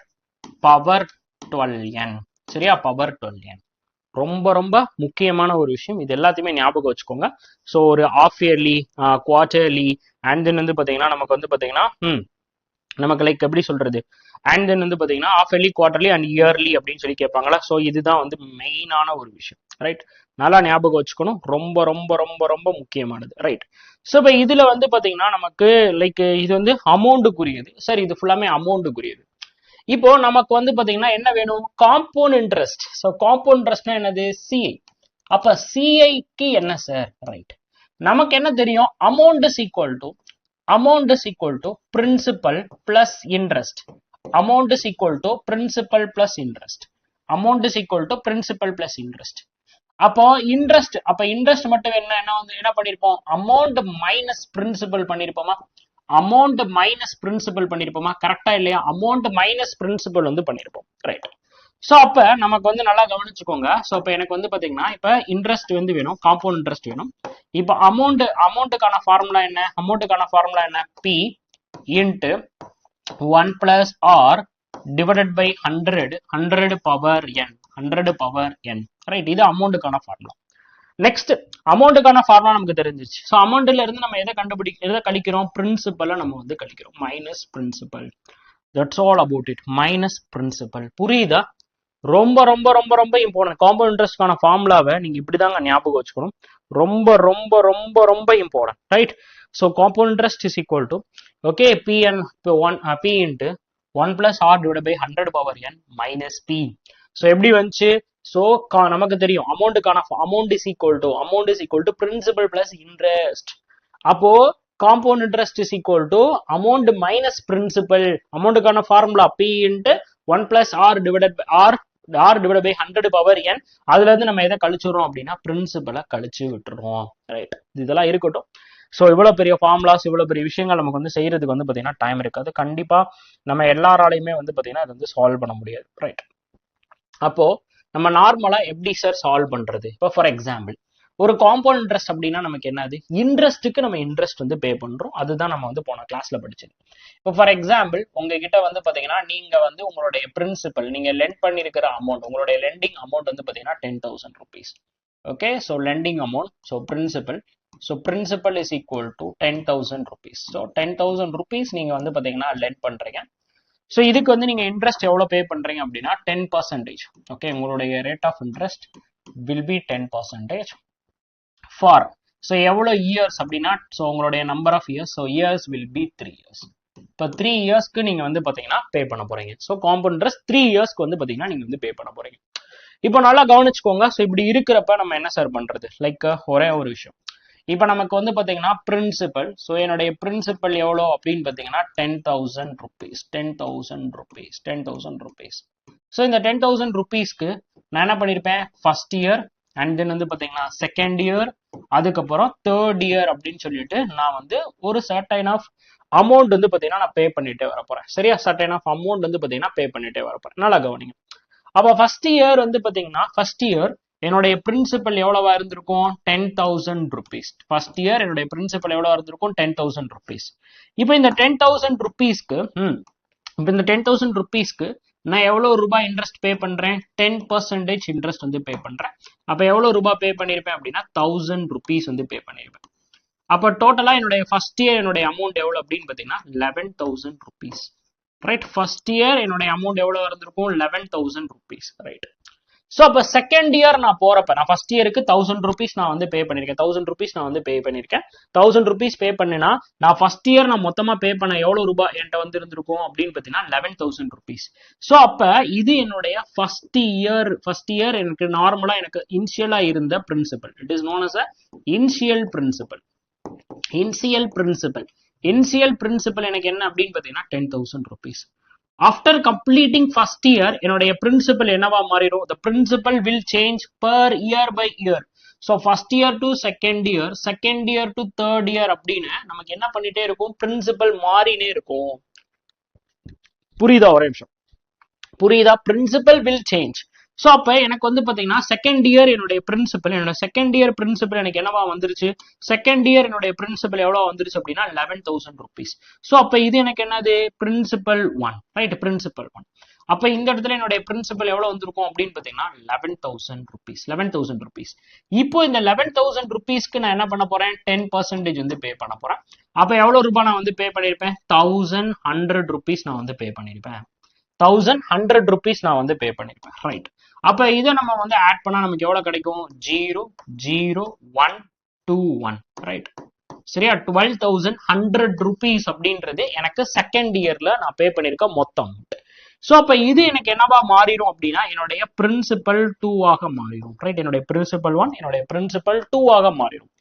பவர் 12n. சரியா, பவர் 12n. ரொம்ப ரொம்ப முக்கியமான ஒரு விஷயம். இது எல்லாத்தையுமே ஞாபகம் வச்சுக்கோங்க. ஸோ ஒரு half yearly, quarterly, and then வந்து பாத்தீங்கன்னா நமக்கு வந்து பாத்தீங்கன்னா நமக்கு லைக் எப்படி சொல்றது, அண்ட் தென் வந்து பாத்தீங்கன்னா half yearly, quarterly and yearly அப்படின்னு சொல்லி கேட்பாங்களா. ஸோ இதுதான் வந்து மெயினான ஒரு விஷயம், ரைட். நல்லா ஞாபகம் வச்சுக்கணும். ரொம்ப ரொம்ப ரொம்ப ரொம்ப முக்கியமானது, ரைட். ஸோ இப்போ இதுல வந்து பாத்தீங்கன்னா நமக்கு லைக் இது வந்து அமௌண்ட்டுக்குரியது. சார் இது ஃபுல்லாமே அமௌண்ட்டுக்குரியது. இப்போ நமக்கு வந்து பாத்தீங்கன்னா என்ன வேணும், காம்பவுண்ட் இன்ட்ரெஸ்ட். ஸோ காம்பவுண்ட் இன்ட்ரெஸ்ட்னா என்னது, சிஐ. அப்ப சிஐக்கு என்ன சார், ரைட். நமக்கு என்ன தெரியும், amount is equal to principal plus interest. Amount is equal to principal plus interest. அப்போ இன்ட்ரெஸ்ட் மட்டும் என்ன பண்ணிருப்போம், அமௌண்ட் மைனஸ் பிரின்சிபல் பண்ணிருப்போமா. அமௌண்ட் மைனஸ் பிரின்சிபல் பண்ணிருப்போமா, கரெக்டா இல்லையா. அமௌண்ட் மைனஸ் பிரின்சிபல் வந்து பண்ணிருப்போம், ரைட். சோ அப்ப நமக்கு வந்து நல்லா கவனிச்சுக்கோங்க. சோ அப்ப எனக்கு வந்து பாத்தீங்கன்னா இப்ப இன்ட்ரெஸ்ட் வந்து வேணும், காம்பவுண்ட் இன்ட்ரெஸ்ட் வேணும். இப்ப அமௌண்ட்டுக்கான ஃபார்முலா என்ன, p into 1 plus R divided by 100 power n, right. இது அமௌண்ட்டுக்கான ஃபார்முலா. நெக்ஸ்ட் அமௌண்ட்டுக்கான ஃபார்முலா நமக்கு தெரிஞ்சிச்சு. ஸோ அமௌண்ட்ல இருந்து நம்ம எதை கழிக்கிறோம், பிரின்சிபலை நம்ம வந்து கழிக்கிறோம், minus principal. That's all about it, minus principal. புரியுதா? ரொம்ப ரொம்ப ரொம்ப ரொம்ப இம்பார்ட்டன்ட். காம்பவுண்ட் இன்ட்ரெஸ்ட்கான ஃபார்முலாவை நீங்க இப்படிதாங்க ஞாபகம் வச்சுக்கணும். ரொம்ப ரொம்ப ரொம்ப ரொம்ப important, right. So compound interest is equal to okay p into 1 plus R divide by 100 power n minus p. So எப்படி வந்துச்சு, ஸோ நமக்கு தெரியும் amount is equal to principal plus interest. அப்போ compound interest is equal to amount minus principal. அமௌண்ட்டுக்கான formula p into 1 plus R divide by 100 power n. அதுல இருந்து நம்ம எதை கழிச்சுறோம் அப்படின்னா பிரின்சிபலை கழிச்சு விட்டுறோம், ரைட். இதெல்லாம் இருக்கட்டும். ஸோ இவ்வளவு பெரிய ஃபார்முலாஸ், இவ்வளவு பெரிய விஷயங்கள் நமக்கு வந்து செய்யறதுக்கு வந்து பாத்தீங்கன்னா டைம் இருக்காது. கண்டிப்பா நம்ம எல்லாராலையுமே வந்து பாத்தீங்கன்னா இது வந்து சால்வ் பண்ண முடியாது, ரைட். அப்போ நம்ம நார்மலா எப்படி சார் சால்வ் பண்றது? இப்போ ஃபார் எக்ஸாம்பிள் ஒரு காம்பவுண்ட் இன்ட்ரெஸ்ட் அப்படின்னா நமக்கு என்னது, இன்ட்ரெஸ்ட்டுக்கு நம்ம இன்ட்ரெஸ்ட் வந்து பே பண்றோம். அதுதான் நம்ம வந்து போன கிளாஸ்ல படிச்சது. இப்போ ஃபார் எக்ஸாம்பிள் உங்ககிட்ட வந்து பாத்தீங்கன்னா நீங்க வந்து உங்களுடைய பிரின்சிபல், நீங்க லெண்ட் பண்ணிருக்கிற அமௌண்ட், உங்களுடைய லெண்டிங் அமௌண்ட் வந்து பாத்தீங்கன்னா 10,000 rupees. Okay, so lending amount, so principal is equal to 10,000 rupees. So 10,000 rupees நீங்க வந்து பாத்தீங்கன்னா லெண்ட் பண்றீங்க. ஸோ இதுக்கு வந்து நீங்க இன்ட்ரெஸ்ட் எவ்வளவு பே பண்றீங்க அப்படின்னா 10%. ஓகே, உங்களுடைய rate of interest will be 10% for, so எவ்வளவு இயர்ஸ் அப்படின்னா, ஸோ உங்களுடைய number of years, so years will be 3 years. இப்போ 3 yearsக்கு நீங்க வந்து பாத்தீங்கன்னா பே பண்ண போறீங்க. ஸோ காம்பவுண்ட் இன்ட்ரெஸ்ட் 3 yearsக்கு வந்து பாத்தீங்கன்னா நீங்க வந்து பே பண்ண போறீங்க. இப்போ நல்லா கவனிச்சுக்கோங்க. ஸோ இப்படி இருக்கிறப்ப நம்ம என்ன சார் பண்றது, லைக் ஒரே ஒரு விஷயம். இப்போ நமக்கு வந்து பாத்தீங்கன்னா பிரின்சிபல், ஸோ என்னுடைய பிரின்சிபல் எவ்வளோ அப்படின்னு பாத்தீங்கன்னா 10,000 rupees, 10,000 rupees, 10,000 rupees. ஸோ இந்த 10,000 rupeesக்கு நான் என்ன பண்ணிருப்பேன், ஃபர்ஸ்ட் இயர் அண்ட் தென் வந்து பாத்தீங்கன்னா செகண்ட் இயர், அதுக்கப்புறம் தேர்ட் இயர் அப்படின்னு சொல்லிட்டு நான் வந்து ஒரு சர்டைன் ஆஃப் அமௌண்ட் வந்து பாத்தீங்கன்னா நான் பே பண்ணிட்டே வர போறேன். சரியா, சர்டைன் ஆஃப் அமௌண்ட் வந்து பாத்தீங்கன்னா பே பண்ணிட்டே வர போறேன். நல்லா கவனிங்க. அப்ப ஃபர்ஸ்ட் இயர் வந்து பாத்தீங்கன்னா ஃபர்ஸ்ட் இயர் என்னுடைய பிரின்சிபல் எவ்வளவா இருந்திருக்கும், 10,000 rupees. ஃபர்ஸ்ட் இயர் என்னுடைய பிரின்சிபல் எவ்வளவா இருந்திருக்கும், 10,000 rupees. இப்போ இந்த 10,000 rupeesக்கு இப்போ இந்த 10,000 rupeesக்கு நான் எவ்வளவு ரூபாய் இன்ட்ரெஸ்ட் பே பண்றேன், 10% இன்ட்ரெஸ்ட் வந்து பே பண்றேன். அப்ப எவ்வளவு ரூபாய் பே பண்ணிருப்பேன் அப்படின்னா 1,000 rupees வந்து பே பண்ணிருப்பேன். அப்ப டோட்டலா என்னுடைய ஃபர்ஸ்ட் இயர் என்னுடைய அமௌண்ட் எவ்வளவு அப்படின்னு பாத்தீங்கன்னா 11,000 rupees. ரைட், ஃபர்ஸ்ட் இயர் என்னுடைய அமௌண்ட் எவ்வளவு இருந்திருக்கும், 11,000 rupees. ரைட். ஸோ அப்போ செகண்ட் இயர் நான் போறப்ப நான் ஃபர்ஸ்ட் இயருக்கு 1,000 rupees நான் வந்து பே பண்ணிருக்கேன், 1,000 rupees நான் வந்து பே பண்ணிருக்கேன். 1,000 rupees பே பண்ணினா நான் ஃபர்ஸ்ட் இயர் நான் மொத்தமா பே பண்ண எவ்வளவு ரூபாய் என்கிட்ட வந்து இருந்திருக்கும் அப்படின்னு பாத்தீங்கன்னா 11,000 rupees. ஸோ அப்ப இது என்னுடைய ஃபர்ஸ்ட் இயர் எனக்கு நார்மலா எனக்கு இனிஷியலா இருந்த principal. It is known as a initial principal. Initial principal எனக்கு என்ன அப்படின்னு பாத்தீங்கன்னா 10,000 rupees. After completing first year, என்னுடைய principal என்னவா மாறிடும், the principal will change per year by year. So first year to second year to third year அப்படின்னு நமக்கு என்ன பண்ணிட்டே இருக்கும், principal மாறினே இருக்கும். புரியுதா, ஒரே நிமிஷம் புரியுதா, principal will change. ஸோ அப்போ எனக்கு வந்து பார்த்தீங்கன்னா செகண்ட் இயர் என்னுடைய பிரின்சிபல், என்னோட செகண்ட் இயர் பிரின்சிபல் எனக்கு என்னவா வந்துருச்சு, செகண்ட் இயர் என்னுடைய பிரின்சிபல் எவ்வளோ வந்துருச்சு அப்படின்னா 11,000 rupees. ஸோ அப்போ இது எனக்கு என்னது, பிரின்சிபல் 1. Right, principal 1. அப்போ இந்த இடத்துல என்னுடைய பிரின்சிபல் எவ்வளோ வந்திருக்கும் அப்படின்னு பார்த்தீங்கன்னா 11,000 rupees. 11,000 rupees. இப்போ இந்த 11,000 rupeesக்கு நான் என்ன பண்ண போறேன், 10% வந்து பே பண்ண போறேன். அப்போ எவ்வளோ ரூபாய் நான் வந்து பே பண்ணியிருப்பேன், 1,100 rupees நான் வந்து பே பண்ணியிருப்பேன். 1,100 rupees நான் வந்து பே பண்ணிருப்பேன். ரைட், அப்ப இதை நம்ம வந்து ஆட் பண்ணா நமக்கு எவ்வளவு கிடைக்கும், 0,0,1,2,1. ரைட், சரியா, 12,100 rupees அப்படின்றது எனக்கு செகண்ட் இயர்ல நான் பே பண்ணிருக்க மொத்தம். ஸோ அப்ப இது எனக்கு என்னவா மாறிடும் அப்படின்னா என்னுடைய பிரின்சிபல் 2 ஆக மாறிடும். ரைட், என்னுடைய பிரின்சிபல் 1 என்னுடைய பிரின்சிபல் 2 ஆக மாறிடும்.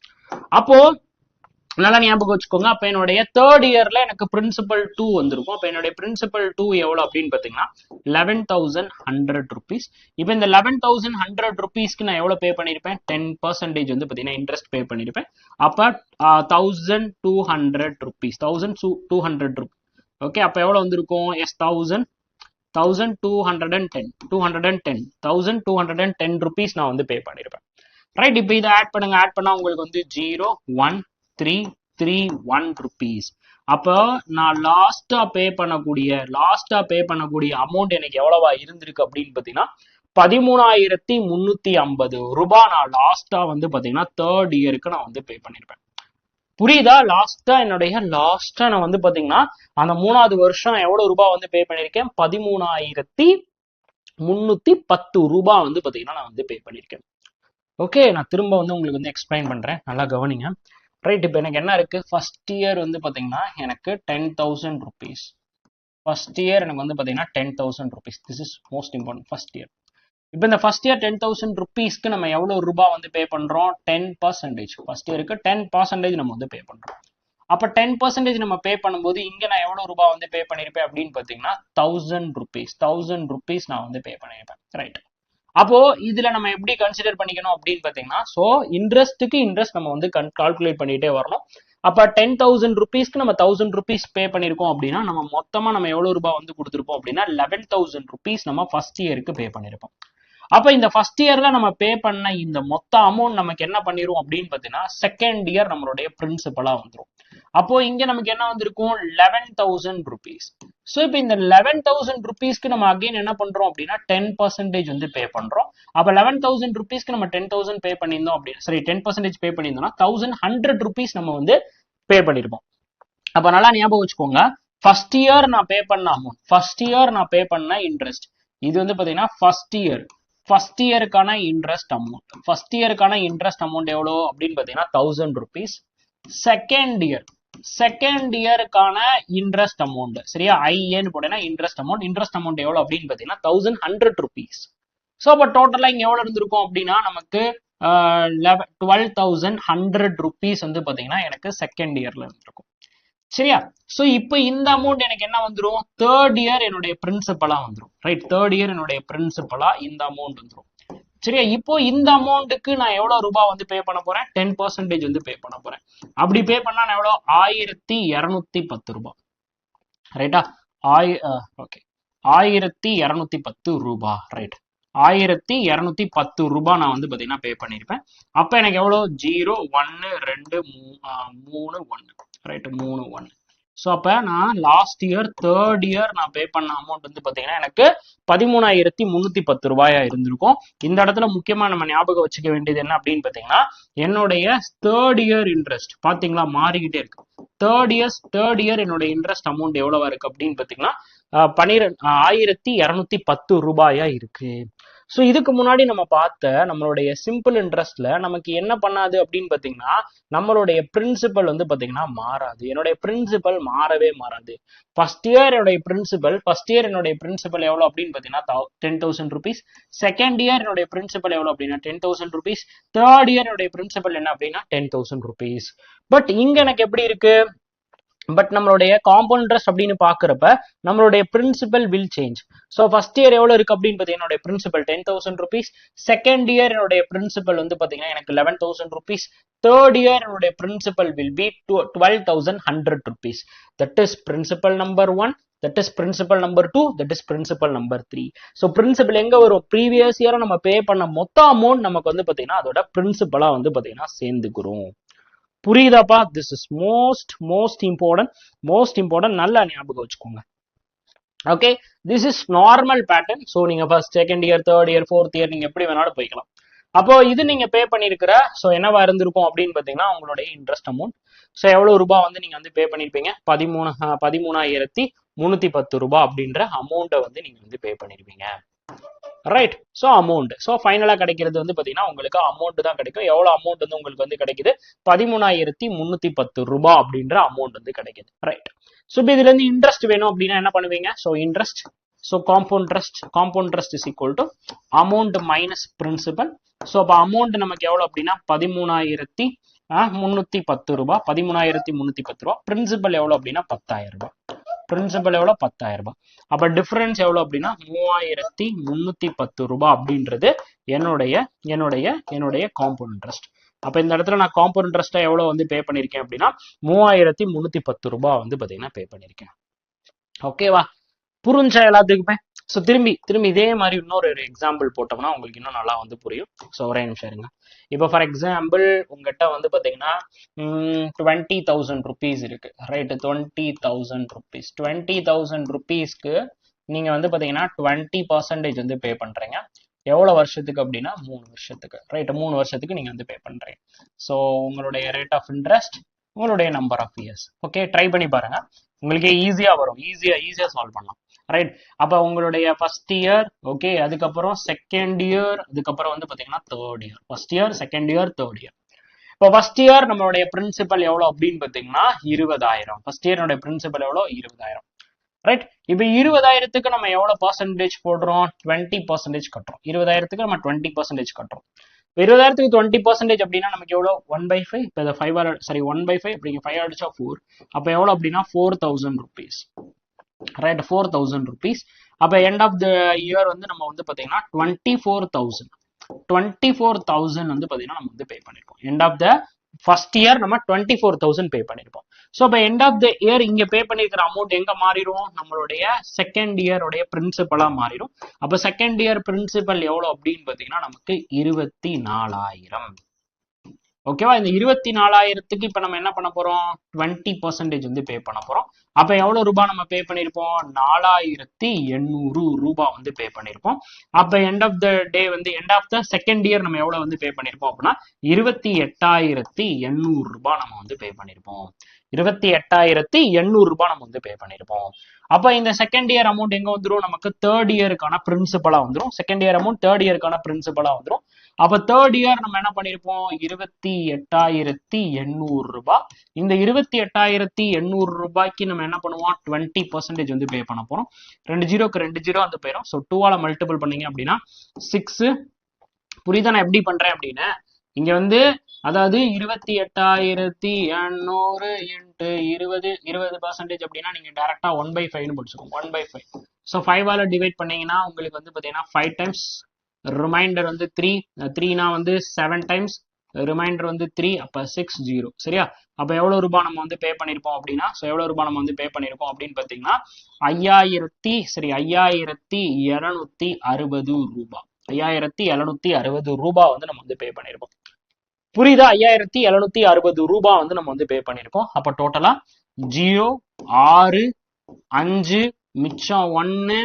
அப்போ நல்லா ஞாபகம் வச்சுக்கோங்க. அப்ப என்னுடைய தேர்ட் இயர்ல எனக்கு பிரின்சிபல் 2 வந்திருக்கும். அப்ப என்னுடைய பிரின்சிபல் 2 எவ்வளவு அப்படின்னு பாத்தீங்கன்னா 11,100 rupees. இப்போ இந்த 11,100 rupeesக்கு நான் எவ்வளவு பே பண்ணிருப்பேன், 10% வந்து பாத்தீங்கன்னா இன்ட்ரெஸ்ட் பே பண்ணிருப்பேன். அப்ப 1,200 rupees, 1,200 rupees. ஓகே, அப்ப எவ்வளவு வந்திருக்கும், எஸ் 1,210 rupees நான் வந்து பே பண்ணிருப்பேன். ரைட், இப்போ இதை ஆட் பண்ணா உங்களுக்கு வந்து 0,1,3,3,1 rupees. அப்போ நான் லாஸ்டா பே பண்ணக்கூடிய அமௌண்ட் எனக்கு எவ்வளவா இருந்திருக்கு அப்படின்னு பாத்தீங்கன்னா 13,350 ரூபாய் நான் லாஸ்டா வந்து பாத்தீங்கன்னா தேர்ட் இயருக்கு நான் வந்து பே பண்ணிருப்பேன். புரியுதா, லாஸ்டா நான் வந்து பாத்தீங்கன்னா அந்த 3வது வருஷம் எவ்வளவு ரூபாய் வந்து பே பண்ணிருக்கேன், 13,310 ரூபாய் வந்து பாத்தீங்கன்னா நான் வந்து பே பண்ணிருக்கேன். ஓகே, நான் திரும்ப வந்து உங்களுக்கு வந்து எக்ஸ்பிளைன் பண்றேன், நல்லா கவனிங்க. ரைட், இப்போ எனக்கு என்ன இருக்கு, ஃபர்ஸ்ட் இயர் வந்து பாத்தீங்கன்னா எனக்கு 10,000 rupees. ஃபர்ஸ்ட் இயர் எனக்கு வந்து பாத்தீங்கன்னா 10,000 rupees. This is most important, first year. இப்போ இந்த ஃபர்ஸ்ட் இயர் 10,000 rupeesக்கு நம்ம எவ்வளவு ரூபாய் வந்து பே பண்றோம், 10%. ஃபர்ஸ்ட் இயருக்கு 10% நம்ம வந்து பே பண்றோம். அப்ப 10% நம்ம பே பண்ணும்போது இங்க நான் எவ்வளவு ரூபாய் வந்து பே பண்ணிருப்பேன் அப்படின்னு பாத்தீங்கன்னா 1,000 rupees. 1,000 rupees நான் வந்து பே பண்ணிருப்பேன். ரைட், அப்போ இதுல நம்ம எப்படி கன்சிடர் பண்ணிக்கணும் அப்படின்னு பாத்தீங்கன்னா, சோ இன்ட்ரெஸ்ட்டுக்கு இன்ட்ரெஸ்ட் நம்ம வந்து கால்குலேட் பண்ணிட்டே வரணும். அப்ப 10,000 rupeesக்கு நம்ம 1,000 rupees பே பண்ணிருக்கோம் அப்படின்னா நம்ம மொத்தமா நம்ம எவ்வளவு ரூபாய் வந்து கொடுத்துருப்போம் அப்படின்னா 11,000 rupees நம்ம ஃபர்ஸ்ட் இயருக்கு பே பண்ணிருப்போம். அப்ப இந்த ஃபர்ஸ்ட் இயர்ல நம்ம பே பண்ண இந்த மொத்த அமௌண்ட் நமக்கு என்ன பண்ணிரும் அப்படின்னு பாத்தீங்கன்னா செகண்ட் இயர் நம்மளுடைய பிரின்சிபலா வந்துரும். அப்போ இங்க நமக்கு என்ன வந்திருக்கும், 11,000 rupees. ஸோ இப்போ இந்த 11,000 rupeesக்கு நம்ம அகைன் என்ன பண்றோம் அப்படின்னா 10% வந்து பே பண்றோம். அப்ப 11,000 rupeesக்கு நம்ம 10,000 பே பண்ணியிருந்தோம் அப்படின்னு, சரி 10% பே பண்ணியிருந்தோம்னா 1,100 rupees நம்ம வந்து பே பண்ணிருப்போம். அப்ப நல்லா ஞாபகம் வச்சுக்கோங்க, ஃபர்ஸ்ட் இயர் நான் பே பண்ண அமௌண்ட், ஃபர்ஸ்ட் இயர் நான் பே பண்ண இன்ட்ரெஸ்ட், இது வந்து பாத்தீங்கன்னா ஃபர்ஸ்ட் இயருக்கான இன்ட்ரெஸ்ட் அமௌண்ட். ஃபர்ஸ்ட் இயருக்கான இன்ட்ரெஸ்ட் அமௌண்ட் எவ்வளோ அப்படின்னு பாத்தீங்கன்னா 1,000 rupees. செகண்ட் இயருக்கான இன்ட்ரெஸ்ட் அமௌண்ட், சரியா, ஐஏன்னு போட்டேன்னா இன்ட்ரெஸ்ட் அமௌண்ட் எவ்வளவு அப்படின்னு பாத்தீங்கன்னா 1,100 rupees. ஸோ அப்போ டோட்டலா இங்க எவ்வளவு இருந்திருக்கும் அப்படின்னா நமக்கு 12,100 rupees வந்து பாத்தீங்கன்னா எனக்கு செகண்ட் இயர்ல இருந்திருக்கும். சரியா? சோ இப்போ இந்த அமௌண்ட் எனக்கு என்ன வந்துரும், தேர்ட் இயர் என்னுடைய பிரின்சிபலா வந்துரும். ரைட், தேர்ட் இயர் என்னுடைய பிரின்சிபலா இந்த அமௌண்ட் வந்துரும். சரியா? இப்போ இந்த அமௌண்ட்டுக்கு நான் எவ்வளவு ரூபாய் வந்து பே பண்ண போறேன், 10% வந்து பே பண்ண போறேன். அப்படி பே பண்ணா நான் எவ்வளவு, 1210 ரூபாய். ரைட்டா? ஓகே, 1210 ரூபாய். ரைட், 1210 ரூபாய் நான் வந்து பாத்தீங்கன்னா பே பண்ணிருப்பேன். அப்ப எனக்கு எவ்வளவு, 0 1 2 3 1. ரைட், 3 1. ஸோ அப்போ நான் லாஸ்ட் இயர் தேர்ட் இயர் நான் பே பண்ண அமௌண்ட் வந்து பார்த்தீங்கன்னா எனக்கு 13,310 ரூபாயா இருந்திருக்கும். இந்த இடத்துல முக்கியமாக நம்ம ஞாபகம் வச்சுக்க வேண்டியது என்ன அப்படின்னு பார்த்தீங்கன்னா, என்னுடைய தேர்ட் இயர் இன்ட்ரெஸ்ட் பார்த்தீங்களா மாறிக்கிட்டே இருக்கு. தேர்ட் இயர் என்னுடைய இன்ட்ரெஸ்ட் அமௌண்ட் எவ்வளவா இருக்கு அப்படின்னு பார்த்தீங்கன்னா 1210 ரூபாயா இருக்கு. ஸோ இதுக்கு முன்னாடி நம்ம பார்த்த நம்மளுடைய சிம்பிள் இன்ட்ரெஸ்ட்ல நமக்கு என்ன பண்ணாது அப்படின்னு பார்த்தீங்கன்னா, நம்மளுடைய பிரின்சிபல் வந்து பார்த்தீங்கன்னா மாறாது. என்னுடைய பிரின்சிபல் மாறவே மாறாது. ஃபர்ஸ்ட் இயர் என்னுடைய பிரின்சிபல் எவ்வளோ அப்படின்னு பார்த்தீங்கன்னா 10,000 rupees. செகண்ட் இயர் என்னுடைய பிரின்சிபல் எவ்வளோ அப்படின்னா 10,000 rupees. தேர்ட் இயர் என்னுடைய பிரின்சிபல் என்ன அப்படின்னா 10,000 rupees. பட் இங்க எனக்கு எப்படி இருக்கு, பட் நம்மளுடைய காம்பவுண்ட் இன்ட்ரெஸ்ட் அப்படின்னு பாக்குறப்ப நம்மளுடைய principal will change. So first year எவ்வளவு இருக்கு அப்படின்னு பார்த்தீங்கன்னா என்னுடைய பிரின்சிபல் 10,000 rupees. செகண்ட் இயர் என்னுடைய பிரின்சிபல் வந்து பாத்தீங்கன்னா எனக்கு 11,000 rupees. தேர்ட் இயர் என்னுடைய principal will be 12,100 rupees. That is principal number 1, that is principal number 2, that is principal number 3. so principal எங்க வரும், previous year நம்ம பே பண்ண மொத்த அமௌண்ட் நமக்கு வந்து பாத்தீங்கன்னா அதோட பிரின்சிபலா வந்து பாத்தீங்கன்னா சேர்ந்துக்கிறோம். புரியுதாப்பா? திஸ் இஸ் மோஸ்ட் இம்பார்ட்டன்ட், நல்லா ஞாபகம் வச்சுக்கோங்க. Okay, this is normal pattern. So நீங்க first second year third year fourth year நீங்க எப்படி வேணாலும் போய்க்கலாம். அப்போ இது நீங்க பே பண்ணிருக்கிற ஸோ என்னவா இருந்திருக்கும் அப்படின்னு பாத்தீங்கன்னா உங்களுடைய இன்ட்ரெஸ்ட் அமௌண்ட். ஸோ எவ்வளவு ரூபாய் வந்து நீங்க வந்து பே பண்ணிருப்பீங்க, 13,310 ரூபாய் அப்படின்ற அமௌண்ட்டை வந்து நீங்க வந்து பே பண்ணிருப்பீங்க. Right, so amount. ஸோ ஃபைனலா கிடைக்கிறது வந்து பாத்தீங்கன்னா உங்களுக்கு அமௌண்ட் தான் கிடைக்கும். எவ்வளவு அமௌண்ட் வந்து உங்களுக்கு வந்து கிடைக்குது, 13,310 ரூபாய் அப்படின்ற அமௌண்ட் வந்து கிடைக்குது. ரைட், ஸோ இப்போ இதுல இருந்து இன்ட்ரெஸ்ட் வேணும் அப்படின்னா என்ன பண்ணுவீங்க, so interest, so compound interest is equal to amount minus principal. So அப்போ அமௌண்ட் நமக்கு எவ்வளவு அப்படின்னா 13,310 ரூபாய், 13,310 ரூபாய். பிரின்சிபல் எவ்வளவு அப்படின்னா 10,000 ரூபாய். பிரின்சிபல் எவ்வளவு, 10,000 ரூபாய். அப்ப டிஃபரன்ஸ் எவ்வளவு அப்படின்னா 3,310 ரூபாய் அப்படின்றது என்னுடைய காம்பவுண்ட் இன்ட்ரெஸ்ட். அப்ப இந்த இடத்துல நான் காம்பவுண்ட் இன்ட்ரெஸ்டா எவ்வளவு வந்து பே பண்ணிருக்கேன் அப்படின்னா 3,310 ரூபாய் வந்து பாத்தீங்கன்னா பே பண்ணிருக்கேன். ஓகேவா? புரிஞ்சா எல்லாத்துக்குமே? ஸோ திரும்பி இதே மாதிரி இன்னொரு எக்ஸாம்பிள் போட்டோம்னா உங்களுக்கு இன்னும் நல்லா வந்து புரியும். ஸோ ஒரே நிமிஷம் இருங்க. இப்போ ஃபார் எக்ஸாம்பிள் உங்ககிட்ட வந்து பாத்தீங்கன்னா 20,000 rupees இருக்கு. Right, 20,000 rupees. 20,000 rupeesக்கு நீங்க வந்து பாத்தீங்கன்னா 20% வந்து பே பண்றீங்க. எவ்வளவு வருஷத்துக்கு அப்படின்னா 3 வருஷத்துக்கு. ரைட், 3 வருஷத்துக்கு நீங்க வந்து பே பண்றீங்க. ஸோ உங்களுடைய ரேட் ஆஃப் இன்ட்ரெஸ்ட், உங்களுடைய number of years. Okay, try பண்ணி பாருங்க, உங்களுக்கு ஈஸியா வரும். ஈஸியா சால்வ் பண்ணலாம். ரைட், அப்ப உங்களுடைய ஃபர்ஸ்ட் இயர், ஓகே, அதுக்கப்புறம் செகண்ட் இயர், அதுக்கப்புறம் வந்து பாத்தீங்கன்னா third year. First year, second year, third year. இப்போ ஃபர்ஸ்ட் இயர் நம்மளுடைய பிரின்சிபல் எவ்வளவு அப்படின்னு பாத்தீங்கன்னா 20,000. ஃபர்ஸ்ட் இயருடைய பிரின்சிபல் எவ்வளவு, 20,000. ரைட், இப்போ 20,000க்கு நம்ம எவ்வளவு பர்சன்டேஜ் போடுறோம், 20% கட்டுறோம். 20,000க்கு நம்ம 20% கட்டுறோம். 20,000க்கு 20% அப்படின்னா நமக்கு எவ்வளவு, 1/5. இப்போ 1/5 அப்படிங்க 5 அடிச்சா 4. அப்ப எவ்வளவு அப்படின்னா 4,000 rupees. Right, 4,000 rupees. அப்ப எண்ட் ஆஃப் த இயர் வந்து நம்ம வந்து பாத்தீங்கன்னா 24,000 வந்து பாத்தீங்கன்னா நம்ம வந்து பே பண்ணிருக்கோம். End of the first year நம்ம 24,000 பே பண்ணிருப்போம். ஸோ அப்ப எண்ட் ஆஃப் த இயர் இங்க பே பண்ணிருக்கிற அமௌண்ட் எங்க மாறிடும், நம்மளுடைய செகண்ட் இயருடைய பிரின்சிபலா மாறிடும். அப்ப செகண்ட் இயர் பிரின்சிபல் எவ்வளவு அப்படின்னு பாத்தீங்கன்னா நமக்கு 24,000. ஓகேவா? இந்த 24,000க்கு இப்ப நம்ம என்ன பண்ண போறோம், 20% வந்து பே பண்ண போறோம். அப்ப எவ்வளவு ரூபாய் நம்ம பே பண்ணிருப்போம், 4,800 ரூபாய் வந்து பே பண்ணிருப்போம். அப்ப எண்ட் ஆஃப் த டே வந்து end of the second year நம்ம எவ்வளவு வந்து பே பண்ணிருப்போம் அப்படின்னா 28,800 ரூபாய் நம்ம வந்து பே பண்ணிருப்போம். 28,800 ரூபாய் நம்ம வந்து பே பண்ணிருப்போம். அப்ப இந்த செகண்ட் இயர் அமௌண்ட் எங்க வந்துடும், நமக்கு தேர்ட் இயருக்கான பிரின்சிபலா வந்துடும். செகண்ட் இயர் அமௌண்ட் தேர்ட் இயருக்கான பிரின்சிபலா வந்துடும். அப்ப தேர்ட் இயர் நம்ம என்ன பண்ணிருப்போம், 28,800 ரூபாய். இந்த 28,800 ரூபாய்க்கு நம்ம என்ன பண்ணுவோம், 20% வந்து பே பண்ண போறோம். 2 0க்கு 2 0 வந்து போயிடும். ஸோ 2ஆல மல்டிபிள் பண்ணீங்க அப்படின்னா 6. புரியுதா நான் எப்படி பண்றேன் அப்படின்னு? இங்க வந்து அதாவது 28,800 இன்ட்டு 20% அப்படின்னா நீங்க டைரக்டா 1/5 படிச்சுக்கோங்க. 1/5. ஸோ 5ஆல டிவைட் பண்ணீங்கன்னா உங்களுக்கு வந்து பாத்தீங்கன்னா 5 டைம்ஸ், ரிமைண்டர் வந்து 3, 3னா வந்து 7 டைம்ஸ், ரிமைண்டர் வந்து 3, அப்ப 6 0. சரியா? அப்ப எவ்வளவு ரூபாய் நம்ம வந்து பே பண்ணிருப்போம் அப்படின்னா, ஸோ எவ்வளவு ரூபாய் நம்ம வந்து பே பண்ணிருப்போம் அப்படின்னு பாத்தீங்கன்னா 5,760 ரூபாய். 5,760 ரூபாய் வந்து நம்ம வந்து பே பண்ணிருப்போம். புரியுதா? 5,760 ரூபாய் வந்து நம்ம வந்து பே பண்ணிருக்கோம். அப்ப டோட்டலா 0, 6, 5, மிச்சம் 1,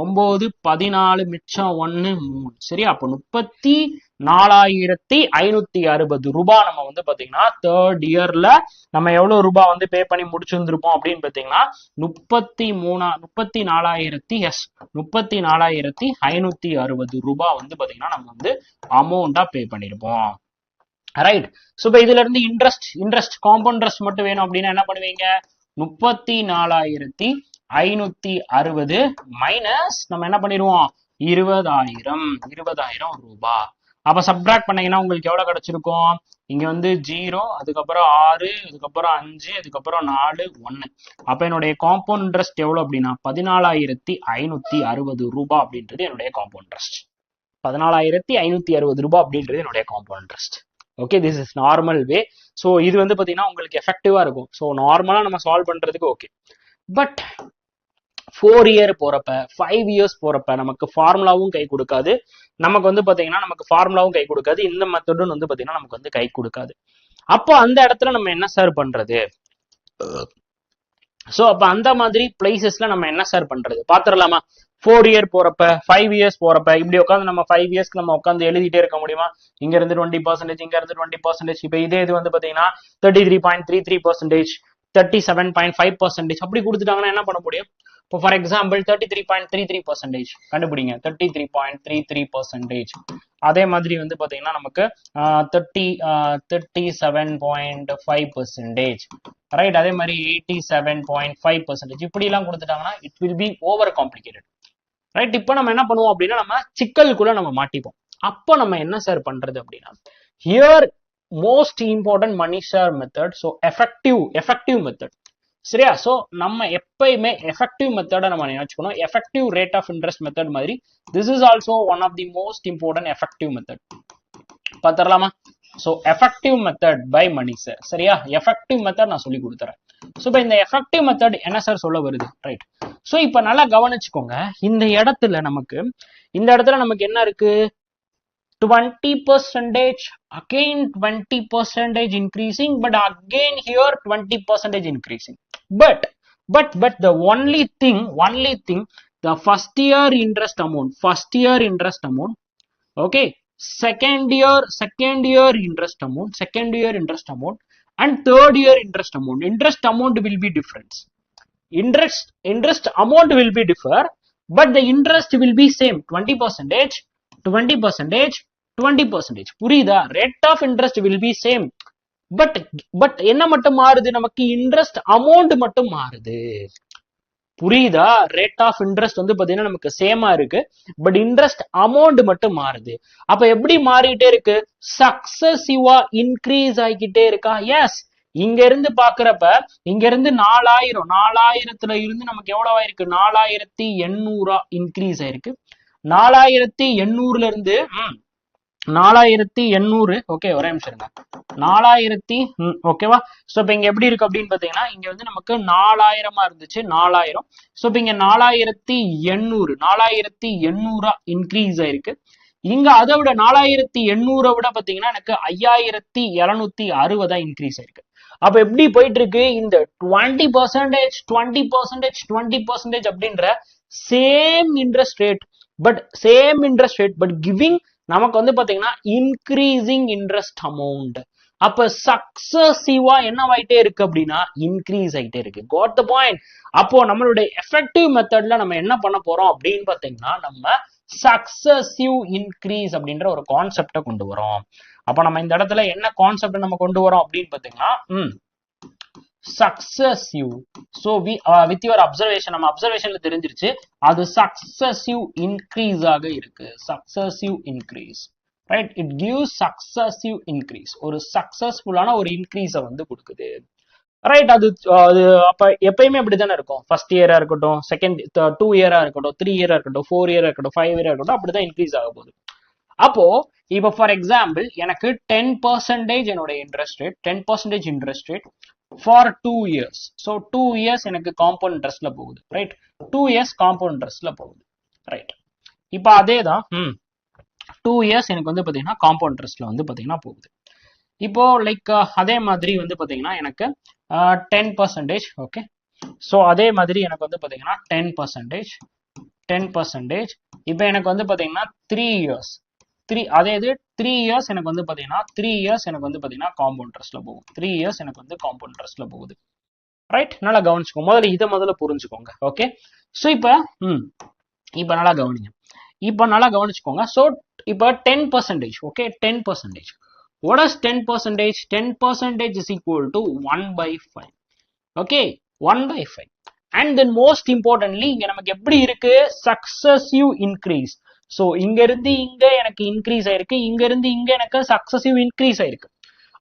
9, 14, மிச்சம் 1, 3. சரியா? அப்ப 34,560 ரூபாய் நம்ம வந்து பாத்தீங்கன்னா தேர்ட் இயர்ல நம்ம எவ்வளவு ரூபாய் வந்து பே பண்ணி முடிச்சிருந்திருப்போம் அப்படின்னு பாத்தீங்கன்னா 34,560 ரூபாய் வந்து பாத்தீங்கன்னா நம்ம வந்து அமௌண்டா பே பண்ணிருப்போம். ரைட். சோ இப்ப இதுல இருந்து இன்ட்ரெஸ்ட் காம்பவுண்ட் இன்ட்ரெஸ்ட் மட்டும் வேணும் அப்படின்னா என்ன பண்ணுவீங்க? 34,560 மைனஸ் நம்ம என்ன பண்ணிடுவோம்? 20,000 ரூபாய். அப்ப சப்ட்ராக்ட் பண்ணீங்கன்னா உங்களுக்கு எவ்வளவு கிடைச்சிருக்கும்? இங்க வந்து 0, அதுக்கப்புறம் 6, அதுக்கப்புறம் 5, அதுக்கப்புறம் 4, 1. அப்ப என்னுடைய காம்பவுண்ட் இன்ட்ரெஸ்ட் எவ்வளவு அப்படின்னா 14,560 ரூபாய் அப்படின்றது என்னுடைய காம்பவுண்ட் இன்ட்ரெஸ்ட். 14,560 ரூபாய் அப்படின்றது என்னுடைய compound interest. Okay, this is normal way. So இது வந்து பார்த்தீங்கன்னா உங்களுக்கு எஃபெக்டிவா இருக்கும். ஸோ நார்மலா நம்ம சால்வ் பண்றதுக்கு ஓகே. பட் 4 இயர் போறப்ப 5 இயர்ஸ் போறப்ப நமக்கு ஃபார்முலாவும் கை கொடுக்காது. நமக்கு வந்து பாத்தீங்கன்னா நமக்கு ஃபார்முலாவும் கை கொடுக்காது. இந்த மெத்தடும் வந்து பாத்தீங்கன்னா நமக்கு வந்து கை கொடுக்காது. அப்போ அந்த இடத்துல நம்ம என்ன சார் பண்றது? சோ அப்ப அந்த மாதிரி பிளேசஸ்ல நம்ம என்ன சார் பண்றது பாத்துடலாமா? 4 இயர் போறப்ப 5 இயர்ஸ் போறப்ப இப்படி உட்காந்து நம்ம 5 இயர்ஸ்க்கு நம்ம உட்காந்து எழுதிட்டே இருக்க முடியுமா? இங்க இருந்து 20%, இங்க இருந்து 20%. இப்ப இதே இது வந்து பாத்தீங்கன்னா 33.33%, 37.5% அப்படி கொடுத்துட்டாங்கன்னா என்ன பண்ண முடியும்? இப்போ ஃபார் எக்ஸாம்பிள் 33.33% கண்டுபிடிங்க. 33.33%. அதே மாதிரி வந்து பாத்தீங்கன்னா நமக்கு 37.5%. ரைட். அதே மாதிரி 87.5% இப்படி எல்லாம் கொடுத்துட்டாங்கன்னா it will be over complicated. Right. இப்போ நம்ம என்ன பண்ணுவோம் அப்படின்னா நம்ம சிக்கலுக்குள்ள நம்ம மாட்டிப்போம். அப்போ நம்ம என்ன சார் பண்றது அப்படின்னா, here most important Mani sir method. So effective method. சரியா? சோ நம்ம எப்பயுமே எஃபெக்டிவ் மெத்தட நம்ம நினைச்சுக்கணும். Effective rate of interest method மாதிரி this is also one of the most important effective method. பாத்தரலாமா? So effective method by Mani sir. சரியா? எஃபெக்டிவ் மெத்தட் நான் சொல்லி கொடுத்துறேன். சோ இப்ப இந்த எஃபெக்டிவ் மெத்தட் என்ன சார் சொல்ல வருது? ரைட். சோ இப்ப நல்லா கவனிச்சுக்கோங்க. இந்த இடத்துல நமக்கு என்ன இருக்கு? 20%, again 20% increasing, but again here 20% increasing. But the only thing, the first year interest amount, okay, second year interest amount, and third year interest amount will be different. Interest amount will be differ, but the interest will be same. 20%, 20%. புரியுதா? rate of interest will be same. but என்ன மட்டும் மாறுது? நமக்கு interest amount மட்டும் மாறுது. புரியுதா? Rate of interest வந்து பாத்தீங்கன்னா நமக்கு சேமா இருக்கு, பட் இன்ட்ரெஸ்ட் அமௌண்ட் மட்டும் மாறுது. அப்ப எப்படி மாறிட்டே இருக்கு? சக்சசிவா இன்க்ரீஸ் ஆகிக்கிட்டே இருக்கா? எஸ். இங்க இருந்து பாக்குறப்ப இங்க இருந்து 4,000 இருந்து நமக்கு எவ்வளவு ஆயிருக்கு? 4,800 இன்க்ரீஸ் ஆயிருக்கு. 4,800 இருந்து 4,800. ஓகே, ஒரே நிமிஷம் இருங்க. 4,000 ஓகேவா? சோ இப்ப இங்க எப்படி இருக்கு அப்படின்னு பாத்தீங்கன்னா இங்க வந்து நமக்கு 4,000 இருந்துச்சு. 4,000. சோ இப்ப இங்க 4,800 இன்க்ரீஸ் ஆயிருக்கு. இங்க அதை விட 4,800 விட பாத்தீங்கன்னா எனக்கு 5,760 இன்க்ரீஸ் ஆயிருக்கு. அப்ப எப்படி போயிட்டு இருக்கு? இந்த 20% அப்படின்ற same interest rate but giving நமக்கு வந்து பாத்தீங்கன்னா இன்க்ரீசிங் இன்ட்ரெஸ்ட் அமௌண்ட். அப்ப சக்சசிவா என்னவாயிட்டே இருக்கு அப்படின்னா இன்க்ரீஸ் ஆயிட்டே இருக்கு. Got the point? அப்போ நம்மளுடைய எஃபெக்டிவ் மெத்தட்ல நம்ம என்ன பண்ண போறோம் அப்படின்னு பாத்தீங்கன்னா நம்ம சக்சசிவ் இன்க்ரீஸ் அப்படின்ற ஒரு கான்செப்டை கொண்டு வரோம். அப்ப நம்ம இந்த இடத்துல என்ன கான்செப்ட் நம்ம கொண்டு வரோம் அப்படின்னு பாத்தீங்கன்னா successive. So with your observation, நம்ம அப்சர்வேஷன்ல தெரிஞ்சிருச்சு அது சக்சசிவ் இன்க்ரீஸ் ஆக இருக்கு. Successive increase. Right. It gives successive increase, ஒரு சக்சஸ்ஃபுல்லான ஒரு இன்க்ரீஸை வந்து கொடுக்குது. ரைட். அது அது அப்ப எப்பயுமே அப்படித்தானே இருக்கும். ஃபர்ஸ்ட் இயரா இருக்கட்டும், செகண்ட் 2 இயரா இருக்கட்டும், 3 இயரா இருக்கட்டும், 4 இயரா இருக்கட்டும், 5 இயரா இருக்கட்டும், அப்படிதான் இன்க்ரீஸ் ஆக போகுது. அப்போ இப்போ ஃபார் எக்ஸாம்பிள் எனக்கு 10% என்னோட interest rate, 10% interest rate for 2 years. So 2 years எனக்கு காம்பவுண்ட் இன்ட்ரெஸ்ட்ல போகுது. ரைட். 2 இயர்ஸ் காம்பவுண்ட் இன்ட்ரெஸ்ட்ல போகுது. ரைட். இப்போ அதே தான் 2 இயர்ஸ் எனக்கு வந்து பார்த்தீங்கன்னா காம்பவுண்ட் இன்ட்ரெஸ்ட்ல வந்து பார்த்தீங்கன்னா போகுது. இப்போ லைக் அதே மாதிரி வந்து பார்த்தீங்கன்னா எனக்கு 10%. ஓகே. ஸோ அதே மாதிரி எனக்கு வந்து பார்த்தீங்கன்னா 10%. இப்போ எனக்கு வந்து பார்த்தீங்கன்னா 3 இயர்ஸ், அதே இது 3 இயர்ஸ் எனக்கு வந்து பார்த்தீங்கன்னா 3 இயர்ஸ் எனக்கு வந்து பார்த்தீங்கன்னா காம்பவுண்ட் இன்ட்ரெஸ்ட்ல போகும். 3 இயர்ஸ் எனக்கு வந்து காம்பவுண்ட் இன்ட்ரெஸ்ட்ல போகுது. ரைட். நல்லா கவனிச்சுக்கோங்க. முதல்ல புரிஞ்சுக்கோங்க. ஓகே. ஸோ இப்போ நல்லா கவனிங்க. இப்போ நல்லா கவனிச்சுக்கோங்க. ஸோ இப்போ 10%. Okay. 10%. What is 10%? 10% is equal to 1/5. Okay, 1/5. And then most importantly, இங்க நமக்கு எப்படி இருக்கு? Successive increase. So இங்க இருந்து இங்க எனக்கு இன்க்ரீஸ் ஆயிருக்கு, இங்க இருந்து இங்க எனக்கு சக்சசிவ் இன்க்ரீஸ் ஆயிருக்கு.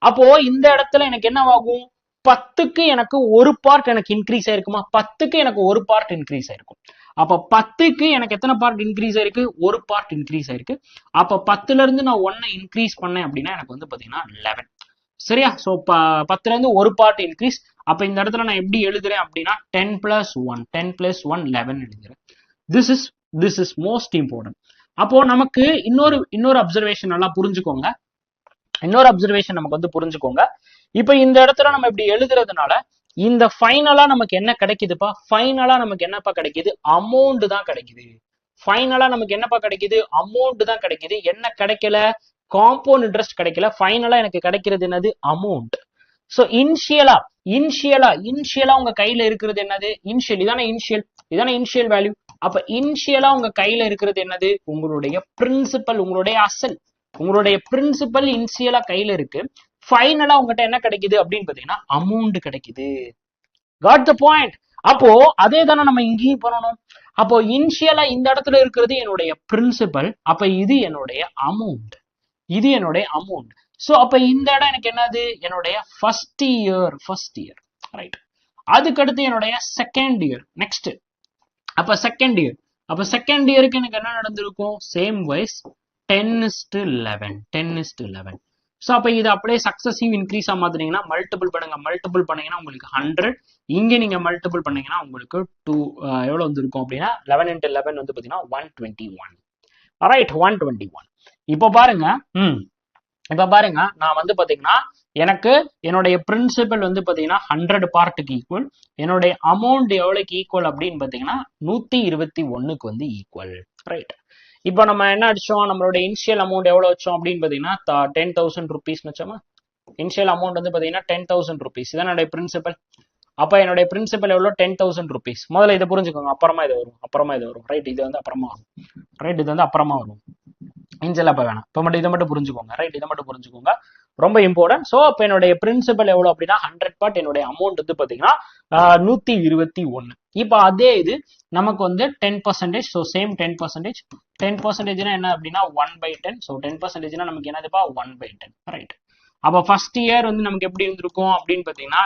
அப்போ இந்த இடத்துல எனக்கு என்ன ஆகும்? 10க்கு எனக்கு ஒரு பார்ட் எனக்கு இன்க்ரீஸ் ஆயிருக்குமா? 10க்கு எனக்கு ஒரு பார்ட் இன்க்ரீஸ் ஆயிருக்கும். அப்ப 10க்கு எனக்கு எத்தனை பார்ட் இன்க்ரீஸ் ஆயிருக்கு? ஒரு பார்ட் இன்க்ரீஸ் ஆயிருக்கு. அப்ப 10ல இருந்து நான் 1 இன்க்ரீஸ் பண்ணேன் அப்படின்னா எனக்கு வந்து பாத்தீங்கன்னா 11. சரியா? சோ 10ல இருந்து ஒரு பார்ட் இன்க்ரீஸ். அப்ப இந்த இடத்துல நான் எப்படி எழுதுறேன் அப்படின்னா 10 + 1 11 எழுதுறேன். This is most important. அப்போ நமக்கு இன்னொரு அப்சர்வேஷன் நல்லா புரிஞ்சுக்கோங்க. நமக்கு வந்து புரிஞ்சுக்கோங்க. இப்ப இந்த இடத்துல நம்ம இப்படி எழுதுறதுனால இந்த ஃபைனலா நமக்கு என்ன கிடைக்குதுப்பா? ஃபைனலா நமக்கு என்னப்பா கிடைக்குது? அமௌண்ட் தான் கிடைக்குது. ஃபைனலா நமக்கு என்னப்பா கிடைக்குது? அமௌண்ட் தான் கிடைக்குது. என்ன கிடைக்கல? காம்பவுண்ட் இன்ட்ரெஸ்ட் கிடைக்கல. ஃபைனலா எனக்கு கிடைக்கிறது என்னது? அமௌண்ட். சோ இனிஷியலா உங்க கையில இருக்கிறது என்னது? இதான இனிஷியல் வேல்யூ. அப்ப இனிஷியலா உங்க கையில இருக்கிறது என்னது? உங்களுடைய பிரின்சிபல், உங்களுடைய அசல், உங்களுடைய பிரின்சிபல் இனிஷியலா கையில இருக்கு. ஃபைனலா உங்ககிட்ட என்ன கிடைக்குது அப்படின்னு பாத்தீங்கன்னா அமௌண்ட் கிடைக்குது. Got the point. அப்போ அதே தானே நம்ம இங்கேயும் பண்ணணும். அப்போ இனிஷியலா இந்த இடத்துல இருக்கிறது என்னுடைய பிரின்சிபல். அப்ப இது என்னுடைய அமௌண்ட். சோ அப்ப இந்த இடம் எனக்கு என்னது? என்னுடைய ஃபர்ஸ்ட் இயர். ரைட். அதுக்கடுத்து என்னுடைய செகண்ட் இயர். நெக்ஸ்ட் அப்ப செகண்ட் இயருக்கு எனக்கு என்ன நடந்திருக்கும்? Same wise 10:11. ஸோ அப்போ இது அப்படியே சக்சஸிவ் இன்க்ரீஸா மாத்தினீங்கன்னா மல்டிபிள் பண்ணீங்கன்னா உங்களுக்கு 100. இங்க நீங்க மல்டிபிள் பண்ணீங்கன்னா உங்களுக்கு எவ்வளவு வந்திருக்கும் அப்படின்னா 11 × 11 வந்து பாத்தீங்கன்னா 121. ரைட். 121. இப்போ பாருங்க நான் வந்து பாத்தீங்கன்னா எனக்கு என்னுடைய பிரின்சிபல் வந்து பாத்தீங்கன்னா 100 பார்ட்டுக்கு ஈக்குவல். என்னுடைய அமௌண்ட் எவ்வளவுக்கு ஈக்குவல் அப்படின்னு பாத்தீங்கன்னா 121க்கு வந்து ஈக்குவல். ரைட். இப்போ நம்ம என்ன அடிச்சோம்? நம்மளோட இனிஷியல் அமௌண்ட் எவ்வளவு வச்சோம் அப்படின்னு பாத்தீங்கன்னா 10,000 rupees வச்சோமா? இனிஷியல் அமௌண்ட் வந்து பாத்தீங்கன்னா 10,000 rupees. இதான் என்னுடைய பிரின்சிபல். அப்ப என்னுடைய பிரின்சிபல் எவ்வளவு? 10,000 rupees. முதல்ல இதை புரிஞ்சுக்கோங்க. அப்புறமா இது வரும். ரைட். இது வந்து அப்புறமா வரும். இன்ஷியல் அப்ப வேணாம். இப்ப மட்டும் இதை மட்டும் புரிஞ்சுக்கோங்க. ரைட். இதை மட்டும் புரிஞ்சுக்கோங்க. ரொம்ப இம்பார்ட்டன்ட். சோ அப்ப என்னுடைய பிரின்சிபல் எவ்வளவு அப்படின்னா 100 பார்ட். என்னுடைய அமௌண்ட் வந்து பாத்தீங்கன்னா 121. இப்ப அதே இது நமக்கு வந்து 10%. So same 10%. 10% என்ன அப்படின்னா 1/10. ஸோ 10% நமக்கு என்னதுப்பா? 1/10. ரைட். அப்ப ஃபர்ஸ்ட் இயர் வந்து நமக்கு எப்படி இருந்திருக்கும் அப்படின்னு பாத்தீங்கன்னா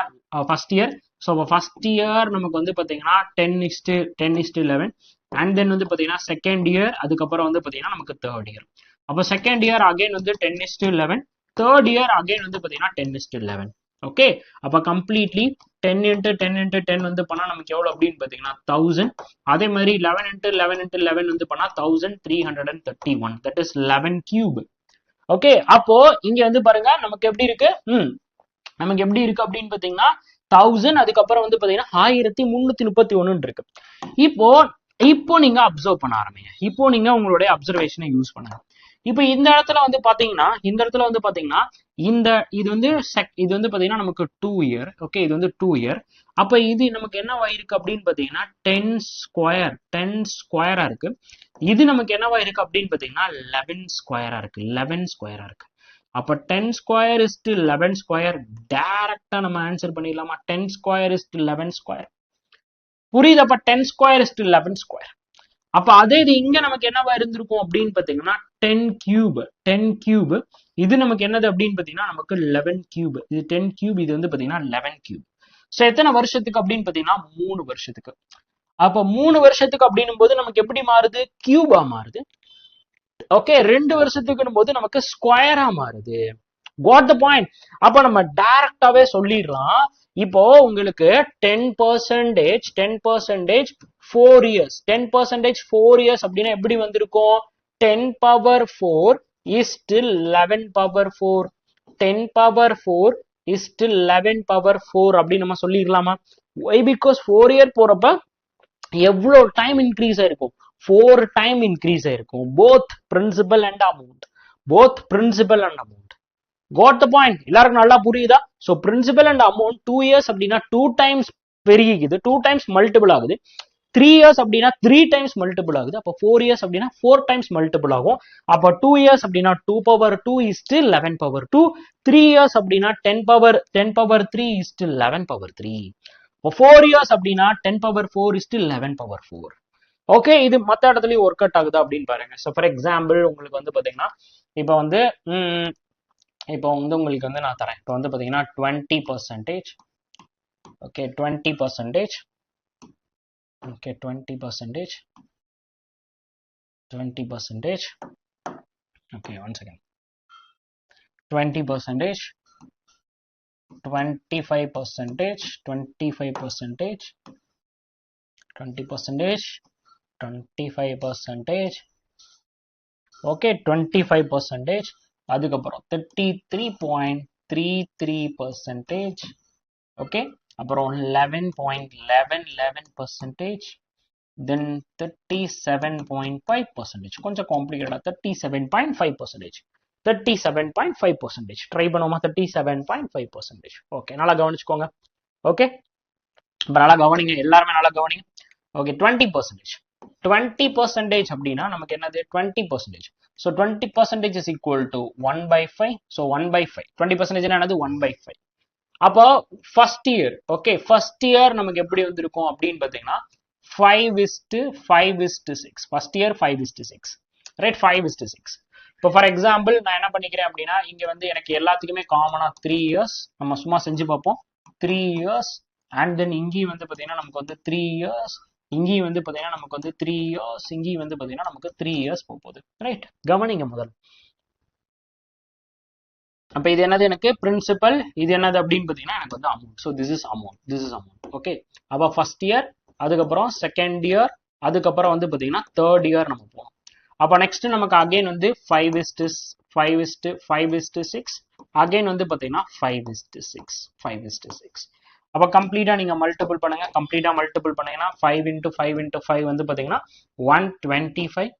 first year. So first year நமக்கு வந்து பாத்தீங்கன்னா 10:11. அண்ட் தென் வந்து பாத்தீங்கன்னா செகண்ட் இயர், அதுக்கப்புறம் வந்து பாத்தீங்கன்னா நமக்கு தேர்ட் இயர். அப்போ செகண்ட் இயர் அகைன் வந்து 10:11. தேர்ட் இயர் அகைன் வந்து பாத்தீங்கன்னா 10:11. ஓகே. அப்ப கம்ப்ளீட்லி 10 × 10 × 10 வந்து பண்ணா நமக்கு எவ்வளவு அப்படின்னு பாத்தீங்கன்னா 1000. அதே மாதிரி 11 × 11 × 11 வந்து பண்ணா 1331. That is 11 cube. ஓகே. அப்போ இங்க வந்து பாருங்க நமக்கு எப்படி இருக்கு அப்படின்னு பாத்தீங்கன்னா 1000. அதுக்கப்புறம் வந்து பாத்தீங்கன்னா 1331 இருக்கு. இப்போ நீங்க அப்சர்வ் பண்ண ஆரம்பிங்க. இப்போ நீங்க உங்களுடைய அப்சர்வேஷனை யூஸ் பண்ணுங்க. இப்போ இந்த இடத்துல வந்து பாத்தீங்கன்னா இது வந்து பாத்தீங்கன்னா நமக்கு 2 இயர். ஓகே. இது வந்து 2 இயர். அப்ப இது நமக்கு என்னவா இருக்கு அப்படின்னு பாத்தீங்கன்னா 10 ஸ்கொயரா இருக்கு. இது நமக்கு என்னவா இருக்கு அப்படின்னு பாத்தீங்கன்னா 11 ஸ்கொயரா இருக்கு. அப்ப 10 ஸ்கொயர் is to 11 ஸ்கொயர். டைரக்டா நம்ம ஆன்சர் பண்ணிடலாமா? 10 ஸ்கொயர் is to 11 ஸ்கொயர். புரியுதப்ப? 10 ஸ்கொயர் is to 11 ஸ்கொயர். அப்ப அதே இது இங்க நமக்கு என்னவா இருந்திருக்கும் அப்படின்னு பாத்தீங்கன்னா 10 கியூப் 10 கியூப். இது நமக்கு என்னது அப்படின்னு பாத்தீங்கன்னா நமக்கு 11 கியூப். இது 10 கியூப், இது வந்து பாத்தீங்கன்னா 11 கியூப். சோ எத்தனை வருஷத்துக்கு அப்படின்னு பாத்தீங்கன்னா 3 வருஷத்துக்கு. அப்ப 3 வருஷத்துக்கு அப்படின்னும் போது நமக்கு எப்படி மாறுது? கியூபா மாறுது. ஓகே, 2 வருஷத்துக்குன்னு போது நமக்கு ஸ்கொயரா மாறுது. What the point? அப்ப நம்ம டைரக்டாவே சொல்லிடலாம். இப்போ உங்களுக்கு 10% 10% 4 இயர்ஸ் 10% 4 இயர்ஸ் அப்படின்னா எப்படி வந்திருக்கும்? 10 power 4 is to 11 power 4. 10 power 4 is to 11 power 4 அப்படின்னு நம்ம சொல்லிடலாமா? ஒய்? பிகாஸ் 4 இயர் போறப்ப எவ்வளவு டைம் இன்க்ரீஸ் ஆயிருக்கும்? 4 டைம் இன்க்ரீஸ் ஆயிருக்கும். Both principal and amount. Both principal and amount. Got the point? எல்லாருக்கும் நல்லா புரியுதா? So principal and amount 2 years அப்படின்னா 2 times பெருகிக்குது, 2 times multiple ஆகுது. 3 years அப்படின்னா 3 times multiple ஆகுது. அப்ப 4 years அப்படின்னா 4 times multiple ஆகும். அப்ப 2 years அப்படின்னா 2 power 2 is to 11 power 2. 3 years அப்படின்னா 10 power 3 is to 11 power 3. 4 years அப்படின்னா 10 power 4 is to 11 power 4. Okay, இது மற்ற இடத்துலயும் ஒர்க் அவுட் ஆகுதா அப்படின்னு பாருங்க. ஸோ ஃபார் எக்ஸாம்பிள் உங்களுக்கு வந்து பாத்தீங்கன்னா இப்போ வந்து உங்களுக்கு வந்து நான் தரேன். இப்போ வந்து பாத்தீங்கன்னா 20%. Okay, 20%. Okay, 20%. 20%. Okay, 1 second. 20%. 25%. 25%. 20%. 25%. Okay, 25%. அதுக்கப்புறம் 33.33%. ஓகே, அப்புறம் 11.11%. தென் 37.5%. கொஞ்சம் காம்ப்ளிகேட்டடா 37.5%. 37.5%. ட்ரை பண்ணுவோமா? 37.5%. ஓகே, நல்லா கவனிச்சுக்கோங்க. ஓகே, இப்போ நல்லா கவனிங்க, எல்லாருமே நல்லா கவனிங்க. ஓகே, 20%. 20% அப்படின்னா நமக்கு என்னது? 20%. So 20% is equal to 1/5. So 1/5. 20% என்னது? 1/5. அப்போ first year, okay, first year நமக்கு எப்படி வந்திருக்கும் அப்படின்னு பாத்தீங்கன்னா 5:5:6. First year 5:6. ரைட், 5:6. இப்போ ஃபார் எக்ஸாம்பிள் நான் என்ன பண்ணிக்கிறேன் அப்படின்னா இங்க வந்து எனக்கு எல்லாத்துக்குமே காமனா 3 இயர்ஸ் நம்ம சும்மா செஞ்சு பார்ப்போம். 3 இயர்ஸ் அண்ட் தென் இங்கேயும் வந்து பாத்தீங்கன்னா நமக்கு வந்து 3 இயர்ஸ், இங்கேயும் வந்து பாத்தீங்கன்னா நமக்கு வந்து 3 இயர்ஸ், இங்கேயும் வந்து பாத்தீங்கன்னா நமக்கு 3 இயர்ஸ் போகுது. ரைட், கவனிங்க முதல்ல. அப்ப இது என்னது? எனக்கு பிரின்சிபல். இது என்னது அப்படின்னு பாத்தீங்கன்னா எனக்கு வந்து amount. So this is amount, this is amount. Okay, அப்ப ஃபர்ஸ்ட் இயர், அதுக்கப்புறம் செகண்ட் இயர், அதுக்கப்புறம் வந்து பாத்தீங்கன்னா தேர்ட் இயர் நம்ம போகணும். அப்ப நெக்ஸ்ட் நமக்கு அகைன் வந்து 5:6. அகைன் வந்து பாத்தீங்கன்னா 5:6. 5:6. அப்ப கம்ப்ளீட்டா நீங்க மல்டிபிள் பண்ணுங்க. கம்ப்ளீட்டா மல்டிபிள் பண்ணீங்கன்னா 5 into 5 into 5 வந்து பாத்தீங்கன்னா 125.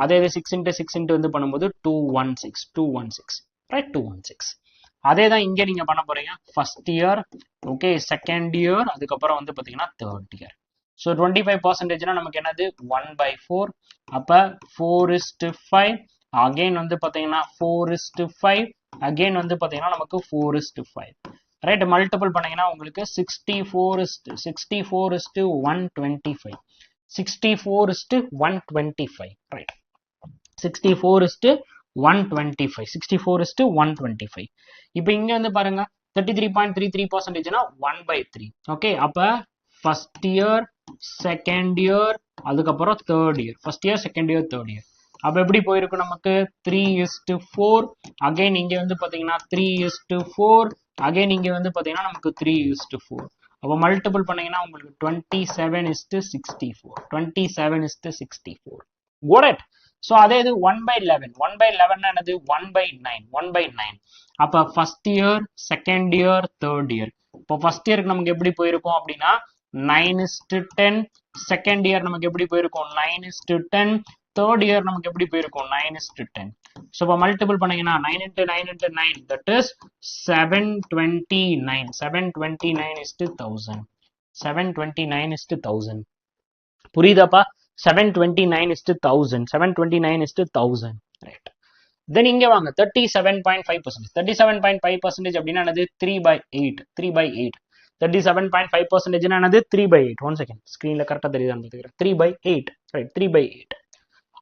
அதே 6 into 6 into வந்து பண்ணும்போது 216. 216. ரைட், 216. அதே தான் இங்க நீங்க பண்ண போறீங்க. First year, okay, second year, அதுக்கப்புறம் வந்து பாத்தீங்கன்னா தேர்ட் இயர். ஸோ 25%னா நமக்கு என்னது? 1/4. அப்ப 4:5. அகைன் வந்து பாத்தீங்கன்னா 4:5. அகைன் வந்து பாத்தீங்கன்னா நமக்கு 4:5. ரைட், மல்டிபிள் பண்ணீங்கன்னா உங்களுக்கு 64:125. 64:125. ரைட், 64:125. 64:125. இப்போ இங்க வந்து பாருங்க 33.33%னா 1/3. ஓகே, அப்ப ஃபர்ஸ்ட் இயர், செகண்ட் இயர், அதுக்கப்புறம் third year. First year, second year, third year. அப்ப எப்படி போயிருக்கும் நமக்கு? 3:4. அகைன் இங்க வந்து பாத்தீங்கன்னா 3:4. அகைன் இங்க வந்து பாத்தீங்கன்னா நமக்கு 3:4. அப்ப மல்டிபிள் பண்ணீங்கன்னா உங்களுக்கு 27:64. 27:64. Got it? So அதே இது 1/11. 1/11 என்னது? 1/9. 1/9. அப்ப first year, second year, third year. இப்போ ஃபர்ஸ்ட் இயருக்கு நமக்கு எப்படி போயிருக்கும் அப்படின்னா 9:10. செகண்ட் இயர் நமக்கு எப்படி போயிருக்கும்? 9:10. தேர்ட் இயர் நமக்கு எப்படி போயிருக்கும்? 9:10. ஸோ இப்போ மல்டிபிள் பண்ணீங்கன்னா 9 into 9 into 9, that is 729. 729:1000. 729:1000. புரியுதாப்பா? 729:1000. 729:1000. Right, தென் இங்க வாங்க 37.5%. 37.5% அப்படின்னா என்னது? 3/8. 3/8. 37.5% என்னது? 3/8. 1 second, ஸ்கிரீன்ல கரெக்டா தெரியுதான்னு பாத்துக்கிறேன். 3/8. ரைட், 3/8.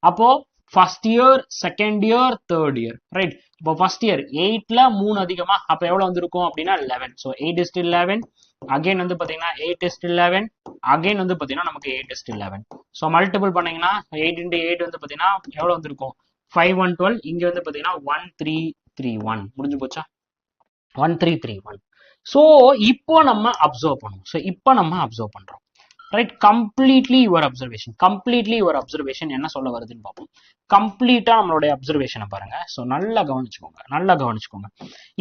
அப்போ first year, second year, third year, right? இப்போ ஃபர்ஸ்ட் இயர் 8ல 3 அதிகமா, அப்ப எவ்வளவு வந்திருக்கும் அப்படின்னா 11. ஸோ 8:11. அகைன் வந்து பாத்தீங்கன்னா 8:11. அகைன் வந்து பாத்தீங்கன்னா நமக்கு 8:11. ஸோ மல்டிபிள் பண்ணீங்கன்னா 8 into 8 வந்து பாத்தீங்கன்னா எவ்வளவு வந்திருக்கும்? 5112. இங்க வந்து பாத்தீங்கன்னா 1331. முடிஞ்சு போச்சா? 1331. ஸோ இப்போ நம்ம அப்சர்வ் பண்ணுவோம். ஸோ இப்போ நம்ம அப்சர்வ் பண்றோம், ரைட்? கம்ப்ளீட்லி யுவர் அப்சர்வேஷன் என்ன சொல்ல வருதுன்னு பார்ப்போம். கம்ப்ளீட்டா நம்மளுடைய அப்சர்வேஷனை பாருங்க. ஸோ நல்லா கவனிச்சுக்கோங்க.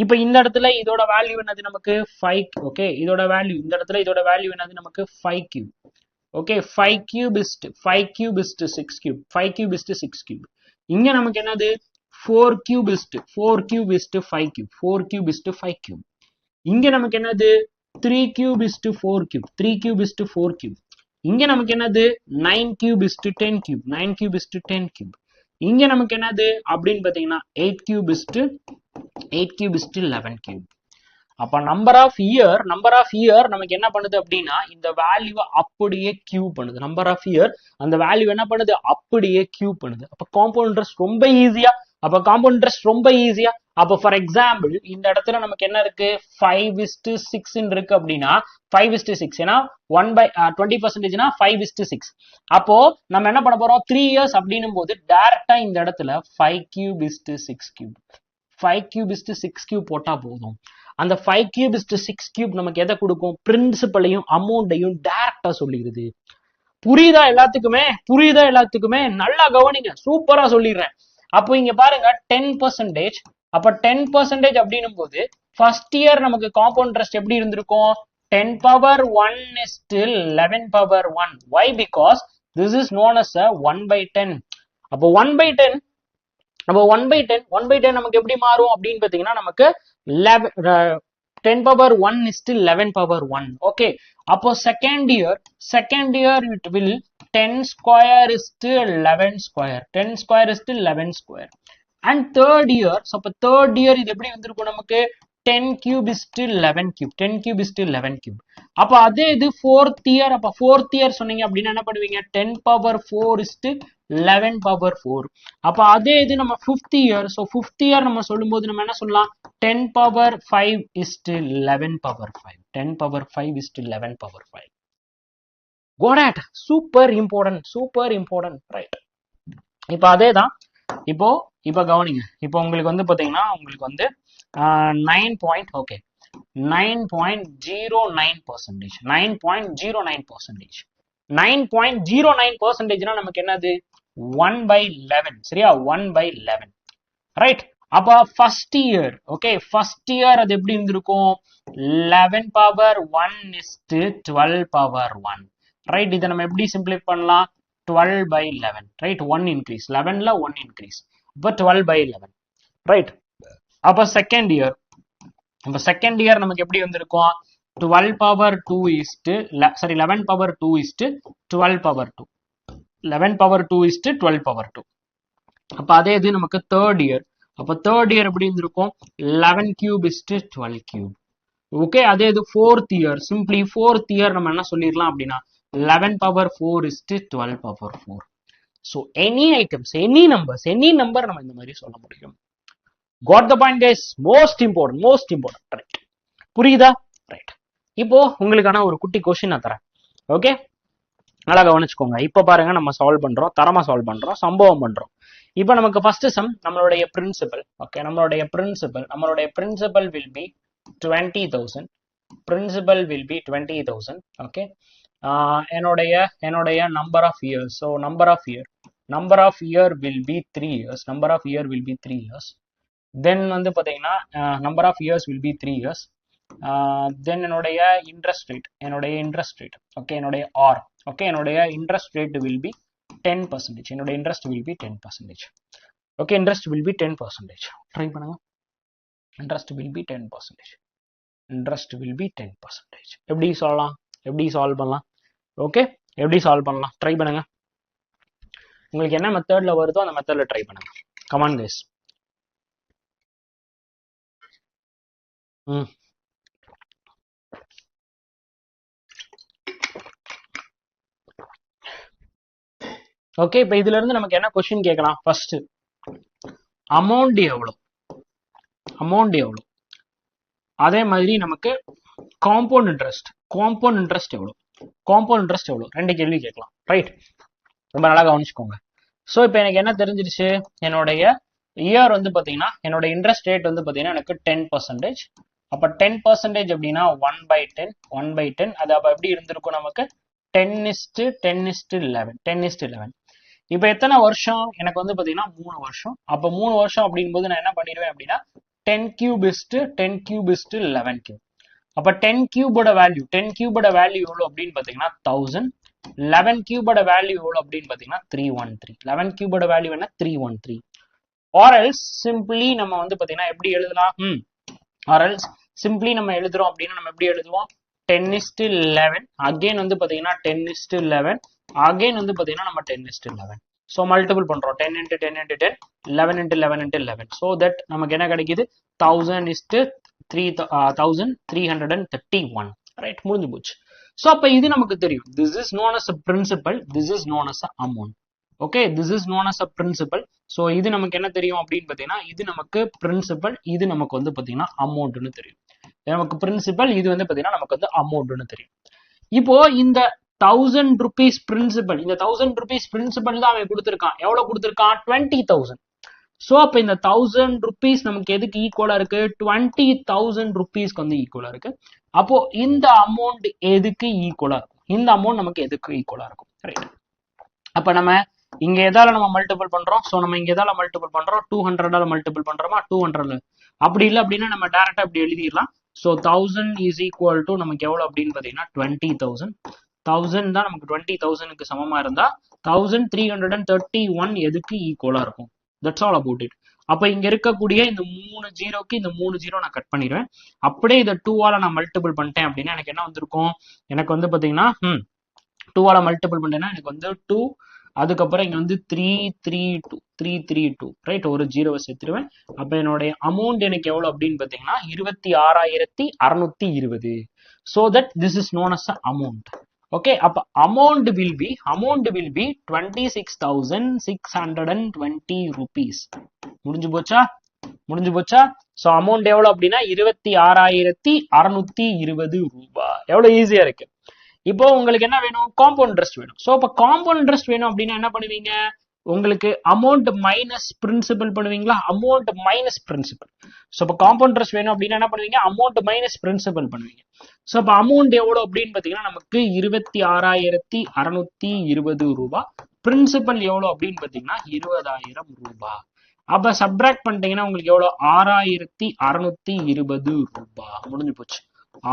இப்போ இந்த இடத்துல இதோட வேல்யூ என்னது? நமக்கு 5. ஓகே, இதோட வேல்யூ இந்த இடத்துல இதோட வேல்யூ என்னது? நமக்கு 5 cube. Okay, 5 cube is 5 cube is 6 cube. 5 cube is 6 cube. இங்க நமக்கு என்னது? 4 cube is 4 cube is 5 cube. 4 cube is 5 cube. இங்க நமக்கு என்னது? 3 cube is 4 cube. 3 cube is 4 cube. இங்க நமக்கு என்னது? 9 cube is 10 cube. 9 cube is 10 cube. இங்க நமக்கு என்னது அப்படின்னு பாத்தீங்கன்னா 8 கியூப் இஸ் 11 கியூப். அப்ப நம்பர் ஆஃப் இயர் நமக்கு என்ன பண்ணுது அப்படின்னா இந்த வேல்யூவை அப்படியே கியூப் பண்ணுது. நம்பர் ஆஃப் இயர் அந்த வேல்யூ என்ன பண்ணுது? அப்படியே கியூப் பண்ணுது. அப்ப காம்பவுண்ட் இன்ட்ரெஸ்ட் ரொம்ப ஈஸியா. அப்ப ஃபார் எக்ஸாம்பிள் இந்த இடத்துல நமக்கு என்ன இருக்கு? 5:6 இருக்கு அப்படின்னா 5:6 ஏன்னா 20%னா 5:6. அப்போ நம்ம என்ன பண்ண போறோம்? 3 இயர்ஸ் அப்படின்னும் போது டைரக்டா இந்த இடத்துல 5 cube is 6 cube. 5 cube is 6 cube போட்டா போதும். அந்த 5 கியூப் இஸ் 6 கியூப் நமக்கு எதை கொடுக்கும்? பிரின்சிபலையும் அமௌண்ட்டையும் டைரக்டா சொல்லிடுது. புரியுதா எல்லாத்துக்குமே? நல்லா கவனிங்க, சூப்பரா சொல்லிடுறேன். அப்போ இங்க பாருங்க 10%. அப்ப 10% அப்படின்னும் போது ஃபர்ஸ்ட் இயர் நமக்கு காம்பவுண்ட் இன்ட்ரெஸ்ட் எப்படி இருந்திருக்கும்? 10 power 1 is still 11 power 1. Why? Because this is known as a 1/10. அப்போ 1/10 நமக்கு எப்படி மாறும் அப்படின்னு பாத்தீங்கன்னா நமக்கு 10 power 1 is still 11 power 1. Okay, அப்போ second year it will 10 square is to 11 square. 10 square is to 11 square. And third year, so அப்போ third year இது எப்படி வந்திருக்கும்? நமக்கு 10 cube is to 11 cube. 10 cube is to 11 cube. அப்போ அதே இது fourth year. அப்போ fourth year சொன்னீங்க அப்படின்னா என்ன பண்ணுவீங்க? 10 power 4 is to 11 power 4. அப்போ அதே இது நம்ம fifth year. So fifth year நம்ம சொல்லும்போது நம்ம என்ன சொல்லலாம்? 10 power 5 is to 11 power 5. 10 power 5 is to 11 power 5. Got it? Super important, right? இப்போ அதே தான். இப்போ கவனிங்க. இப்போ உங்களுக்கு வந்து பாத்தீங்கன்னா உங்களுக்கு வந்து 9.09%. 9.09%. நமக்கு என்னது? 1/11. சரியா? 1/11. ரைட்? அப்ப first year, okay, first year அது எப்படி இருந்திருக்கும்? 11 power 1 is to 12 power 1. Right? இதை நம்ம எப்படி சிம்பிளிஃபை பண்ணலாம்? 12/11. ரைட்? 1 increase. 11ல 1 increase. அப்ப 12/11. ரைட்? அப்ப செகண்ட் இயர் நமக்கு எப்படி வந்திருக்கும்? 12 power 2 is to 11 power 2 is to 12 power 2. 11 power 2 is to 12 power 2. அப்ப அதே இது நமக்கு தேர்ட் இயர். அப்ப தேர்ட் இயர் எப்படி இருந்திருக்கும்? 11 cube is to 12 cube. Okay, அதே இது fourth year. Simply fourth year நம்ம என்ன சொல்லிடலாம் அப்படின்னா 11 power 4 is to 12 power 4. So any items, any number நம்ம இந்த மாதிரி சொல்ல முடியும். Got the point guys? most important, right? புரியுதா? ரைட். இப்போ உங்களுக்கான ஒரு குட்டி கொஸ்டின் நான் தரேன். ஓகே, நல்லா கவனிச்சுக்கோங்க. இப்ப பாருங்க, நம்ம சால்வ் பண்றோம், தரமா சால்வ் பண்றோம், சம்பவம் பண்றோம். இப்போ நமக்கு ஃபர்ஸ்ட் சம் நம்மளுடைய பிரின்சிபல். ஓகே, நம்மளுடைய principal will be 20,000. Principal will be 20,000. Okay, என்னுடைய number of years. So number of year will be 3 years. Then வந்து பாத்தீங்கன்னா number of years will be 3 years. Then என்னுடைய இன்ட்ரெஸ்ட் ரேட். ஓகே, என்னுடைய R. Okay, என்னுடைய interest rate will be 10%. என்னுடைய interest will be 10%. Okay, interest will be 10%. Try பண்ணுங்க. Interest will be 10%. எப்படி solve பண்ணலாம்? Okay, எப்படி சால்வ் பண்ணலாம்? ட்ரை பண்ணுங்க. உங்களுக்கு என்ன மெத்தட்ல வருதோ அந்த மெத்தட்ல ட்ரை பண்ணுங்க. Come on guys. ஓகே, இப்போ இதுல இருந்து நமக்கு என்ன கொஸ்டின் கேட்கலாம்? ஃபர்ஸ்ட் அமௌண்ட் எவ்வளோ, அமௌண்ட் எவ்வளோ, அதே மாதிரி நமக்கு காம்பவுண்ட் இன்ட்ரெஸ்ட், காம்பவுண்ட் இன்ட்ரெஸ்ட் எவ்வளோ, காம்பவுண்ட் இன்ட்ரெஸ்ட் எவ்வளோ, ரெண்டு கேள்வி கேட்கலாம். ரைட், ரொம்ப நல்லா கவனிச்சுக்கோங்க. ஸோ இப்போ எனக்கு என்ன தெரிஞ்சிருச்சு, என்னுடைய இயர் வந்து பார்த்தீங்கன்னா என்னோட இன்ட்ரெஸ்ட் ரேட் வந்து பார்த்தீங்கன்னா எனக்கு 10%. அப்போ 10% அப்படின்னா 1/10, 1/10 அது அப்போ எப்படி இருந்திருக்கும் நமக்கு 10:10:11, 10:11. இப்போ எத்தனை வருஷம் எனக்கு வந்து பார்த்தீங்கன்னா 3 வருஷம். அப்போ 3 வருஷம் அப்படிங்கும்போது நான் என்ன பண்ணிடுவேன் அப்படின்னா 10 cube is to 10 cube is to 11 cube. அப்போ 10 cube வேல்யூ, 10 cube வேல்யூ எவ்வளோ அப்படின்னு பார்த்தீங்கன்னா 1000. 11 cube வேல்யூ எவ்வளோ அப்படின்னு பார்த்தீங்கன்னா 313. 11 cube வேல்யூ என்ன 313. or else simply நம்ம வந்து பார்த்தீங்கன்னா எப்படி எழுதலாம், or else simply நம்ம எழுதுறோம் அப்படின்னா நம்ம எப்படி எழுதுவோம் 10:11 அகைன் வந்து பார்த்தீங்கன்னா 10:11 அகைன் வந்து பார்த்தீங்கன்னா நம்ம 10:11. ஸோ மல்டிபிள் பண்றோம் 10 into 10 into 10, 11 into 11 into 11. So that நமக்கு என்ன கிடைக்குது 1331. ரைட், முடிஞ்சு போச்சு. ஸோ அப்போ இது நமக்கு தெரியும். This is known as a principal, this is known as a amount. Okay, this is known as a principal. So இது நமக்கு என்ன தெரியும் அப்படின்னு பார்த்தீங்கன்னா இது நமக்கு பிரின்சிபல், இது நமக்கு வந்து பார்த்தீங்கன்னா அமௌண்ட்னு தெரியும். நமக்கு பிரின்சிபல், இது வந்து பார்த்தீங்கன்னா நமக்கு வந்து அமௌண்ட்னு தெரியும். இப்போ இந்த 1000 rupees பிரின்சிபல், இந்த 1000 rupees பிரின்சிபல் தான் அவன் கொடுத்துருக்கான். எவ்வளவு கொடுத்துருக்கான் 20,000. ஸோ அப்போ இந்த 1000 rupees நமக்கு எதுக்கு ஈக்குவலா இருக்கு 20,000 rupeesக்கு வந்து ஈக்குவலா இருக்கு. அப்போ இந்த அமௌண்ட் எதுக்கு ஈக்குவலா இருக்கும், இந்த அமௌண்ட் நமக்கு எதுக்கு ஈக்குவலா இருக்கும். ரைட், அப்ப நம்ம இங்க எதால நம்ம மல்டிபிள் பண்றோம், ஸோ நம்ம இங்க எதால மல்டிபிள் பண்றோம் 200 மல்டிபிள் பண்றோமா 200. அப்படி இல்லை அப்படின்னா நம்ம டைரக்டா அப்படி எழுதிடலாம். ஸோ 1000 இஸ் ஈக்குவல் டு நமக்கு எவ்வளவு அப்படின்னு பாத்தீங்கன்னா 20,000. 1000 தான் நமக்கு 20,000க்கு சமமா இருந்தா 1331 எதுக்கு ஈக்குவலா இருக்கும். That's all about it. அப்ப இங்க இருக்கக்கூடிய இந்த 3 ஜீரோக்கு இந்த 3 ஜீரோ நான் கட் பண்ணிடுவேன். அப்படியே இதை 2ஆல நான் மல்டிபிள் பண்ணிட்டேன் அப்படின்னா எனக்கு என்ன வந்திருக்கும், எனக்கு வந்து பாத்தீங்கன்னா 2ஆல மல்டிபிள் பண்ணிட்டேன்னா எனக்கு வந்து 2, அதுக்கப்புறம் இங்க வந்து 332 ரைட், ஒரு ஜீரோவை சேர்த்துருவேன். அப்ப என்னுடைய அமௌண்ட் எனக்கு எவ்வளவு அப்படின்னு பாத்தீங்கன்னா 26,620. so that this is known as amount. okay, அப்ப amount will be 26,620 rupees. முடிஞ்சு போச்சா, முடிஞ்சு போச்சா. சோ அமௌண்ட் எவ்வளவு அப்படின்னா 26,620 ரூபாய். எவ்வளவு ஈஸியா இருக்கு. இப்போ உங்களுக்கு என்ன வேணும், காம்பவுண்ட் இன்ட்ரெஸ்ட் வேணும். ஸோ இப்போ காம்பவுண்ட் இன்ட்ரெஸ்ட் வேணும் அப்படின்னா என்ன பண்ணுவீங்க, உங்களுக்கு அமௌண்ட் மைனஸ் பிரின்சிபல் பண்ணுவீங்களா, அமௌண்ட் மைனஸ் பிரின்சிபல். ஸோ இப்போ காம்பவுண்ட் இன்ட்ரெஸ்ட் வேணும் அப்படின்னா என்ன பண்ணுவீங்க, அமௌண்ட் மைனஸ் பிரின்சிபல் பண்ணுவீங்க. ஸோ இப்போ அமௌண்ட் எவ்வளோ அப்படின்னு பார்த்தீங்கன்னா நமக்கு 26,620 ரூபாய். பிரின்சிபல் எவ்வளோ அப்படின்னு பார்த்தீங்கன்னா 20,000 ரூபாய். அப்ப சப்ட்ராக்ட் பண்ணிட்டீங்கன்னா உங்களுக்கு எவ்வளோ 6,620 ரூபாய். முடிஞ்சு போச்சு.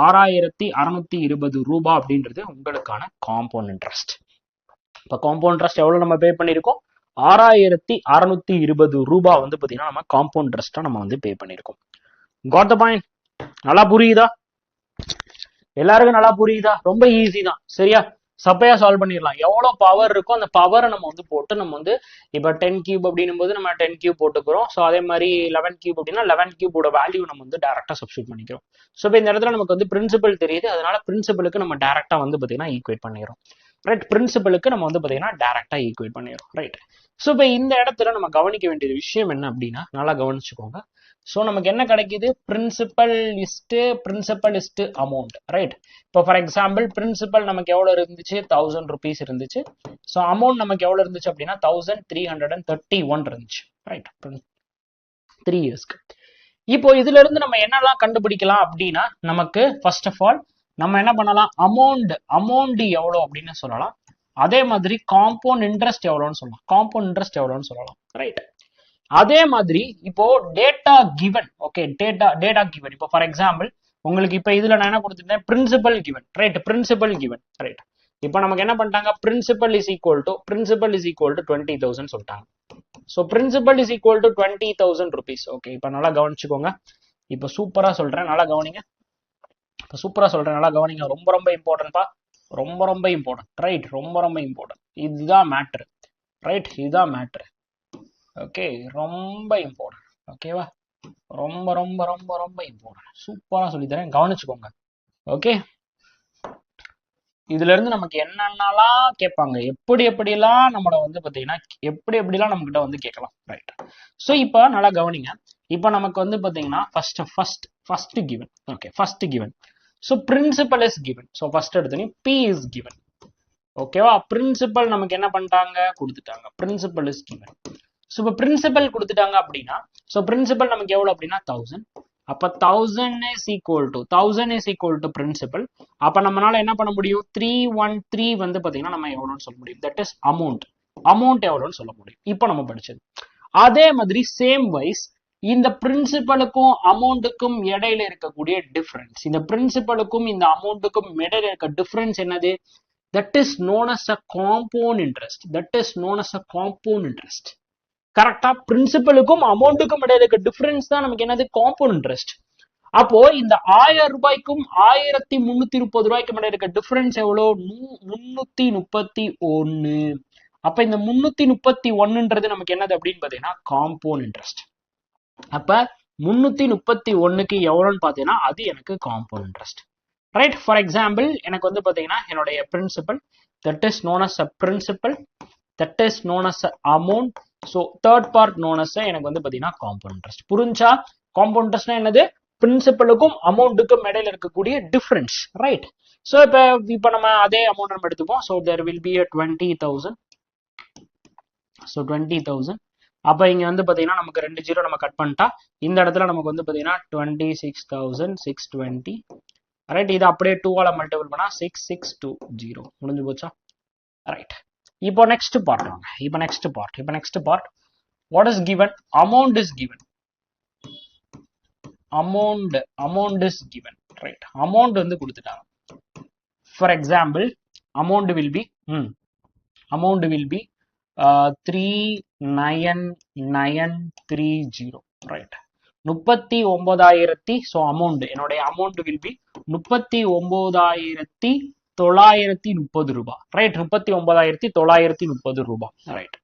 6,620 ரூபாய் அப்படின்றது உங்களுக்கான காம்பவுண்ட் இன்ட்ரெஸ்ட். இப்ப காம்பவுண்ட் இன்ட்ரெஸ்ட் எவ்வளவு நம்ம பே பண்ணிருக்கோம் 6,620 ரூபாய் வந்து பாத்தீங்கன்னா நம்ம காம்பவுண்ட் இன்ட்ரெஸ்டா நம்ம வந்து பே பண்ணிருக்கோம். Got the point? நல்லா புரியுதா எல்லாருக்கும்? நல்லா புரியுதா? ரொம்ப ஈஸி தான் சரியா, சப்பையா சால்வ் பண்ணிடலாம். எவ்வளவு பவர் இருக்கோ அந்த பவரை நம்ம வந்து போட்டு நம்ம வந்து இப்ப 10 கியூப் அப்படின்னும் போது நம்ம 10 கியூப் போட்டுக்கிறோம். ஸோ அதே மாதிரி 11 கியூப் அப்படின்னா 11 கியூபோட வேல்யூ நம்ம வந்து டேரக்டா சப்ஸ்டியூட் பண்ணிக்கிறோம். ஸோ இப்போ இந்த இடத்துல நமக்கு வந்து பிரின்சிபல் தெரியுது, அதனால பிரின்சிபலுக்கு நம்ம டேரக்டா வந்து பாத்தீங்கன்னா ஈக்குவேட் பண்ணிடுறோம். ரைட், பிரின்சிபலுக்கு நம்ம வந்து பாத்தீங்கன்னா டேரக்டா ஈக்குவேட் பண்ணிடுறோம். ரைட், ஸோ இப்போ இந்த இடத்துல நம்ம கவனிக்க வேண்டிய விஷயம் என்ன அப்படின்னா நல்லா கவனிச்சுக்கோங்க. ஸோ நமக்கு என்ன கிடைக்குது, பிரின்சிபல் இஸ்ட் அமௌண்ட். ரைட், இப்போ ஃபார் எக்ஸாம்பிள் பிரின்சிபல் நமக்கு எவ்வளவு இருந்துச்சு 1000 rupees இருந்துச்சு. ஸோ அமௌண்ட் நமக்கு எவ்வளவு இருந்துச்சு அப்படின்னா 1331 இருந்துச்சு. ரைட், 3 இயர்ஸ்க்கு. இப்போ இதுல இருந்து நம்ம என்னெல்லாம் கண்டுபிடிக்கலாம் அப்படின்னா நமக்கு ஃபர்ஸ்ட் ஆஃப் ஆல் நம்ம என்ன பண்ணலாம், அமௌண்ட் எவ்வளவு அப்படின்னு சொல்லலாம். அதே மாதிரி காம்பவுண்ட் இன்ட்ரெஸ்ட் எவ்வளவுன்னு சொல்லலாம். ரைட், அதே மாதிரி இப்போ data given. Okay, data given. இப்போ ஃபார் எக்ஸாம்பிள் உங்களுக்கு இப்ப இதுல நான் என்ன கொடுத்துருந்தேன், principal given. Right, principal given. Right, இப்போ நமக்கு என்ன பண்ணிட்டாங்க, பிரின்சிபல் இஸ் ஈக்குவல் டு 20,000 சொல்லிட்டாங்க. So principal is equal to 20,000 rupees. Okay, இப்போ நல்லா கவனிச்சுக்கோங்க. இப்போ சூப்பரா சொல்றேன், நல்லா கவனிங்க. ரொம்ப ரொம்ப இம்பார்ட்டன்ட்பா, ரொம்ப இம்பார்ட்டன்ட். ரைட், ரொம்ப இம்பார்ட்டன்ட். இதுதான் மேட்ரு. ரைட், இதுதான் மேட்ரு. ஓகே, ரொம்ப இம்பார்ட்டன்ட். ஓகேவா, ரொம்ப இம்பார்ட்டன்ட். சூப்பரா சொல்லி தரேன், கவனிச்சுக்கோங்க. ஓகே. இதுல இருந்து நமக்கு என்னென்னலாம் கேட்பாங்க, எப்படியெல்லாம் நம்மள வந்து பாத்தீங்கன்னா எப்படியெல்லாம் நம்ம கிட்ட வந்து கேட்கலாம். ரைட். ஸோ இப்போ நல்லா கவனிங்க. இப்போ நமக்கு வந்து பாத்தீங்கன்னா first given. Okay, first given. So principal is given. So first எடுத்தோன்னே பி இஸ் கிவன். ஓகேவா? பிரின்சிபல் நமக்கு என்ன பண்ணிட்டாங்க, கொடுத்துட்டாங்க. Principal is given. ஸோ இப்போ பிரின்சிபல் கொடுத்துட்டாங்க அப்படின்னா, ஸோ பிரின்சிபல் நமக்கு எவ்வளவு அப்படின்னா 1000. அப்ப 1000 இஸ் ஈக்குவல் டு பிரின்சிபல். அப்ப நம்மளால என்ன பண்ண முடியும், 313 வந்து பாத்தீங்கன்னா நம்ம எவ்வளவுன்னு சொல்ல முடியும். தட் இஸ் அமௌண்ட் எவ்வளவுன்னு சொல்ல முடியும். இப்போ நம்ம படிச்சது அதே மாதிரி சேம் வைஸ் இந்த பிரின்சிபலுக்கும் அமௌண்ட்டுக்கும் இடையில இருக்கக்கூடிய டிஃபரன்ஸ், இந்த பிரின்சிபலுக்கும் இந்த அமௌண்ட்டுக்கும் இடையில இருக்க டிஃபரன்ஸ் என்னது, that is known as a compound interest. கரெக்டா? பிரின்சிபலுக்கும் அமௌண்ட்டுக்கும் இடையில இருக்க டிஃபரன்ஸ் தான் நமக்கு என்னது, காம்பவுண்ட் இன்ட்ரெஸ்ட். அப்போ இந்த 1000 ரூபாய்க்கும் 1330 ரூபாய்க்கும் இடையில இருக்க டிஃபரன்ஸ் எவ்வளவு, 331. அப்ப இந்த 331ன்றது நமக்கு என்னது அப்படின்னு பாத்தீங்கன்னா காம்பவுண்ட் இன்ட்ரெஸ்ட். அப்ப 331க்கு எவ்வளவுன்னு பாத்தீங்கன்னா அது எனக்கு compound interest. Right. For example எனக்கு வந்து பாத்தீங்கன்னா என்னுடைய principal that is known as a principal, that is known as a amount. So third part known as எனக்கு வந்து பாத்தீங்கன்னா காம்பவுண்ட் இன்ட்ரெஸ்ட். புரிஞ்சா? காம்பவுண்ட் இன்ட்ரெஸ்ட்னா என்னது, பிரின்சிபலுக்கும் அமௌண்ட்டுக்கும் இடையில இருக்கக்கூடிய டிஃபரன்ஸ். ரைட். ஸோ இப்போ நம்ம அதே அமௌண்ட் நம்ம எடுத்துப்போம். So there will be 20,000. So 20,000. அப்ப இங்க வந்து பாத்தீங்கன்னா நமக்கு 2 ஜீரோ நம்ம கட் பண்ணிட்டா இந்த இடத்துல நமக்கு வந்து பாத்தீங்கன்னா 26,620. ரைட். இது அப்படியே 2ஆல மல்டிபிள் பண்ணா 6620. முடிஞ்சு போச்சா? ரைட். இப்போ நெக்ஸ்ட் பார்ட் வாங்க. இப்போ next part what is given, amount is given. amount is given. Right. Amount வந்து கொடுத்துட்டாங்க. For example amount will be 39930. Right. 39,000. So amount, என்னுடைய அமௌண்ட் வில் பி 39,930 ரூபாய். ரைட். 39,930 ரூபாய். ரைட்.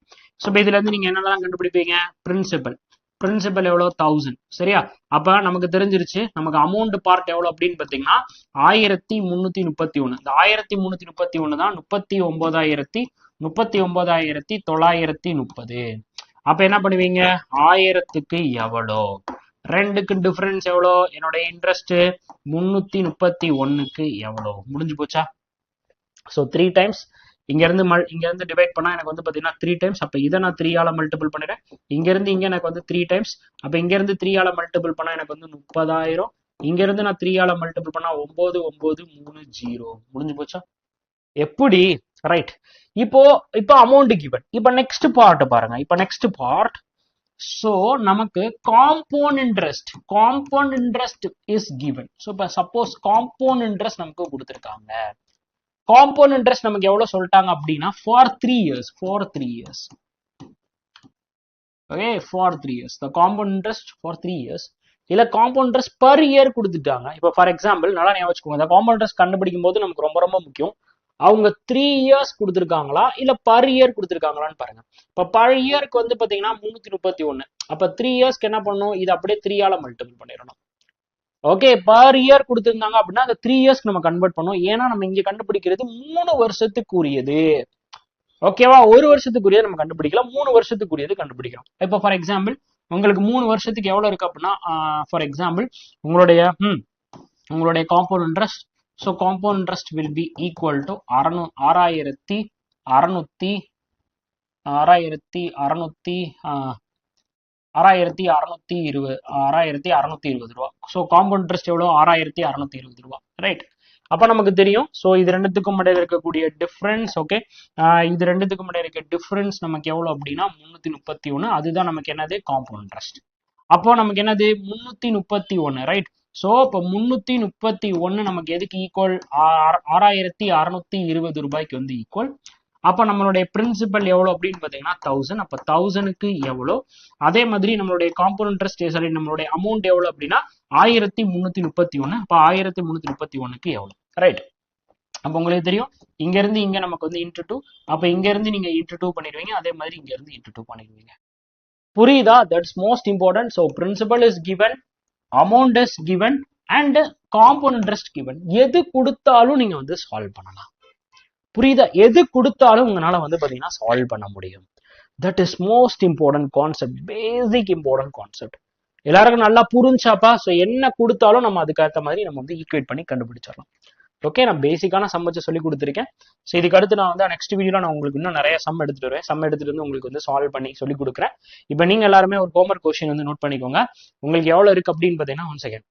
ஸோ இதுல இருந்து நீங்க என்னெல்லாம் கண்டுபிடிப்பீங்க, பிரின்சிபல் எவ்வளவு, 1000. சரியா? அப்ப நமக்கு தெரிஞ்சிருச்சு நமக்கு அமௌண்ட் பார்ட் எவ்வளவு அப்படின்னு பாத்தீங்கன்னா 1331. இந்த 1331 தான் 39,930. அப்ப என்ன பண்ணுவீங்க, 1000க்கு எவ்வளோ, ரெண்டுக்கு டிஃபரன்ஸ் எவ்வளோ, என்னுடைய இன்ட்ரெஸ்ட் 331க்கு எவ்வளோ. முடிஞ்சு போச்சா? ஸோ 3 டைம்ஸ் இங்க இருந்து டிவைட் பண்ணா எனக்கு வந்து பாத்தீங்கன்னா 3 டைம்ஸ். அப்ப இதை நான் 3ஆல மல்டிபிள் பண்ணிடுறேன். இங்க இருந்து இங்க எனக்கு வந்து 3 டைம்ஸ். அப்ப இங்க இருந்து 3ஆல மல்டிபிள் பண்ணா எனக்கு வந்து 30,000. இங்க இருந்து நான் 3ஆல மல்டிபிள் பண்ணா 9930. முடிஞ்சு போச்சா? எப்படி? ரைட். இப்போ அமௌண்ட் கிவன். இப்போ நெக்ஸ்ட் பார்ட் பாருங்க. இப்போ நெக்ஸ்ட் பார்ட், சோ நமக்கு compound interest is given. So இப்போ சப்போஸ் காம்பவுண்ட் இன்ட்ரெஸ்ட் நமக்கு கொடுத்திருக்காங்க. காம்பவுண்ட் இன்ட்ரெஸ்ட் நமக்கு எவ்வளவு சொல்லிட்டாங்க அப்படின்னா for 3 years. Okay, for 3 years. The compound interest for 3 years. இல்ல காம்பவுண்ட் இன்ட்ரெஸ்ட் பர் இயர் கொடுத்துட்டாங்க. இப்போ ஃபார் எக்ஸாம்பிள் நல்லா ஞாபகம் வச்சுக்கோங்க, இந்த காம்பவுண்ட் இன்ட்ரெஸ்ட் கண்டுபிடிக்கும் போது நமக்கு ரொம்ப ரொம்ப முக்கியம், அவங்க 3 இயர்ஸ் கொடுத்துருக்காங்களா இல்ல பர் இயர் கொடுத்துருக்காங்களான்னு பாருங்க. இப்ப பர் இயருக்கு வந்து பாத்தீங்கன்னா 331. அப்ப 3 இயர்ஸ்க்கு என்ன பண்ணணும், இது அப்படியே 3ஆல மல்டிபிள் பண்ணிடணும். ஓகே, பர் இயர் கொடுத்திருந்தாங்க அப்படின்னா அந்த 3 இயர்ஸ்க்கு நம்ம கன்வெர்ட் பண்ணுவோம். ஏன்னா நம்ம இங்க கண்டுபிடிக்கிறது 3 வருஷத்துக்குரியது. ஓகேவா? 1 வருஷத்துக்குரியது நம்ம கண்டுபிடிக்கலாம், 3 வருஷத்துக்குரியது கண்டுபிடிக்கிறோம். இப்போ ஃபார் எக்ஸாம்பிள் உங்களுக்கு 3 வருஷத்துக்கு எவ்வளவு இருக்கு அப்படின்னா, ஃபார் எக்ஸாம்பிள் உங்களுடைய compound interest, so compound interest will B equal to 6,620 ரூபா. ஸோ காம்பவுண்ட் இன்ட்ரெஸ்ட் எவ்வளோ, 6,620 ரூபா. ரைட். அப்ப நமக்கு தெரியும், ஸோ இது ரெண்டுத்துக்கும் இடையில இருக்கக்கூடிய டிஃபரன்ஸ். ஓகே, இது ரெண்டுத்துக்கும் இடையில இருக்க டிஃபரன்ஸ் நமக்கு எவ்வளவு அப்படின்னா 331. அதுதான் நமக்கு என்னது, காம்பவுண்ட் இன்ட்ரெஸ்ட். அப்போ நமக்கு என்னது 331. ரைட். ஸோ இப்போ 331 நமக்கு எதுக்கு ஈக்குவல், 6,620 ரூபாய்க்கு வந்து ஈக்குவல். அப்ப நம்மளுடைய பிரின்சிபல் எவ்வளவு அப்படின்னு பாத்தீங்கன்னா 1000. அப்ப 1000க்கு எவ்வளோ, அதே மாதிரி நம்மளுடைய காம்பவுண்ட் இன்ட்ரெஸ்ட் சாரி நம்மளுடைய அமௌண்ட் எவ்வளவு அப்படின்னா 1331. அப்ப 1331க்கு எவ்வளவு. ரைட். அப்ப உங்களுக்கு தெரியும் இங்க இருந்து இங்க நமக்கு வந்து இன்டு 2. அப்ப இங்க இருந்து நீங்க இன்டு 2 பண்ணிடுவீங்க, அதே மாதிரி இங்க இருந்து இன்டு 2 பண்ணிடுவீங்க. புரியுதா? That's most important. So principal is given, amount is given, and compound interest given. எது கொடுத்தாலும் நீங்க வந்து சால்வ் பண்ணலாம். புரியுதா? எது கொடுத்தாலும் உங்களால வந்து பாத்தீங்கன்னா சால்வ் பண்ண முடியும். That is most important concept, basic important concept. எல்லாருக்கும் நல்லா புரிஞ்சாப்பா. ஸோ என்ன கொடுத்தாலும் நம்ம அதுக்கேற்ற மாதிரி நம்ம வந்து ஈக்குவேட் பண்ணி கண்டுபிடிச்சிடலாம். ஓகே, நான் பேசிக்கான சம் வச்சு சொல்லி கொடுத்துருக்கேன். ஸோ இதுக்கு அடுத்து நான் வந்து நெக்ஸ்ட் வீடியோல நான் உங்களுக்கு இன்னும் நிறைய சம் எடுத்துட்டு வருவேன். சம் எடுத்துட்டு வந்து உங்களுக்கு வந்து சால்வ் பண்ணி சொல்லி கொடுக்குறேன். இப்போ நீங்க எல்லாருமே ஒரு ஹோம்ஒர்க் கொஸ்டின் வந்து நோட் பண்ணிக்கோங்க. உங்களுக்கு எவ்வளவு இருக்கு அப்படின்னு பாத்தீங்கன்னா 1 செகண்ட்.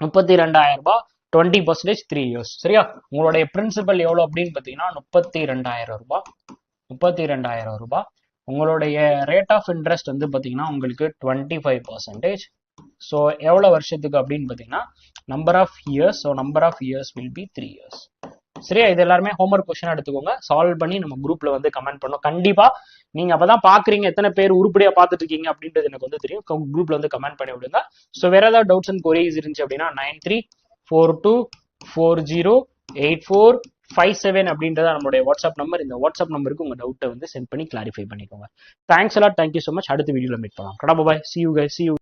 32,000 ரூபாய், 20% 3 years. சரியா? உங்களுடைய பிரின்சிபல் எவ்வளவு அப்படின்னு பாத்தீங்கன்னா 32,000 ரூபாய். 32,000 ரூபாய். உங்களுடைய ரேட் ஆஃப் இன்ட்ரெஸ்ட் வந்து பாத்தீங்கன்னா உங்களுக்கு 25%. ஸோ எவ்வளவு வருஷத்துக்கு அப்படின்னு பாத்தீங்கன்னா number of years. So number of years will be 3 years. சரியா? இது எல்லாருமே ஹோம்ஒர்க் கொஸ்டின் எடுத்துக்கோங்க. சால்வ் பண்ணி நம்ம குரூப்ல வந்து கமெண்ட் பண்ணோம். கண்டிப்பா நீங்க அப்பதான் பாக்குறீங்க எத்தனை பேர் உருப்படியா பாத்துட்டு இருக்கீங்க அப்படின்றது எனக்கு வந்து தெரியும். குரூப்ல வந்து கமெண்ட் பண்ணி விடுங்க. ஸோ வேற ஏதாவது டவுட்ஸ் அண்ட் கொரிஸ் இருந்துச்சு அப்படின்னா 9342408457 அப்படின்றத நம்மளுடைய வாட்ஸ்அப் நம்பர். இந்த வாட்ஸ்அப் நம்பருக்கு உங்க டவுட்டை வந்து சென்ட் பண்ணி கிளாரிஃபை பண்ணிக்கோங்க. Thanks a lot. Thank you so much. அடுத்த வீடியோல மீட் பண்ணலாம். பாய். See you guys. See you.